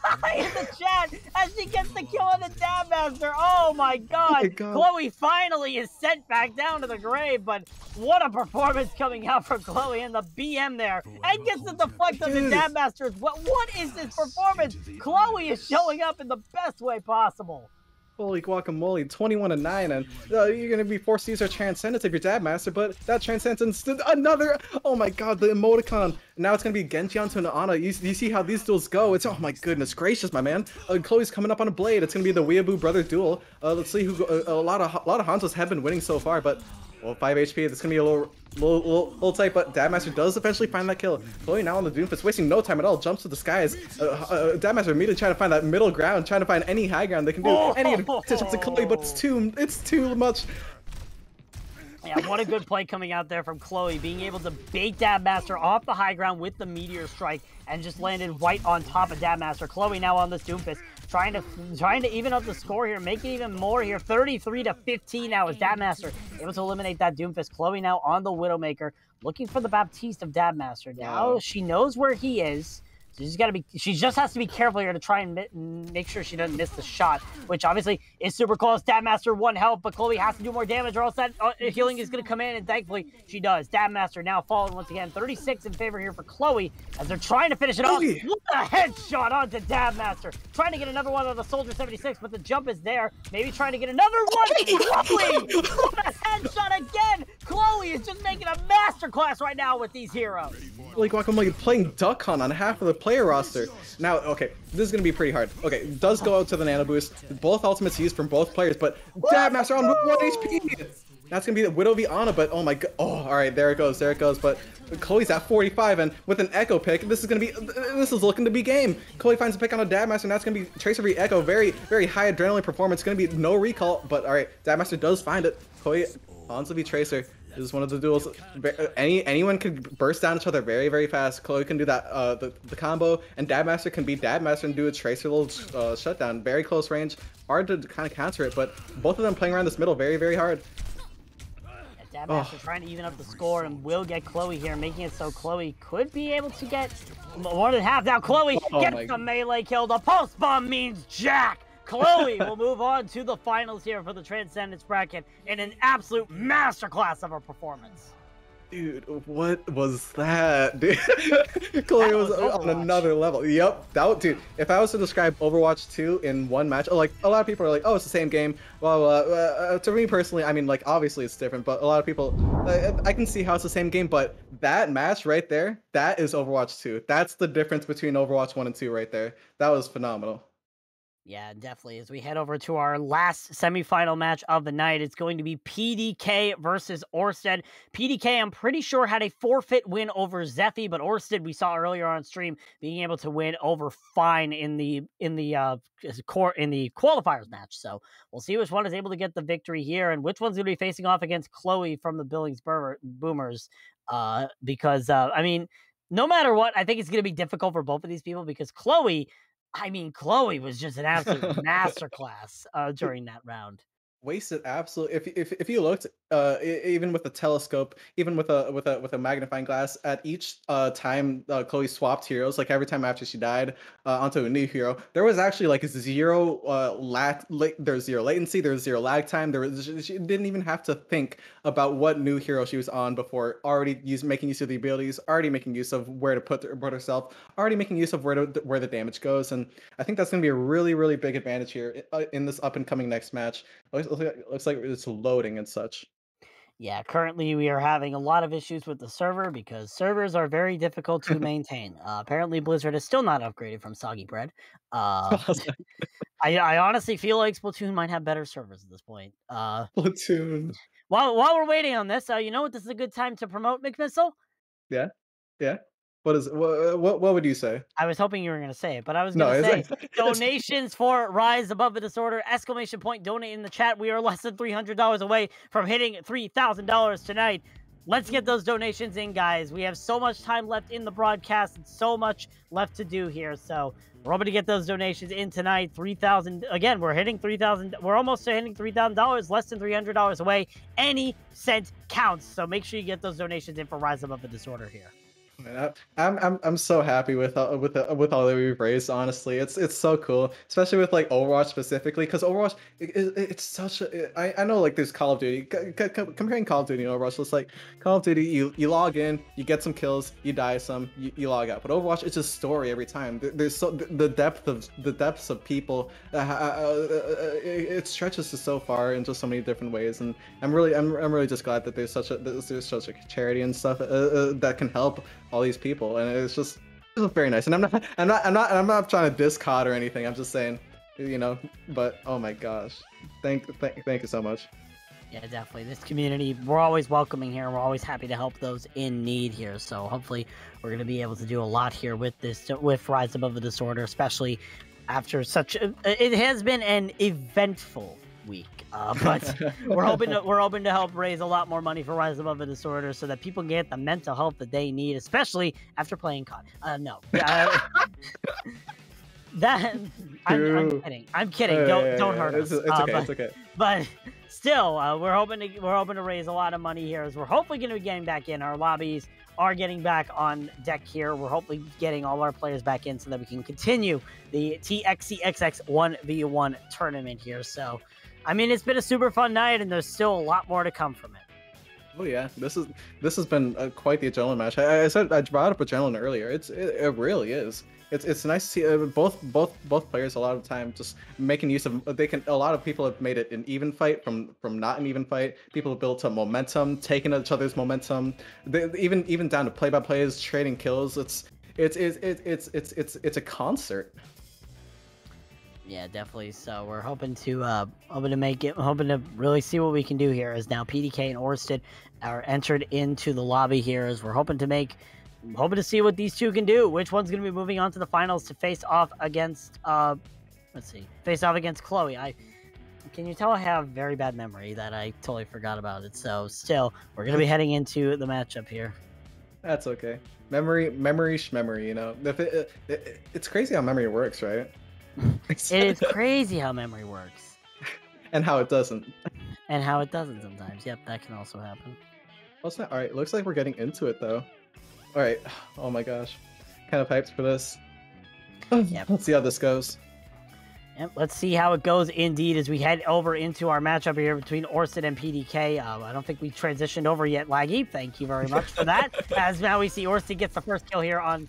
high in the chat as she gets the kill on the Dabmaster. Oh my god. Chloe finally is sent back down to the grave, but what a performance coming out from Chloe and the BM there. And gets the deflect on the Dabmaster as well. What is this performance? Chloe is showing up in the best way possible. Holy guacamole, 21-9, and you're gonna be forced to use our Transcendence if you're Dabmaster, but that Transcendence, another, oh my god, the emoticon. Now it's gonna be Genji onto an Ana. You see how these duels go? It's, oh my goodness gracious, my man. Chloe's coming up on a Blade. It's gonna be the Weeaboo brother duel. Let's see who, a lot of Hanzos have been winning so far, but well, 5 HP, it's gonna be a little tight, but Dabmaster does eventually find that kill. Chloe now on the Doomfist, wasting no time at all, jumps to the skies. Dabmaster immediately trying to find that middle ground, trying to find any high ground they can do. Any advantage to Chloe, but it's too much. Yeah, what a good play coming out there from Chloe, being able to bait Dabmaster off the high ground with the Meteor Strike and just landed right on top of Dabmaster. Chloe now on this Doomfist, trying to even up the score here, make it even more here. 33-15 now as Dabmaster able to eliminate that Doomfist. Chloe now on the Widowmaker, looking for the Baptiste of Dabmaster. Now she knows where he is. She just has to be careful here to try and make sure she doesn't miss the shot, which obviously is super close. Dabmaster 1 health, but Chloe has to do more damage or else that healing is going to come in, and thankfully she does. Dabmaster now falling once again. 36 in favor here for Chloe as they're trying to finish it off. What a headshot onto Dabmaster. Trying to get another one on the Soldier 76, but the jump is there. Maybe trying to get another one. Chloe! What a headshot again! Chloe is just making a masterclass right now with these heroes. Like guacamole playing Duck Hunt on half of the player roster. Now, okay, this is gonna be pretty hard. Okay, it does go out to the Nano Boost. Both ultimates used from both players, but Dabmaster on 1 HP. That's gonna be the Widow v Ana, but oh my god. Oh, all right, there it goes. But Chloe's at 45, and with an Echo pick, this is looking to be game. Chloe finds a pick on a Dabmaster, and that's gonna be Tracer v Echo. Very, very high adrenaline performance. Gonna be no recall, but all right, Dabmaster does find it. Chloe Hanzo v Tracer. This is one of the duels. Anyone can burst down each other very, very fast. Chloe can do that, the combo, and Dabmaster can be Dabmaster and do a Tracer little shutdown. Very close range. Hard to kind of counter it, but both of them playing around this middle very, very hard. Dabmaster trying to even up the score and will get Chloe here, making it so Chloe could be able to get more than half. Now Chloe gets the melee kill. The pulse bomb means Jack. Chloe will move on to the finals here for the Transcendence bracket in an absolute masterclass of a performance. Dude, what was that? Dude, Chloe was on another level. Yep, dude. If I was to describe Overwatch 2 in one match, like a lot of people are like, oh, it's the same game. Well, to me personally, I mean, like obviously it's different, but a lot of people, I can see how it's the same game. But that match right there, that is Overwatch 2. That's the difference between Overwatch 1 and 2 right there. That was phenomenal. Yeah, definitely. As we head over to our last semifinal match of the night, it's going to be PDK versus Orsted. PDK, I'm pretty sure, had a forfeit win over Zephy, but Orsted, we saw earlier on stream, being able to win over Fine in the qualifiers match. So we'll see which one is able to get the victory here, and which one's going to be facing off against Chloe from the Billings Boomers. Because I mean, no matter what, I think it's going to be difficult for both of these people because Chloe was just an absolute masterclass during that round. Wasted absolutely. If you looked, even with the telescope, even with a magnifying glass, at each time Chloe swapped heroes, like every time after she died onto a new hero, there was actually like zero there's zero latency, there's zero lag time. She didn't even have to think about what new hero she was on before already making use of the abilities, already making use of where to put herself, already making use of where the damage goes, and I think that's going to be a really, really big advantage here in this up and coming next match. Looks like it's loading and such. Yeah, currently we are having a lot of issues with the server because servers are very difficult to maintain. Apparently Blizzard is still not upgraded from Soggy Bread. I honestly feel like Splatoon might have better servers at this point. Splatoon. While we're waiting on this, you know what? This is a good time to promote McMissile. Yeah. What would you say? I was hoping you were going to say it, but I was going to say donations for Rise Above the Disorder, ! Donate in the chat. We are less than $300 away from hitting $3,000 tonight. let's get those donations in, guys. We have so much time left in the broadcast and so much left to do here. So we're hoping to get those donations in tonight. 3,000. Again, we're hitting 3,000. We're almost hitting $3,000, less than $300 away. Any cent counts. So make sure you get those donations in for Rise Above the Disorder here. Man, I'm so happy with all that we've raised. Honestly, it's so cool, especially with like Overwatch specifically, because Overwatch it's such a I know like there's Call of Duty comparing Call of Duty and Overwatch. It's like Call of Duty, you log in, you get some kills, you die some, you log out. But Overwatch, it's just story every time. There's so the depths of people. It stretches to so far into so many different ways, and I'm really just glad that there's such a charity and stuff that can help all these people, and it's just very nice. And I'm not trying to diss COD or anything. I'm just saying, you know. But oh my gosh, thank you so much. Yeah, definitely. This community, we're always welcoming here. We're always happy to help those in need here. So hopefully, we're going to be able to do a lot here with this, with Rise Above the Disorder, especially after such. It has been an eventful week. But we're hoping to help raise a lot more money for Rise Above the Disorder so that people get the mental health that they need, especially after playing COD. No. I'm kidding. Don't hurt us. It's okay. It's okay. But still, we're hoping to raise a lot of money here, as we're hopefully going to be getting back in. Our lobbies are getting back on deck here. We're hopefully getting all our players back in so that we can continue the TXCXX 1v1 tournament here. So, I mean, it's been a super fun night, and there's still a lot more to come from it. Oh yeah, this has been quite the adrenaline match. I said I brought up adrenaline earlier. It really is. It's nice to see both players a lot of the time just making use of. A lot of people have made it an even fight from not an even fight. People have built up momentum, taking each other's momentum. Even down to play-by-plays, trading kills. It's a concert. Yeah, definitely. So we're hoping to make it, hoping to really see what we can do here. As now PDK and Orsted are entered into the lobby here, as we're hoping to see what these two can do. Which one's going to be moving on to the finals to face off against face off against Chloe. Can you tell I have very bad memory that I totally forgot about it. So still, we're going to be heading into the matchup here. That's okay. Memory, you know. It's crazy how memory works, right? It is crazy how memory works. And how it doesn't. And how it doesn't sometimes. Yep, that can also happen. Alright, looks like we're getting into it though. Alright, oh my gosh. Kind of hyped for this. Yep. Let's see how this goes. Yep, let's see how it goes indeed as we head over into our matchup here between Orsted and PDK. I don't think we transitioned over yet, Laggy. Thank you very much for that. As now we see Orsted gets the first kill here on...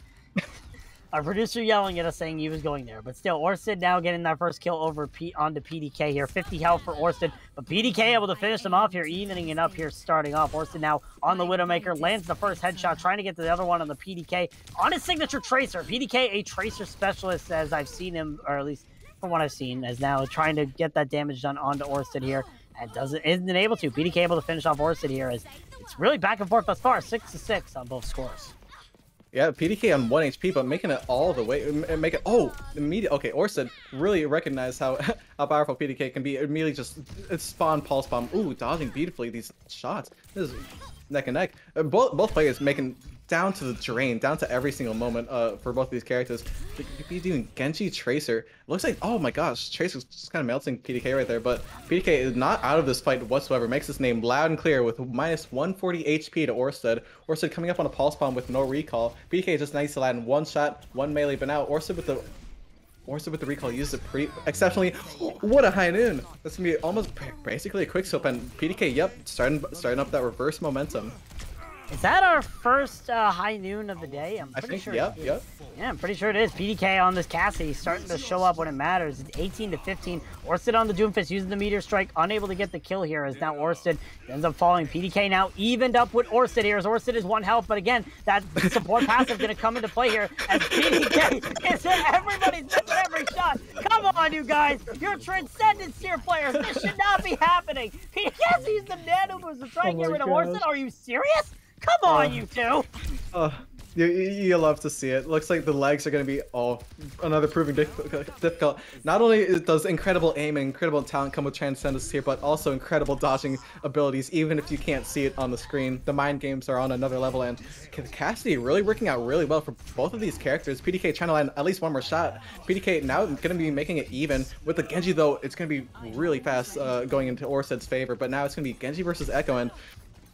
Our producer yelling at us saying he was going there. But still, Orsted now getting that first kill over onto PDK here. 50 health for Orsted. But PDK able to finish them off here, evening it up here starting off. Orsted now on the Widowmaker. Lands the first headshot, trying to get to the other one on the PDK. On his signature Tracer. PDK, a Tracer specialist, as I've seen him, or at least from what I've seen, as now trying to get that damage done onto Orsted here. And isn't able to. PDK able to finish off Orsted here, as it's really back and forth thus far. 6-6 on both scores. Yeah, PDK on 1 HP, but making it all the way, immediate. Okay, Orsted really recognized how powerful PDK can be. Immediately just spawn pulse bomb. Ooh, dodging beautifully these shots. This is neck and neck. Both players making down to the drain, down to every single moment for both of these characters. They could be doing Genji Tracer. Looks like, oh my gosh, Tracer's just kind of melting PDK right there, but PDK is not out of this fight whatsoever. Makes his name loud and clear with minus 140 HP to Orsted. Orsted coming up on a pulse bomb with no recall. PDK just nice to land one shot, one melee, but now Orsted with the recall uses it pretty exceptionally. What a high noon! That's gonna be almost basically a quick scope, and PDK, yep, starting up that reverse momentum. Is that our first high noon of the day? I'm pretty sure. Yep. Yeah, I'm pretty sure it is. PDK on this Cassie starting to show up when it matters. It's 18-15. Orsted on the Doomfist using the Meteor Strike, unable to get the kill here. As now Orsted ends up falling. PDK now evened up with Orsted here. As Orsted is 1 health, but again, that support passive going to come into play here. As PDK is hit everybody's missing every shot. Come on, you guys! You're Transcendence tier players. This should not be happening. PDK used the Nano Boost to try and get rid of Orsted. Are you serious? Come on, you two! You love to see it. Looks like the legs are going to be another proving difficult. Not only does incredible aim and incredible talent come with Transcendence here, but also incredible dodging abilities, even if you can't see it on the screen. The mind games are on another level, and Cassidy really working out really well for both of these characters. PDK trying to land at least one more shot. PDK now going to be making it even. With the Genji, though, it's going to be really fast going into Orsed's favor, but now it's going to be Genji versus Echo, and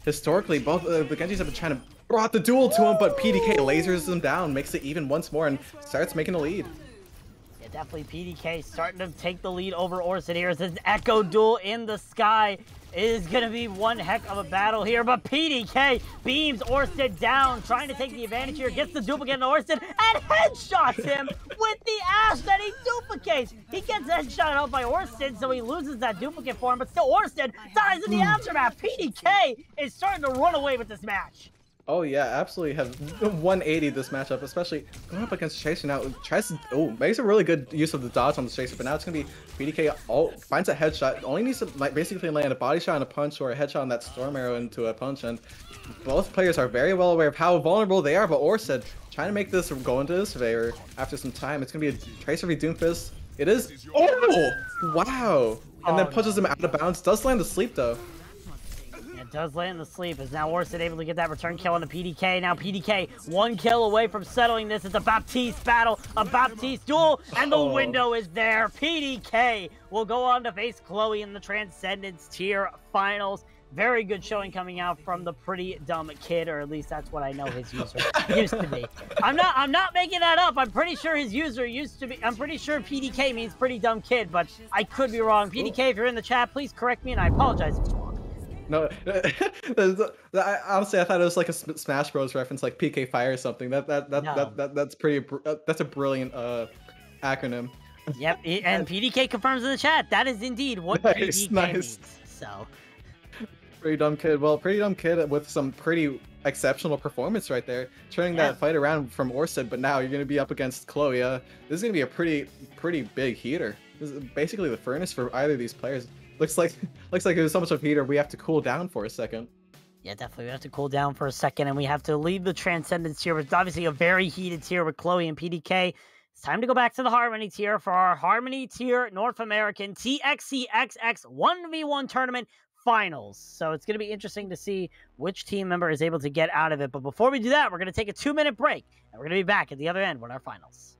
historically, both the Genjis have been trying to brought the duel to him, but PDK lasers them down, makes it even once more, and starts making a lead. Yeah, definitely PDK starting to take the lead over Orsted here. As this Echo duel in the sky is going to be one heck of a battle here, but PDK beams Orsted down, trying to take the advantage here, gets the duplicate into Orsted, and headshots him with the Ash that he duplicates. He gets headshot out by Orsted, so he loses that duplicate for him, but still Orsted dies in the aftermath. PDK is starting to run away with this match. Oh yeah, absolutely have 180 this matchup, especially going up against Chaser now. Tries to, makes a really good use of the dodge on the Chaser, but now it's gonna be PDK finds a headshot, only needs to basically land a body shot and a punch or a headshot on that Storm Arrow into a punch, and both players are very well aware of how vulnerable they are, but Orsted trying to make this go into his favor after some time. It's gonna be a Tracer v Doomfist. It is, wow! And then pushes him out of bounds, does land asleep though. Does land in the sleep. Is now Orsted able to get that return kill on the PDK. Now PDK 1 kill away from settling this. It's a Baptiste battle, a Baptiste duel, and the window is there. PDK will go on to face Chloe in the Transcendence tier finals. Very good showing coming out from the Pretty Dumb Kid, or at least that's what I know his user used to be. I'm not making that up. I'm pretty sure his user used to be. I'm pretty sure PDK means Pretty Dumb Kid, but I could be wrong. PDK, if you're in the chat, please correct me, and I apologize if it's wrong. No, honestly, I thought it was like a Smash Bros reference, like PK Fire or something. That's a brilliant acronym. Yep, and PDK confirms in the chat that is indeed what PDK means. So, Pretty Dumb Kid. Well, Pretty Dumb Kid with some pretty exceptional performance right there, turning that fight around from Orsted. But now you're going to be up against Chloe. This is going to be a pretty big heater. This is basically the furnace for either of these players. Looks like it was so much of a heater we have to cool down for a second. Yeah, definitely. We have to cool down for a second, and we have to leave the Transcendence tier. It's obviously a very heated tier with Chloe and PDK. It's time to go back to the Harmony tier for our Harmony tier North American TXCXX 1v1 tournament finals. So it's going to be interesting to see which team member is able to get out of it. But before we do that, we're going to take a 2-minute break, and we're going to be back at the other end with our finals.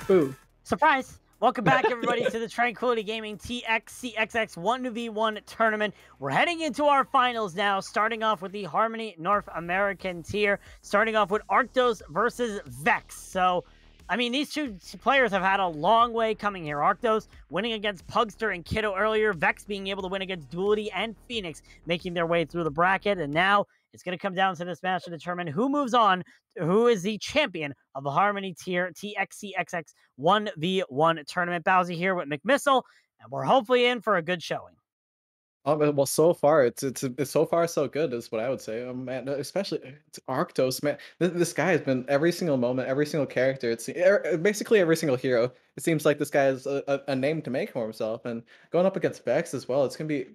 Boo. Surprise! Welcome back, everybody, to the Tranquility Gaming TXCXX 1v1 tournament. We're heading into our finals now, starting off with the Harmony North American tier, starting off with Arctos versus Vex. So, I mean, these two players have had a long way coming here. Arctos winning against Pugster and Kiddo earlier, Vex being able to win against Duality and Phoenix, making their way through the bracket, and now it's going to come down to this match to determine who moves on, who is the champion of the Harmony tier TXCXX 1v1 tournament. Bowsy here with McMissile, and we're hopefully in for a good showing. Well, so far it's so far so good is what I would say. Man, especially it's Arctos, man. This guy has been every single moment, every single character. It's basically every single hero. It seems like this guy has a name to make for himself, and going up against Vex as well. It's gonna be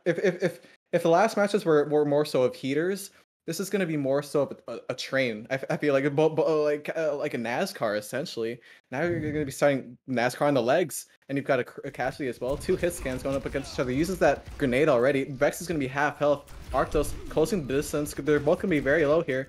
if the last matches were more so of heaters. This is going to be more so of a train. I feel like like a NASCAR essentially. Now you're going to be starting NASCAR on the legs, and you've got a Cassidy as well. 2 hit scans going up against each other. Uses that grenade already. Vex is going to be half health. Arctos closing the distance. They're both going to be very low here.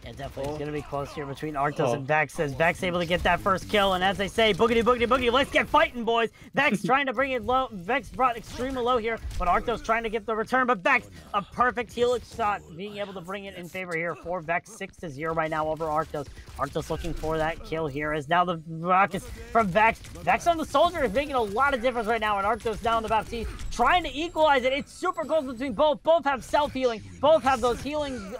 Yeah, definitely. It's going to be close here between Arctos and Vex, as Vex able to get that first kill. And as they say, boogity, boogity, boogity, let's get fighting, boys. Vex trying to bring it low. Vex brought extremely low here, but Arctos trying to get the return. But Vex, a perfect helix shot, being able to bring it in favor here for Vex. 6-0 right now over Arctos. Arctos looking for that kill here, as now the rockets from Vex. Vex on the soldier is making a lot of difference right now, and Arctos down the Baptiste, trying to equalize it. It's super close between both. Both have self-healing. Both have those healing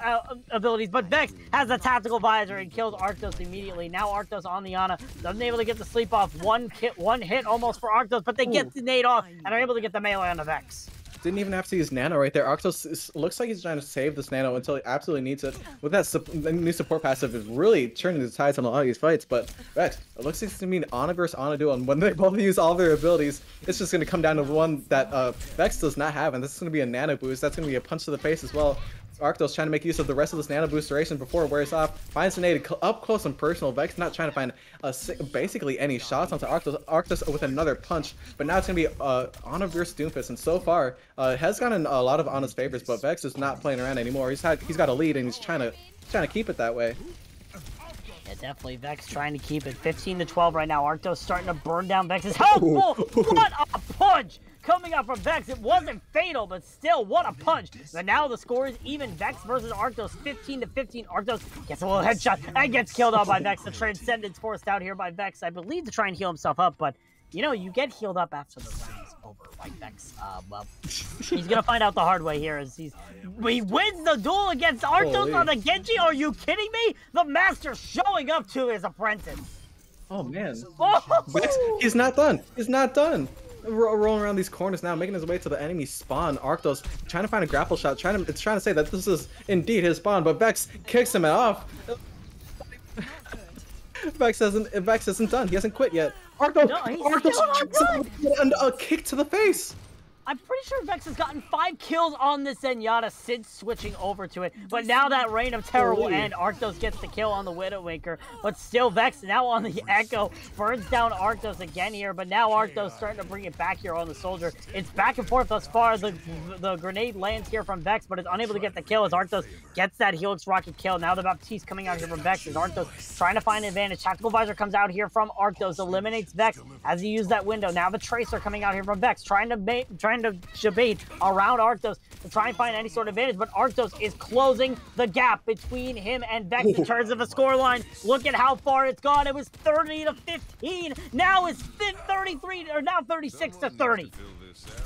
abilities, but Vex has a tactical visor and kills Arctos immediately. Now Arctos on the Ana, doesn't able to get the sleep off. One hit almost for Arctos, but they get the nade off and are able to get the melee on the Vex. Didn't even have to use Nano right there. Arctos looks like he's trying to save this Nano until he absolutely needs it. With that the new support passive is really turning the tides on a lot of these fights. But Vex, it looks like it's going to be an Ana versus Ana duel. And when they both use all their abilities, it's just going to come down to one that Vex does not have. And this is going to be a Nano boost. That's going to be a punch to the face as well. Arctos trying to make use of the rest of this Nano boost duration before it wears off. Finds the nade up close and personal. Vex not trying to find basically any shots onto Arctos. Arctos with another punch. But now it's going to be Ana versus Doomfist. And so far, has gotten a lot of Ana's favors, but Vex is not playing around anymore. He's got a lead and he's trying to keep it that way. Yeah, definitely Vex trying to keep it 15-12 right now. Arctos starting to burn down Vex's health. What a punch coming up from Vex. It wasn't fatal, but still, what a punch. But now the score is even. Vex versus Arctos, 15-15. Arctos gets a little headshot and gets killed out by Vex. The Transcendence forced out here by Vex, I believe, to try and heal himself up, but you know, you get healed up after the round is over, right, Vex? Well, he's gonna find out the hard way here as he wins the duel against Arctos on the Genji. Are you kidding me? The master showing up to his apprentice. Oh man, Vex, he's not done. He's not done. Rolling around these corners now, making his way to the enemy spawn. Arctos trying to find a grapple shot, trying to say that this is indeed his spawn, but Vex kicks him off. Vex isn't done. He hasn't quit yet. Arctos, a kick to the face. I'm pretty sure Vex has gotten 5 kills on this Zenyatta since switching over to it. But now that Reign of Terror will end. Arctos gets the kill on the Widowmaker. But still, Vex now on the Echo burns down Arctos again here. But now Arctos starting to bring it back here on the Soldier. It's back and forth thus far. The grenade lands here from Vex, but is unable to get the kill as Arctos gets that Helix Rocket kill. Now the Baptiste coming out here from Vex as Arctos trying to find an advantage. Tactical Visor comes out here from Arctos, eliminates Vex as he used that window. Now the Tracer coming out here from Vex, trying to debate around Arctos to try and find any sort of advantage, but Arctos is closing the gap between him and Vex in terms of a scoreline. Look at how far it's gone. It was 30-15. Now it's 33 or now 36-30.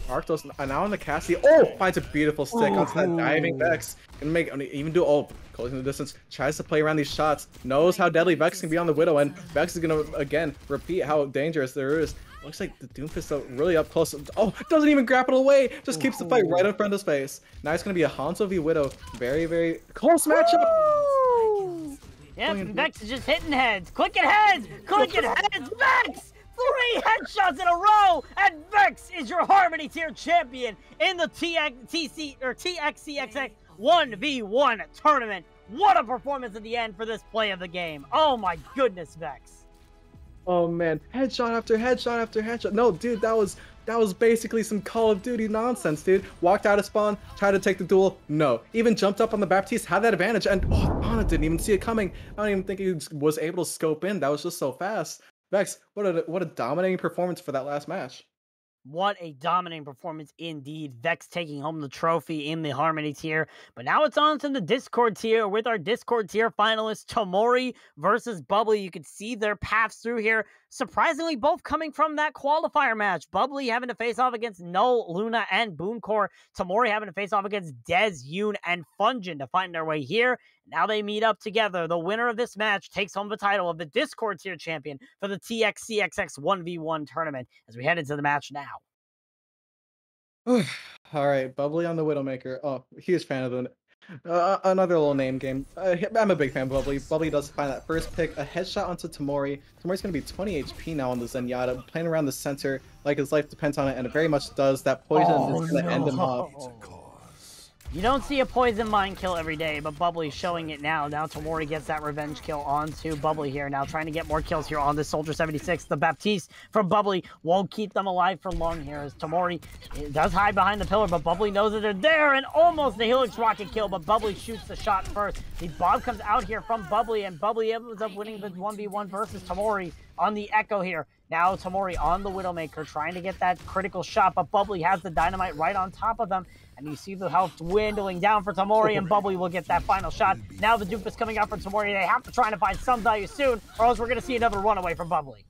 Arctos now on the Cassie. Oh, finds a beautiful stick onto that diving Vex. Closing the distance. Tries to play around these shots. Knows how deadly Vex can be on the Widow, and Vex is gonna again repeat how dangerous there is. Looks like the Doomfist though really up close. Oh, doesn't even grapple away. Just keeps the fight right in front of his face. Now it's gonna be a Hanzo v Widow. Very, very close matchup. Yep, Vex is just hitting heads. Clicking heads! Clicking heads! Vex! 3 headshots in a row! And Vex is your Harmony tier champion in the TXCXX 1v1 tournament. What a performance at the end for this play of the game. Oh my goodness, Vex. Oh man, headshot after headshot after headshot. No, dude, that was That was basically some Call of Duty nonsense, dude. Walked out of spawn, tried to take the duel, no. Even jumped up on the Baptiste, had that advantage, and Ana didn't even see it coming. I don't even think he was able to scope in. That was just so fast. Vex, what a dominating performance for that last match. What a dominating performance indeed. Vex taking home the trophy in the Harmony tier. But now it's on to the Discord tier with our Discord tier finalists, Tamori versus Bubbly. You can see their paths through here. Surprisingly, both coming from that qualifier match. Bubbly having to face off against Null, Luna, and Booncore. Tamori having to face off against Dez, Yoon, and Fungin to find their way here. Now they meet up together. The winner of this match takes home the title of the Discord tier champion for the TXCXX 1v1 tournament as we head into the match now. All right, Bubbly on the Widowmaker. Oh, huge fan of another little name game. I'm a big fan of Bubbly. Bubbly does find that first pick, a headshot onto Tamori. Tamori's going to be 20 HP now on the Zenyatta, playing around the center like his life depends on it, and it very much does. That poison is going to end him off. You don't see a poison mine kill every day, but Bubbly's showing it now. Now Tamori gets that revenge kill onto Bubbly here. Now trying to get more kills here on the Soldier 76. The Baptiste from Bubbly won't keep them alive for long here as Tamori does hide behind the pillar, but Bubbly knows that they're there, and almost the Helix rocket kill, but Bubbly shoots the shot first. The bomb comes out here from Bubbly, and Bubbly ends up winning the 1v1 versus Tamori on the Echo here. Now Tamori on the Widowmaker trying to get that critical shot, but Bubbly has the dynamite right on top of them. And you see the health dwindling down for Tamori, and Bubbly will get that final shot. Now the dupe is coming out for Tamori. They have to try to find some value soon, or else we're going to see another runaway from Bubbly.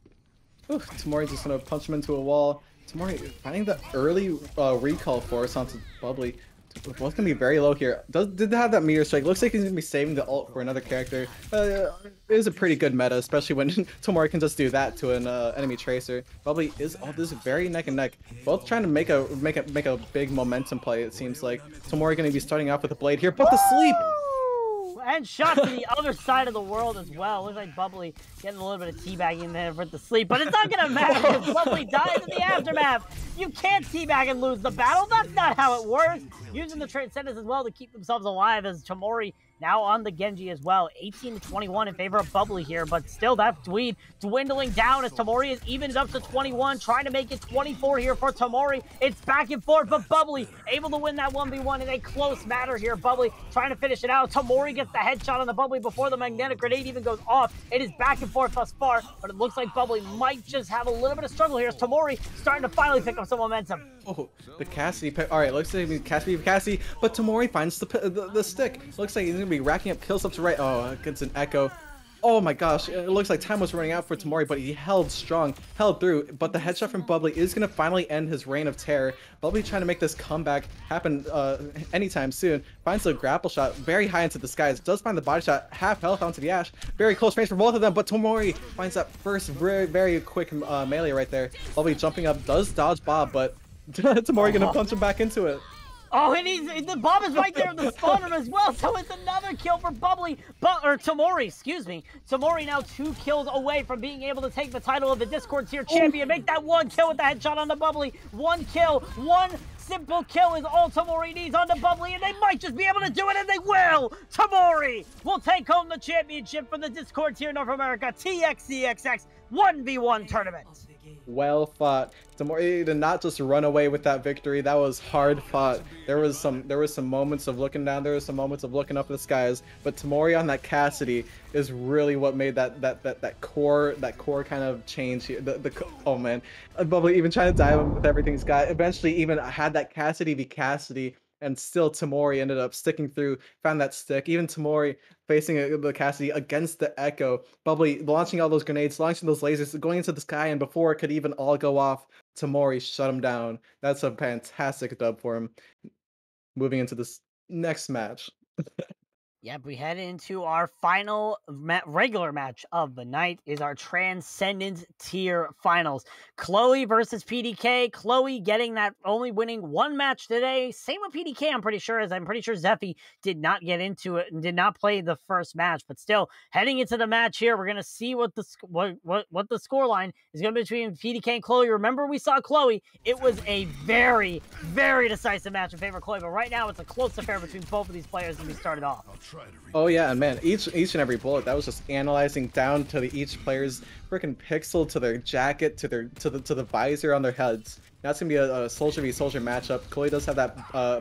Tamori just going to punch him into a wall. Tamori finding the early recall force onto Bubbly. Both going to be very low here. Did have that meteor strike. Looks like he's going to be saving the ult for another character. It is a pretty good meta, especially when Tamori can just do that to an enemy tracer. Bubbly is this is very neck and neck. Both trying to make a big momentum play. It seems like Tamori going to be starting off with a blade here, but the sleep. And shot to the other side of the world as well. Looks like Bubbly getting a little bit of teabagging there for the sleep, but it's not going to matter because Bubbly dies in the aftermath. You can't teabag and lose the battle. That's not how it works. Using the Transcendence as well to keep themselves alive as Tamori now on the Genji as well. 18-21 in favor of Bubbly here, but still that lead dwindling down as Tamori is evened up to 21, trying to make it 24 here for Tamori. It's back and forth, but Bubbly able to win that 1v1 in a close matter here. Bubbly trying to finish it out. Tamori gets the headshot on the Bubbly before the magnetic grenade even goes off. It is back and forth thus far, but it looks like Bubbly might just have a little bit of struggle here as Tamori starting to finally pick up some momentum. Oh, the Cassidy pick. All right, looks like Cassidy, but Tamori finds the stick. Looks like he's gonna be racking up kills up to right. Oh, gets an echo. Oh my gosh, it looks like time was running out for Tamori, but he held strong, held through. But the headshot from Bubbly is gonna finally end his reign of terror. Bubbly trying to make this comeback happen anytime soon. Finds the grapple shot very high into the skies. Does find the body shot, half health onto the Ash. Very close range for both of them, but Tamori finds that first very quick melee right there. Bubbly jumping up, does dodge Bob, but Tamori gonna punch him back into it. Oh, and the bomb is right there in the spawner as well, so it's another kill for Bubbly, or Tamori, excuse me. Tamori now 2 kills away from being able to take the title of the Discord tier champion. Make that 1 kill with the headshot on the Bubbly. 1 kill, 1 simple kill is all Tamori needs on the Bubbly, and they might just be able to do it, and they will! Tamori will take home the championship from the Discord tier North America TXCXX 1v1 tournament. Well fought. Tamori did not just run away with that victory. That was hard fought. There was some moments of looking down. There was some moments of looking up at the skies. But Tamori on that Cassidy is really what made that core kind of change here. Oh man, Bubbly even trying to dive him with everything he's got. Eventually even had that Cassidy be Cassidy. And still Tamori ended up sticking through, found that stick. Even Tamori facing the Cassidy against the Echo. Bubbly launching all those grenades, launching those lasers, going into the sky, and before it could even all go off, Tamori shut him down. That's a fantastic dub for him. Moving into this next match. Yep, we head into our final regular match of the night is our Transcendent tier finals. Chloe versus PDK. Chloe getting that only winning 1 match today. Same with PDK, I'm pretty sure, as I'm pretty sure Zeffy did not get into it and did not play the first match. But still, heading into the match here, we're gonna see what the scoreline is gonna be between PDK and Chloe. Remember, we saw Chloe. It was a very decisive match in favor of Chloe, but right now it's a close affair between both of these players as we started off. Oh yeah, and man, each and every bullet that was just analyzing down to each player's freaking pixel, to their jacket, to the visor on their heads. Now it's gonna be a soldier v soldier matchup. Chloe does have that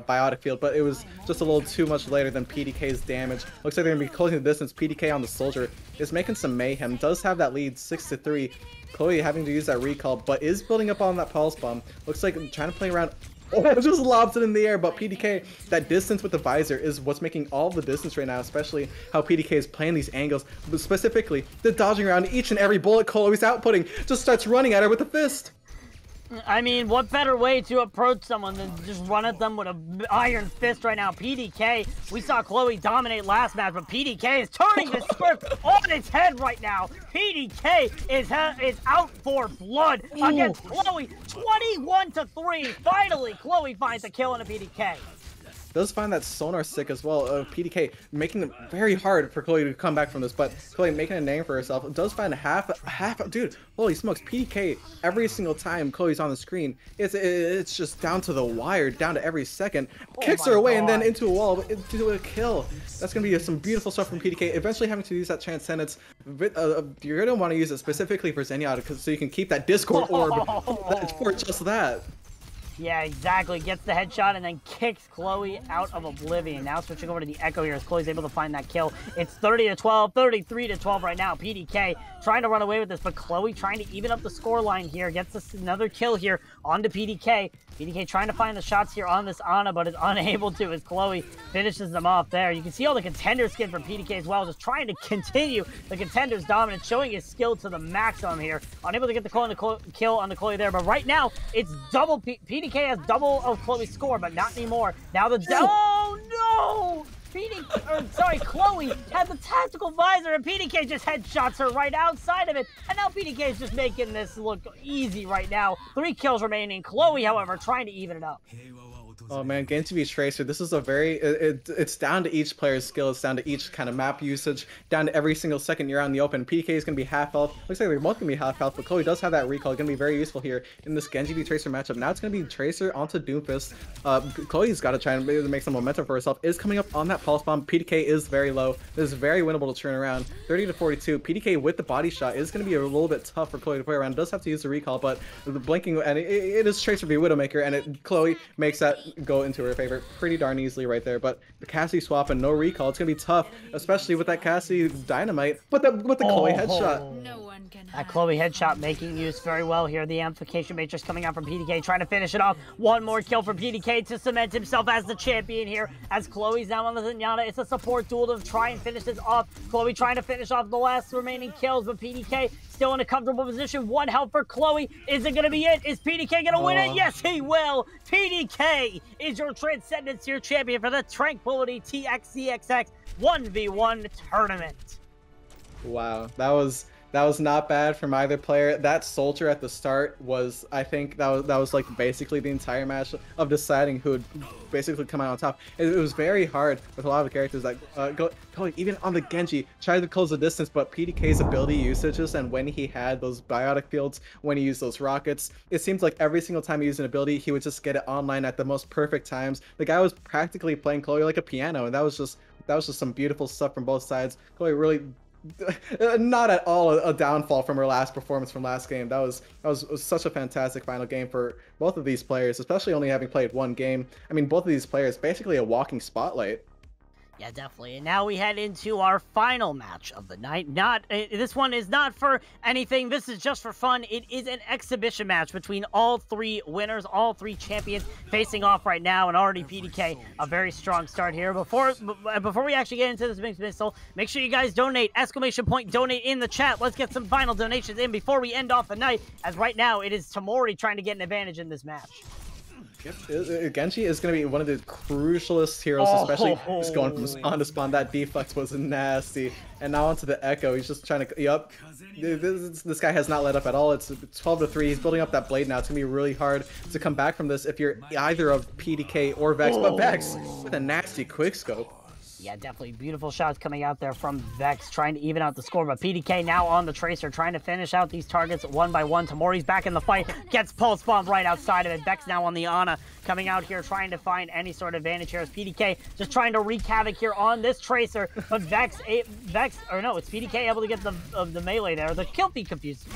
biotic field, but it was just a little too much later than PDK's damage. Looks like they're gonna be closing the distance. PDK on the soldier is making some mayhem. Does have that lead 6-3. Chloe having to use that recall, but is building up on that pulse bomb. Looks like trying to play around. Oh, just lobs it in the air, but PDK, that distance with the visor is what's making all the distance right now, especially how PDK is playing these angles, but specifically the dodging around each and every bullet Chloe's outputting, just starts running at her with a fist. I mean, what better way to approach someone than just run at them with an iron fist right now? PDK, we saw Chloe dominate last match, but PDK is turning the script on its head right now. PDK is out for blood against Chloe, 21-3. Finally, Chloe finds a kill in a PDK. Does find that sonar sick as well. PDK making it very hard for Chloe to come back from this, but Chloe making a name for herself. Does find half, dude, holy smokes, PDK every single time Chloe's on the screen, it's just down to the wire, down to every second. Kicks her away and then into a wall, into a kill. That's gonna be some beautiful stuff from PDK. Eventually having to use that Transcendence. You're gonna want to use it specifically for Zenyatta, so you can keep that Discord orb for just that. Yeah, exactly. Gets the headshot and then kicks Chloe out of oblivion. Now switching over to the Echo here as Chloe's able to find that kill. It's 30-12, 33-12 right now. PDK trying to run away with this, but Chloe trying to even up the scoreline here. Gets us another kill here onto PDK. PDK trying to find the shots here on this Ana, but is unable to as Chloe finishes them off there. You can see all the contender skin from PDK as well, just trying to continue the contender's dominance, showing his skill to the maximum here. Unable to get the kill on the Chloe there, but right now, it's double. PDK has double of Chloe's score, but not anymore. Now the... Oh, no! Chloe had the tactical visor, and PDK just headshots her right outside of it. And now PDK is just making this look easy right now. 3 kills remaining. Chloe, however, trying to even it up. Oh man, Genji v Tracer, this is a very, it's down to each player's skill, it's down to each kind of map usage, down to every single second you're out in the open. PDK is going to be half health, looks like they're both going to be half health, but Chloe does have that recall, going to be very useful here in this Genji v Tracer matchup. Now it's going to be Tracer onto Doomfist. Chloe's got to try and make some momentum for herself, is coming up on that pulse bomb. PDK is very low, this is very winnable to turn around. 30-42, PDK with the body shot is going to be a little bit tough for Chloe to play around, does have to use the recall, but the blinking, and it is Tracer v Widowmaker, and Chloe makes that go into her favor pretty darn easily right there. But the Cassie swap and no recall, it's gonna be tough, especially with that Cassie dynamite, but the Chloe headshot. No one can That Chloe headshot making use very well here. The amplification matrix coming out from PDK, trying to finish it off. One more kill for PDK to cement himself as the champion here. As Chloe's now on the Zenyatta, it's a support duel to try and finish this off. Chloe trying to finish off the last remaining kills, but PDK still in a comfortable position. 1 health for Chloe. Is it going to be it? Is PDK going to win it? Yes, he will. PDK is your Transcendence Tier champion for the Tranquility TXCXX 1v1 tournament. Wow, that was not bad from either player. That soldier at the start was, I think that was like basically the entire match of deciding who would basically come out on top. It was very hard with a lot of the characters that go even on the Genji, tried to close the distance, but PDK's ability usages and when he had those biotic fields, when he used those rockets, it seems like every single time he used an ability, he would just get it online at the most perfect times. The guy was practically playing Chloe like a piano, and that was just some beautiful stuff from both sides. Chloe really not at all a downfall from her last performance from last game. That was such a fantastic final game for both of these players, especially only having played one game. I mean, both of these players basically a walking spotlight. Yeah, definitely. And now we head into our final match of the night. This one is not for anything. This is just for fun. It is an exhibition match between all 3 winners, all 3 champions facing off right now. And already PDK, a very strong start here. Before we actually get into this mixed missile, make sure you guys donate, ! Donate in the chat. Let's get some final donations in before we end off the night, as right now it is Tamori trying to get an advantage in this match. Yep, Genji is going to be one of the crucialest heroes, especially just going from spawn to spawn. That deflex was nasty. And now onto the Echo. He's just trying to... Yup. This guy has not let up at all. It's 12-3. He's building up that blade now. It's going to be really hard to come back from this if you're either of PDK or Vex. But Vex with a nasty quickscope. Yeah, definitely. Beautiful shots coming out there from Vex, trying to even out the score. But PDK now on the Tracer, trying to finish out these targets one by one. Tamori's back in the fight, gets Pulse Bomb right outside of it. Vex now on the Ana, coming out here, trying to find any sort of advantage here. As PDK just trying to wreak havoc here on this Tracer. But Vex, or no, it's PDK able to get the melee there. The kill feed confused me.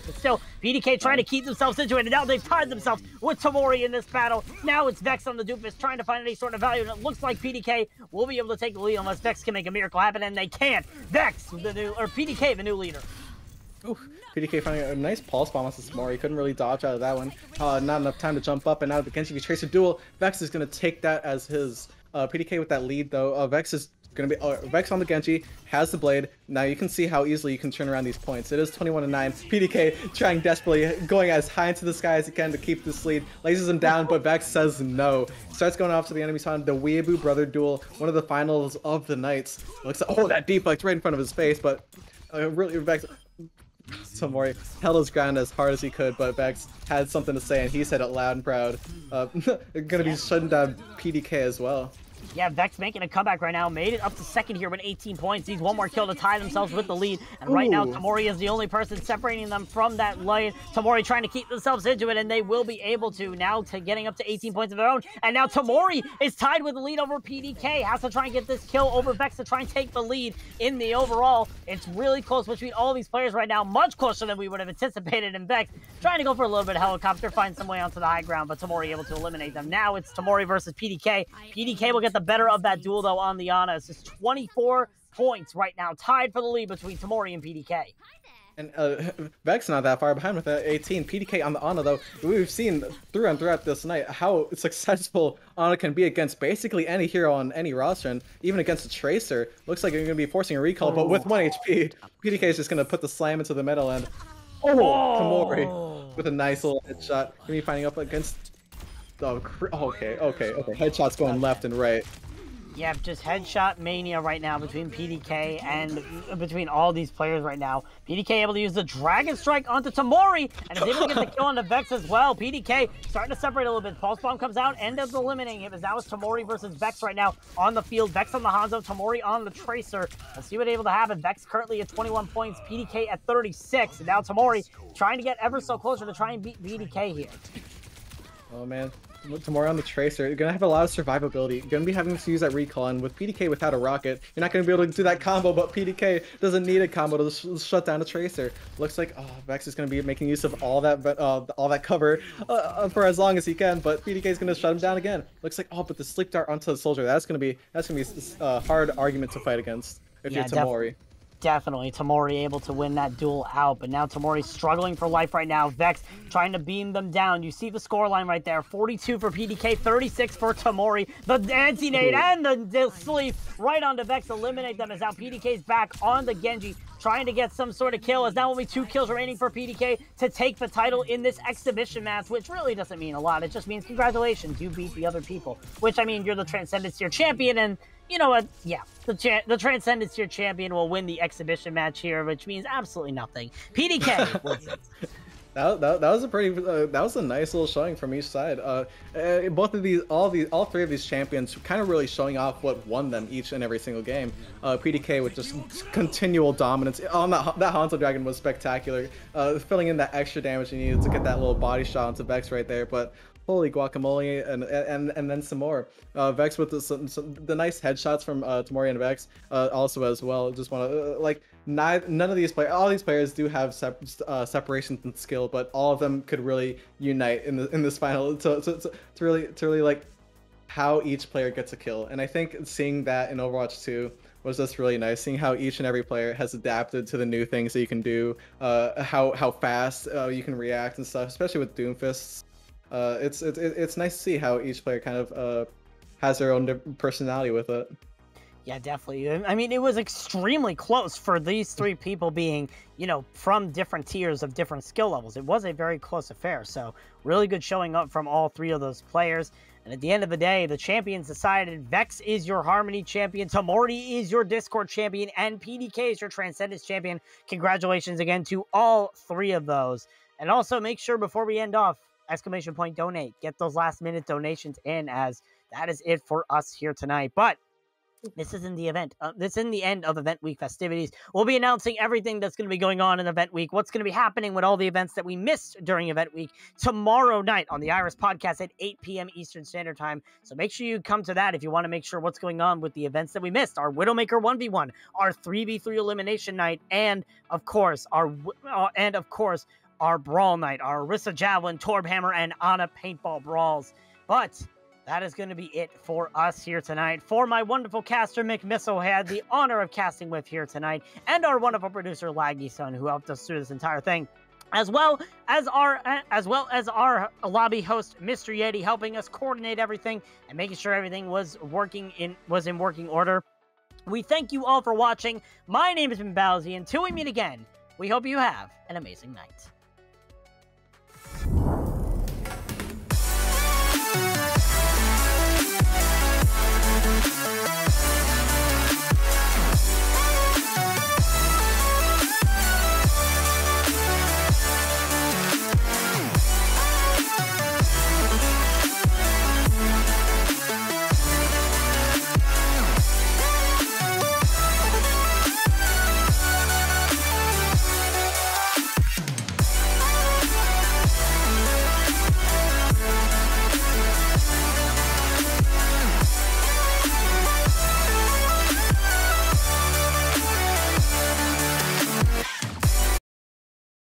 But still, PDK trying to keep themselves into it, and now they've tied themselves with Tamori in this battle. Now it's Vex on the Doofus trying to find any sort of value, and it looks like PDK will be able to take the lead unless Vex can make a miracle happen, and they can't. Vex, PDK, the new leader. Ooh, PDK finding a nice pulse bomb on Tamori. Couldn't really dodge out of that one. Not enough time to jump up, and now the Genji Tracer duel. Vex is going to take that as his PDK with that lead, though. Vex is going to be Vex on the Genji, has the blade. Now you can see how easily you can turn around these points. It is 21-9. PDK trying desperately, going as high into the sky as he can to keep this lead. Lasers him down, but Vex says no. Starts going off to the enemy side. The Weeaboo brother duel, one of the finals of the nights. Looks like, oh, that deflect right in front of his face, but really Vex. Tamori held his ground as hard as he could, but Vex had something to say, and he said it loud and proud. Gonna be shutting down PDK as well. Yeah, Vex making a comeback right now. Made it up to second here with 18 points. Needs one more kill to tie themselves with the lead. And right now, Tamori is the only person separating them from that lane. Tamori trying to keep themselves into it, and they will be able to now getting up to 18 points of their own. And now Tamori is tied with the lead over PDK. Has to try and get this kill over Vex to try and take the lead in the overall. It's really close between all these players right now. Much closer than we would have anticipated. And Vex trying to go for a little bit of helicopter, find some way onto the high ground, but Tamori able to eliminate them. Now it's Tamori versus PDK. PDK will get the better of that duel, though, on the Ana. It's just 24 points right now, tied for the lead between Tamori and PDK. And Vex not that far behind with that 18. PDK on the Ana, though, we've seen throughout this night how successful Ana can be against basically any hero on any roster, and even against a Tracer. Looks like you're going to be forcing a recall, but with 1 HP, PDK is just going to put the slam into the middle, and Tamori with a nice little headshot. Going to be finding up against... okay. Headshots going left and right. Yeah, just headshot mania right now between PDK and between all these players right now. PDK able to use the Dragon Strike onto Tamori, and is able to get the kill on the Vex as well. PDK starting to separate a little bit. Pulse Bomb comes out, ends up eliminating him, as now it's Tamori versus Vex right now on the field. Vex on the Hanzo, Tamori on the Tracer. Let's see what's able to happen. Vex currently at 21 points, PDK at 36. And now Tamori trying to get ever so closer to try and beat PDK here. Oh, man. Tamori on the Tracer, you're gonna have a lot of survivability. You're gonna be having to use that recall, and with PDK without a rocket, you're not gonna be able to do that combo, but PDK doesn't need a combo to shut down a Tracer. Looks like Vex is gonna be making use of all that cover for as long as he can, but PDK is gonna shut him down again. Looks like, but the sleep dart onto the soldier, that's gonna be a hard argument to fight against if you're Tamori. Definitely, Tamori able to win that duel out, but now Tamori struggling for life right now. Vex trying to beam them down. You see the scoreline right there, 42 for PDK, 36 for Tamori. The anti-nade and the sleep right onto Vex, eliminate them, as now PDK's back on the Genji, trying to get some sort of kill, as now only 2 kills remaining for PDK to take the title in this exhibition match, which really doesn't mean a lot. It just means congratulations, you beat the other people, which, I mean, you're the Transcendence Tier champion, and you know what? Yeah, the Transcendence Tier champion will win the exhibition match here, which means absolutely nothing. PDK wins it. That was a pretty that was a nice little showing from each side. All three of these champions kind of really showing off what won them each and every single game. PDK with just continual dominance. Oh, that Hanzo Dragon was spectacular, filling in that extra damage you needed to get that little body shot onto Vex right there. But holy guacamole, and then some more. Vex with the nice headshots from Tamori and Vex also as well. Just want to none of these players, all these players do have separations and skill, but all of them could really unite in this final to really like how each player gets a kill. And I think seeing that in Overwatch 2 was just really nice, seeing how each and every player has adapted to the new things that you can do, how fast you can react and stuff, especially with Doomfists. It's nice to see how each player kind of has their own personality with it. Yeah, definitely. I mean, it was extremely close for these three people being, you know, from different tiers of different skill levels. It was a very close affair, so really good showing up from all three of those players. And at the end of the day, the champions decided Vex is your Harmony champion, Tamori is your Discord champion, and PDK is your Transcendence champion. Congratulations again to all three of those. And also make sure before we end off, !donate. Get those last minute donations in, as that is it for us here tonight. But this is in the event. This is in the end of event week festivities. We'll be announcing everything that's going to be going on in event week. What's going to be happening with all the events that we missed during event week tomorrow night on the Iris podcast at 8 p.m. Eastern Standard Time. So make sure you come to that if you want to make sure what's going on with the events that we missed. Our Widowmaker 1v1, our 3v3 elimination night, and of course our Brawl Night, our Orisa Javelin, Torb Hammer, and Ana Paintball Brawls. But that is going to be it for us here tonight. For my wonderful caster, Mick Missile, had the honor of casting with here tonight, and our wonderful producer, Laggy Son, who helped us through this entire thing, as well as our lobby host, Mr. Yeti, helping us coordinate everything and making sure everything was in working order. We thank you all for watching. My name has been Bowsy, and until we meet again, we hope you have an amazing night.